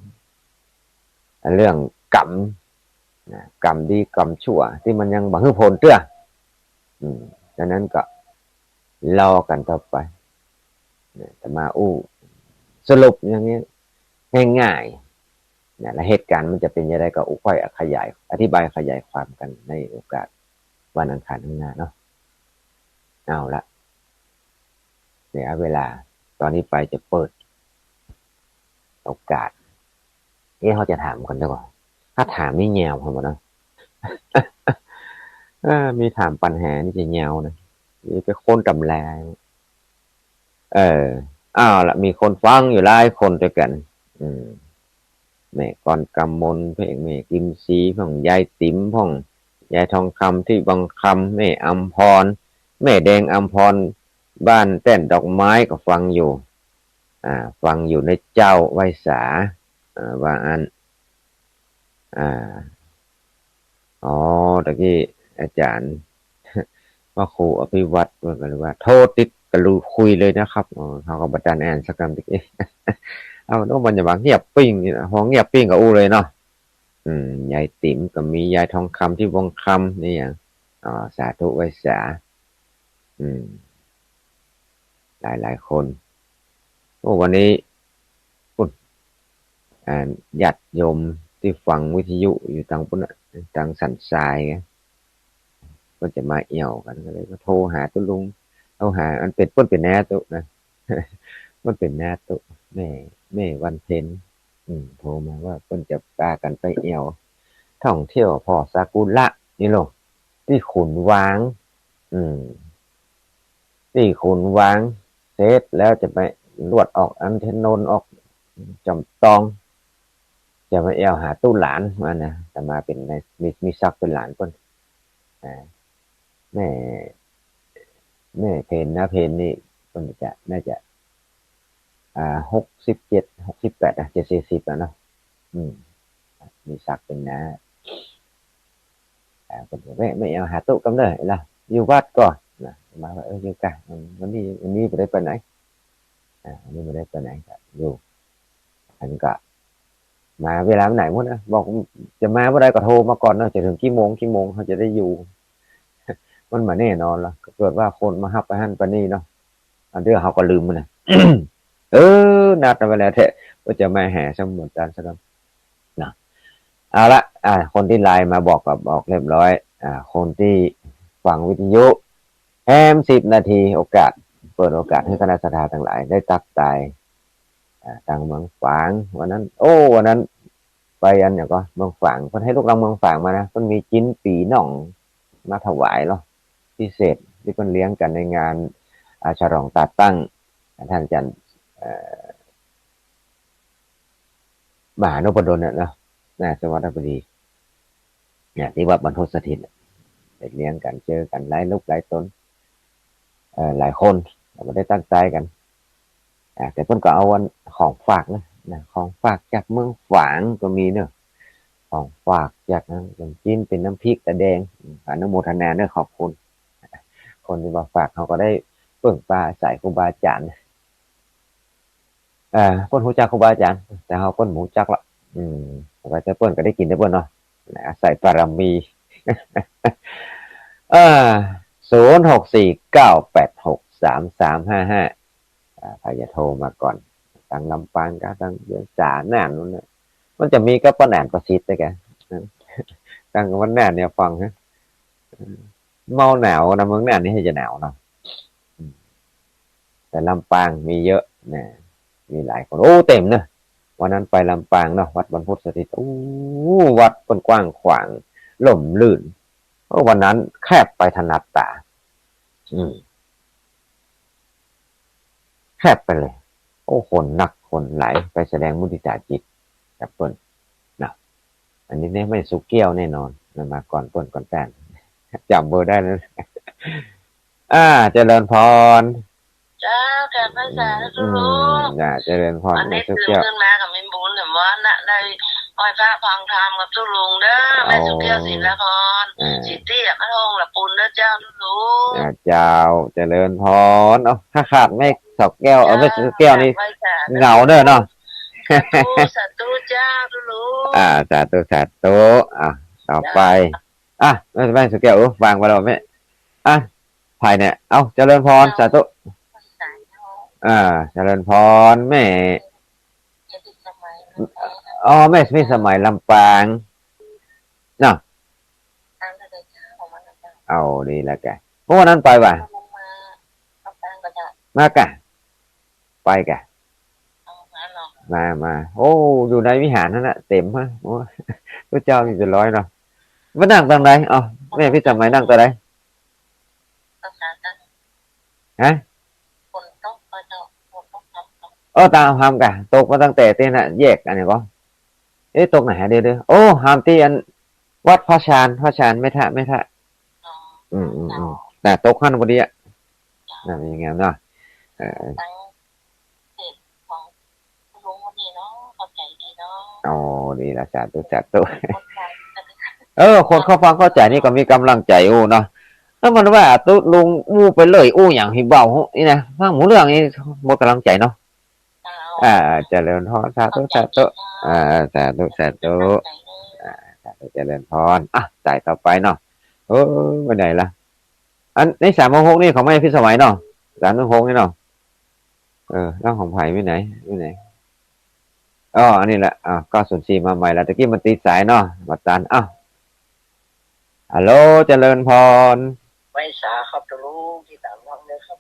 S1: เรื่องกรรมกรรมดีกรรมชั่วที่มันยังบังคับผลเตื้อดังนั้นก็รอกันต่อไปจะมาสรุปอย่างนี้ง่ายๆและเหตุการณ์มันจะเป็นยังไงก็ค่อยขยายอธิบายขยายความกันในโอกาสวันอังคารข้างหน้าเนาะเอาละเดี๋ยวเวลาตอนนี้ไปจะเปิดโอกาสเขาจะถามกันดีกว่าถ้าถามนี่แนวผมนะมีถามปัญหานี่จะแนวนะมีไปคนตำแลเออละมีคนฟังอยู่หลายคนด้วยกันแม่ก่อนกำมลเพลงแม่กิมซีพ่องยายติ๋มพ่องยายทองคำที่บางคำแม่อัมพรแม่แดงอัมพรบ้านแต้นดอกไม้ก็ฟังอยู่ฟังอยู่ในเจ้าไวสาว่าอันตะกี้อาจารย์ว่าครูอภิวัตรว่ากันว่าโทษติดกระลูคุยเลยนะครับเขาก็บัจารย์แอนสักคำตะกี้เอาโน้มันจะบางเงียบปิ้งห้องเงียบปิ้งกับเลยเนาะยายติ๋มก็มียายทองคำที่วงคำนี่อย่างสาธุไวสาหลายคนวันนี้คุณญาติโยมที่ฟังวิทยุอยู่ทางสันทรายก็จะมาเอี่ยวกันก็เลยก็โทรหาตุลุงเอาหาอันเป็ดป้นเป็นแน่ตุนะมันเป็นแน่ตุแม่วันเพ็ญโทรมาว่าเพิ่นจะพากันไปเอี่ยวท่องเที่ยวพอซากุระนี่หรอที่ขุนวางที่ขุนวางเสร็จแล้วจะไปลวดออกอันเทนนออกจำตองจะไปเอี่ยวหาตู้หลานมานะแต่มาเป็นในมีซักเป็นหลานเพิ่นแม่เพนนะเพนนี่มันจะน่าจะ67 6870แล้วเนาะมีศักดิ์เป็นนะผมไม่เอาหาตู้กันเลยล่ะอยู่วัดก่อนนะมาว่าอยู่กันวันนี้ไม่ได้ไปไหนวันนี้ไม่ได้ไปไหนก็อยู่อันก็มาเวลาไหนมั้งนะบอกจะมาเมื่อไรก็โทรมาก่อนเนาะจะถึงกี่โมงเขาจะได้อยู่มันมาแน่นอนแล้วเกิดว่าคนมาฮับไปหั่นไปนี่เนาะอันเรื่องเขาก็ลืมมันนะนัดไปแล้วเถอะว่าจะมาแห่สมุดจานสักนะเอาละคนที่ไลน์มาบอกเรียบร้อยคนที่ฟังวิทยุแฮม10 นาทีเปิดโอกาสให้คณะสัตยาทั้งหลายได้ตักตายทางเมืองฝางวันนั้นไปอันเนี่ยก็เมืองฝางเพิ่นให้ลูกเราเมืองฝางมานะเพิ่นมีจิ้นปีหน่องมาถวายเนาะพิเศษที่เพิ่นเลี้ยงกันในงานฉลองตัดตั้งท่านอาจารย์มหานพดลเนี่ยเนาะสวัสดิบดีเนี่ยที่ว่าบรรพตสถิตได้เลี้ยงกันเจอกันหลายลูกหลายตนหลายคนเราได้ตั้งใจกันแต่เพิ่นก็เอาของฝากนะของฝากจากเมืองฝางก็มีเนอะของฝากจากนั้นเป็นจิ้นเป็นน้ำพริกตะแดงอนุโมทนาเนอะขอบคุณคนที่มาฝากเขาก็ได้ เปิ่งปลาใส่ครูบาอาจารย์เปิ้นรู้จักครูบาอาจารย์แต่เฮาเปิ้นบ่รู้จักละแต่ว่าแต่เปิ้นก็ได้กินแต่เปิ้นเนาะอาศัยบารมี เออ0649863355ใครจะโทรมาก่อนทางลำปางก็ทางเวียงสาน่านนู่นน่ะมันจะมีก็ป้าแหนประสิทธิ์ด้วยแกทางวันแหนเนี่ยฟังฮะเมาหนาวนะเมืองแหนนี่ให้จะหนาวเนาะแต่ลำปางมีเยอะนะมีหลายคนโอ้เต็มเนอะวันนั้นไปลำปางเนาะวัดบรรพุตสถิตโอ้วัดกว้างขวางล่มลื่นวันนั้นแคบไปถนัดตาแคบไปเลยโอ้คนหนักคนไหลไปแสดงมุทิตาจิตกับเปิ้นนะอันนี้เนี่ยไม่สุกเกี้ยวแน่นอนมาก่อนเปิ้นก่อนแฟนจำเบอร์ได้แล้วเจริญพร
S2: จ้าแกภาษาทุลุง
S1: เจริญพร
S2: อันนี้ตื่นขึ้นมากับมินบุญแต่ว่าน่ะได้อ้อยพระพังธรรมกับทุลุงเด้อแม่สุเกียวศิลพรสิตี้พระองค์ละปุณเด้อเจ้าทุลุง
S1: เจ้าเจริญพรถ้าขาดไม่สอกแก้วไม่สุแก้วนี่เหงาเด้อเนาะ
S2: สาธุเจ้าทุลุง
S1: สาธุต่อไปไม่สุแก้ววางไปแล้วแม่ภายเนี่ยเจริญพรสาธุเจริญพรแม่แม่ไม่สมัยลำปางเนาะเอาดีแล้วแกเมื่อวันนั้นไปว่ะมากะไปกะมาโอ้อยู่ในวิหารนั่นแหละเต็มฮะโอ้พระเจ้ามีเป็นร้อยเนาะมานั่งตรงไหนแม่พี่สมัยนั่งตรงไหนฮะตามหามกะตกมาตั้งแต่เต้นแยกอันนี้ก็ตกไหนเดี๋ยวโอ้หามที่อันวัดพระชานไม่ท่าแต่ตกขั้นพอดีนั่นยังไงเนาะดีละสาธุคนเขาฟังเข้าใจนี่ก็มีกำลังใจเนาะแล้วมันว่าตุ๊ลุงไปเลยอย่างที่เบานี่นะฟังหมูเรื่องนี้หมดกำลังใจเนาะเจริญพรสาธุสาธุเจริญพรจ่ายต่อไปเนาะไปไหนล่ะอันใน316นี่เขาไม่พิสมัยเนาะ316นี่เนาะเรื่องของไผ่ไม่ไหนอันนี้แหละ904มาใหม่แล้วตะกี้มันติดสายเนาะบัดจันฮัลโหลเจริญพร
S2: ไว้สาครับตะลุงที่ตามน้องเลยครับ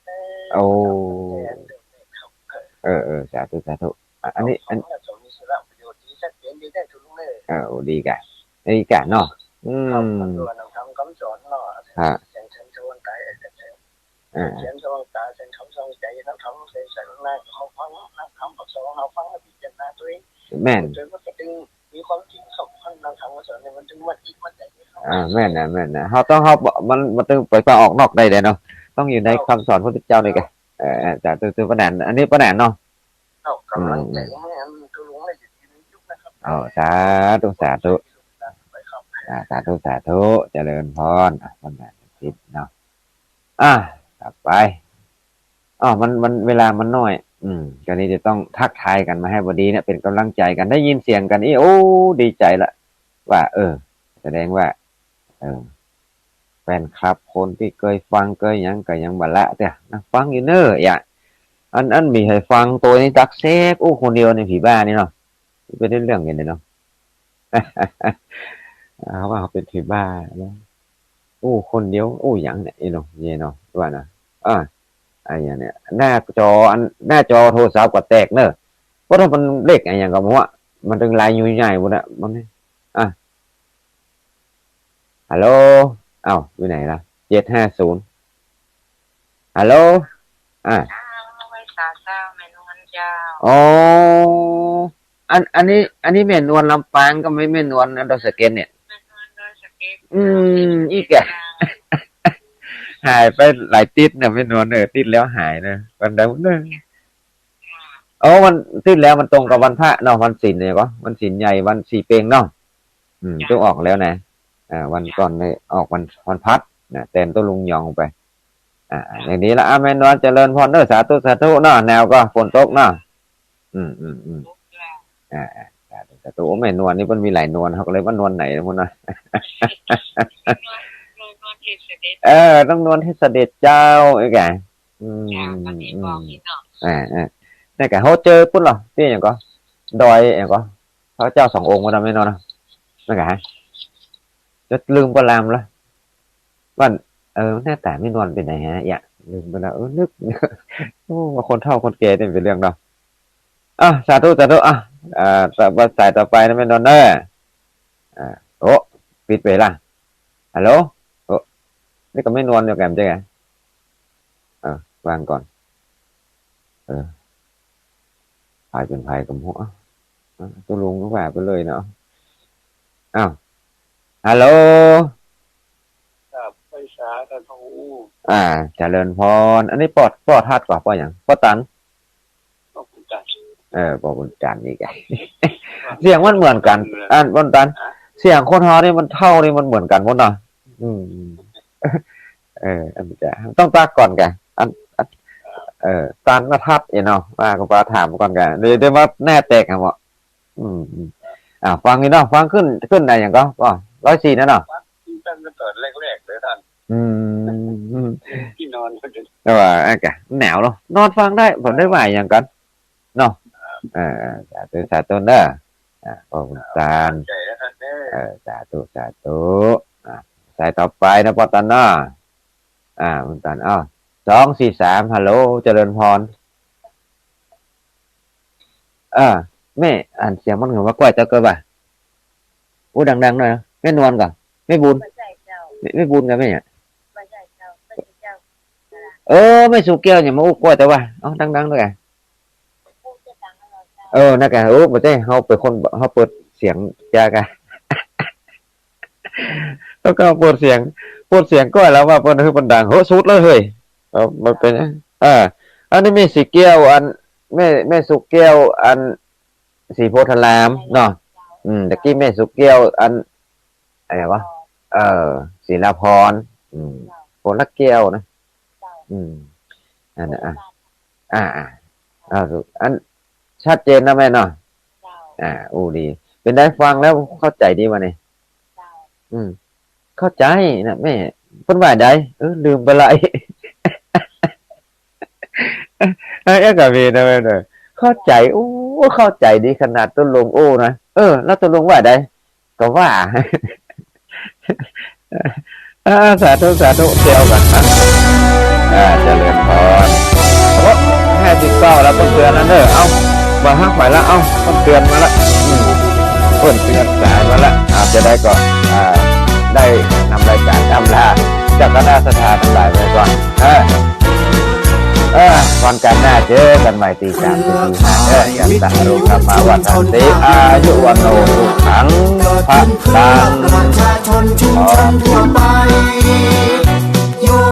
S1: สาธุอันนี้ดีกะเนาะแม่น
S2: มีความจริงสองคนเราทำมาสอนในมันถึงวันอีกวันไหน
S1: แม่นเขาต้องมันต้องไปออกนอกได้เลยเนาะต้องอยู่ในคำสอนพระพุทธเจ้าเลยแกแต่ตัวประแดนอันนี้ประแดนเนาะสาธุเจริญพรประแดนติดเนาะต่อไปมันเวลามันน้อยก็นี้จะต้องทักทายกันมาให้บดีเนี่ยเป็นกำลังใจกันได้ยินเสียงกันดีใจละว่าแสดงว่าแฟนคลับคนที่เคยฟังเคยยังก็ยังบ่ละแต่นะฟังอยู่เนอะอันมีให้ฟังตัวนี้ตักเซฟคนเดียวในผีบ้านี่เนาะเป็นเรื่องอย่างนี้เนาะเขาว่าเขาเป็นผีบ้าแล้วคนเดียวอย่างเนี่ยเนาะเนาะว่านะอย่างเนี้ยหน้าจอโทรศัพท์ก็แตกเนอะเพราะถ้ามันเล็กอย่างกับว่ามันถึงลายยุ่ยใหญ่หมดอะมันฮัลโหลอยู่ไหนล่ะ750ฮัลโหล
S2: ไม่สาเจ้าเมนวนเจ้า
S1: อันนี้เมนวนลำปางก็ไม่เมนวนดอยสะเก็ดเนี่ยอีกแกหายไปหลายติดเนี่ยไม่นอนติดแล้วหายนะวันเดียวมันติดแล้วมันตรงกับวันพระเนาะวันศีลเนี่ยก็วันศีลใหญ่วัน4เปงเนาะต้องออกแล้วนะวันก่อนเลยออกวันพัดนะเต็มตัวลุงยองไป อย่างนี้ละแม่นวลเจริญพรเด้อสาธุสาธุเนาะแนวก็ฝนตกเนาะสาธุแม่นวลนี่มันมีหลายนวลเขาก็เลยว่านวลไหนนะพุ่นนะต้องนวลให้เสด็จเจ้าไอ้แกนี่แกเขาเจอพุ่นหรอที่อย่างก็ดอยอย่างก็พระเจ้า2 องค์มาทำไม่นอนนะนั่นแกจะลืมไปลามแล้วว่าแน่แต่ไม่นวลเป็นไหนฮะอย่าลืมไปแล้วนึกว่าคนเฒ่าคนแก่เนี่ยเป็นเรื่องเนาะสาธุสาธุสายต่อไปนะไม่นวลเนอะโอ้ปิดไปละฮัลโหลโอ้นี่ก็ไม่นวลอยู่แกมใช่ไหมวางก่อนพายเป็นพายกับหัวตัวลุงก็แบบไปเลยเนาะฮัลโหล
S3: ไปสาธนู
S1: เจริญพรอันนี้ปอทัดกว่าปออย่างปอตัน
S3: ปอบุญจันทร์
S1: ปอบุญจันทร์นี่ไงเสียงมันเหมือนกันบนตันเสียงคนฮอนี่มันเท่านี่มันเหมือนกันหมดเนาะอันจะต้องตาก่อนแกตันมาทัดเนาะว่าก็ปาถามก่อนแกเดี๋ยวว่าแน่แตกครับว่าฟังนี่เนาะฟังขึ้นอะไรอย่างก็104นั่นเนาะ
S3: ตั้งแต่ตอนแรกๆเลยท่านที่นอนก็จะ
S1: แต่ว่าแกหนาวเนาะนอนฟังได้ผมได้ไหวอย่างกันเนาะสาธุเด้อขอบคุณตาลสาธุสายต่อไปนะปอตันเนาะคุณตัน243ฮัลโหลเจริญพรแม่อ่านเสียงมันเหมือนว่ากล้วยเจ้าเกิดป่ะดังๆหน่อยนะแม่นวลก่อนไม่บุญไม่บุญกันไหมเนี่ยไม่สุกเกี้ยวเนี่ยมากล้วยแต่ว่าดังๆด้วยกันนั่นกันไม่ใช่เขาเป็นคนเขาเปิดเสียงจ้ากันแล้วก็เปิดเสียงก็แล้วว่าเปิดคือมันดังสุดเลยเฮ้ยมันเป็นอันนี้ไม่สีเกี้ยวอันไม่สุกเกี้ยวอันสีโพธารามเนาะตะกี้แม่สุกเกี้ยวอันอะไรวะศิลาพรโพลักเกี้ยวนะอันอันชัดเจนนะแม่เนาะดีเป็นได้ฟังแล้วเข้าใจดีวะเนี่ยเข้าใจนะแม่เพิ่นว่าใดลืมไปละก็มีนะแม่เด้อเข้าใจเข้าใจดีขนาดต้นลงนะแล้วต้นลงว่าใดก็ว่าสาธุเที่ยวกันนะเจริญพร59แล้วเพิ่นเตือนแล้วเด้อมาฮักไปแล้วเพิ่นเตือนมาแล้วเพิ่นเตือนสายมาแล้วจะได้ก่อนได้นำรายการนำลาจากคณะสถานทั้งหลายไปก่อนวันกันหน้าเจอกันใหม่ตี 3 ตี 5ยันตังรุธรรมวัฏติอายุวันโนสุขังพระตัง
S4: ประชาชนชุมชนทั่วไป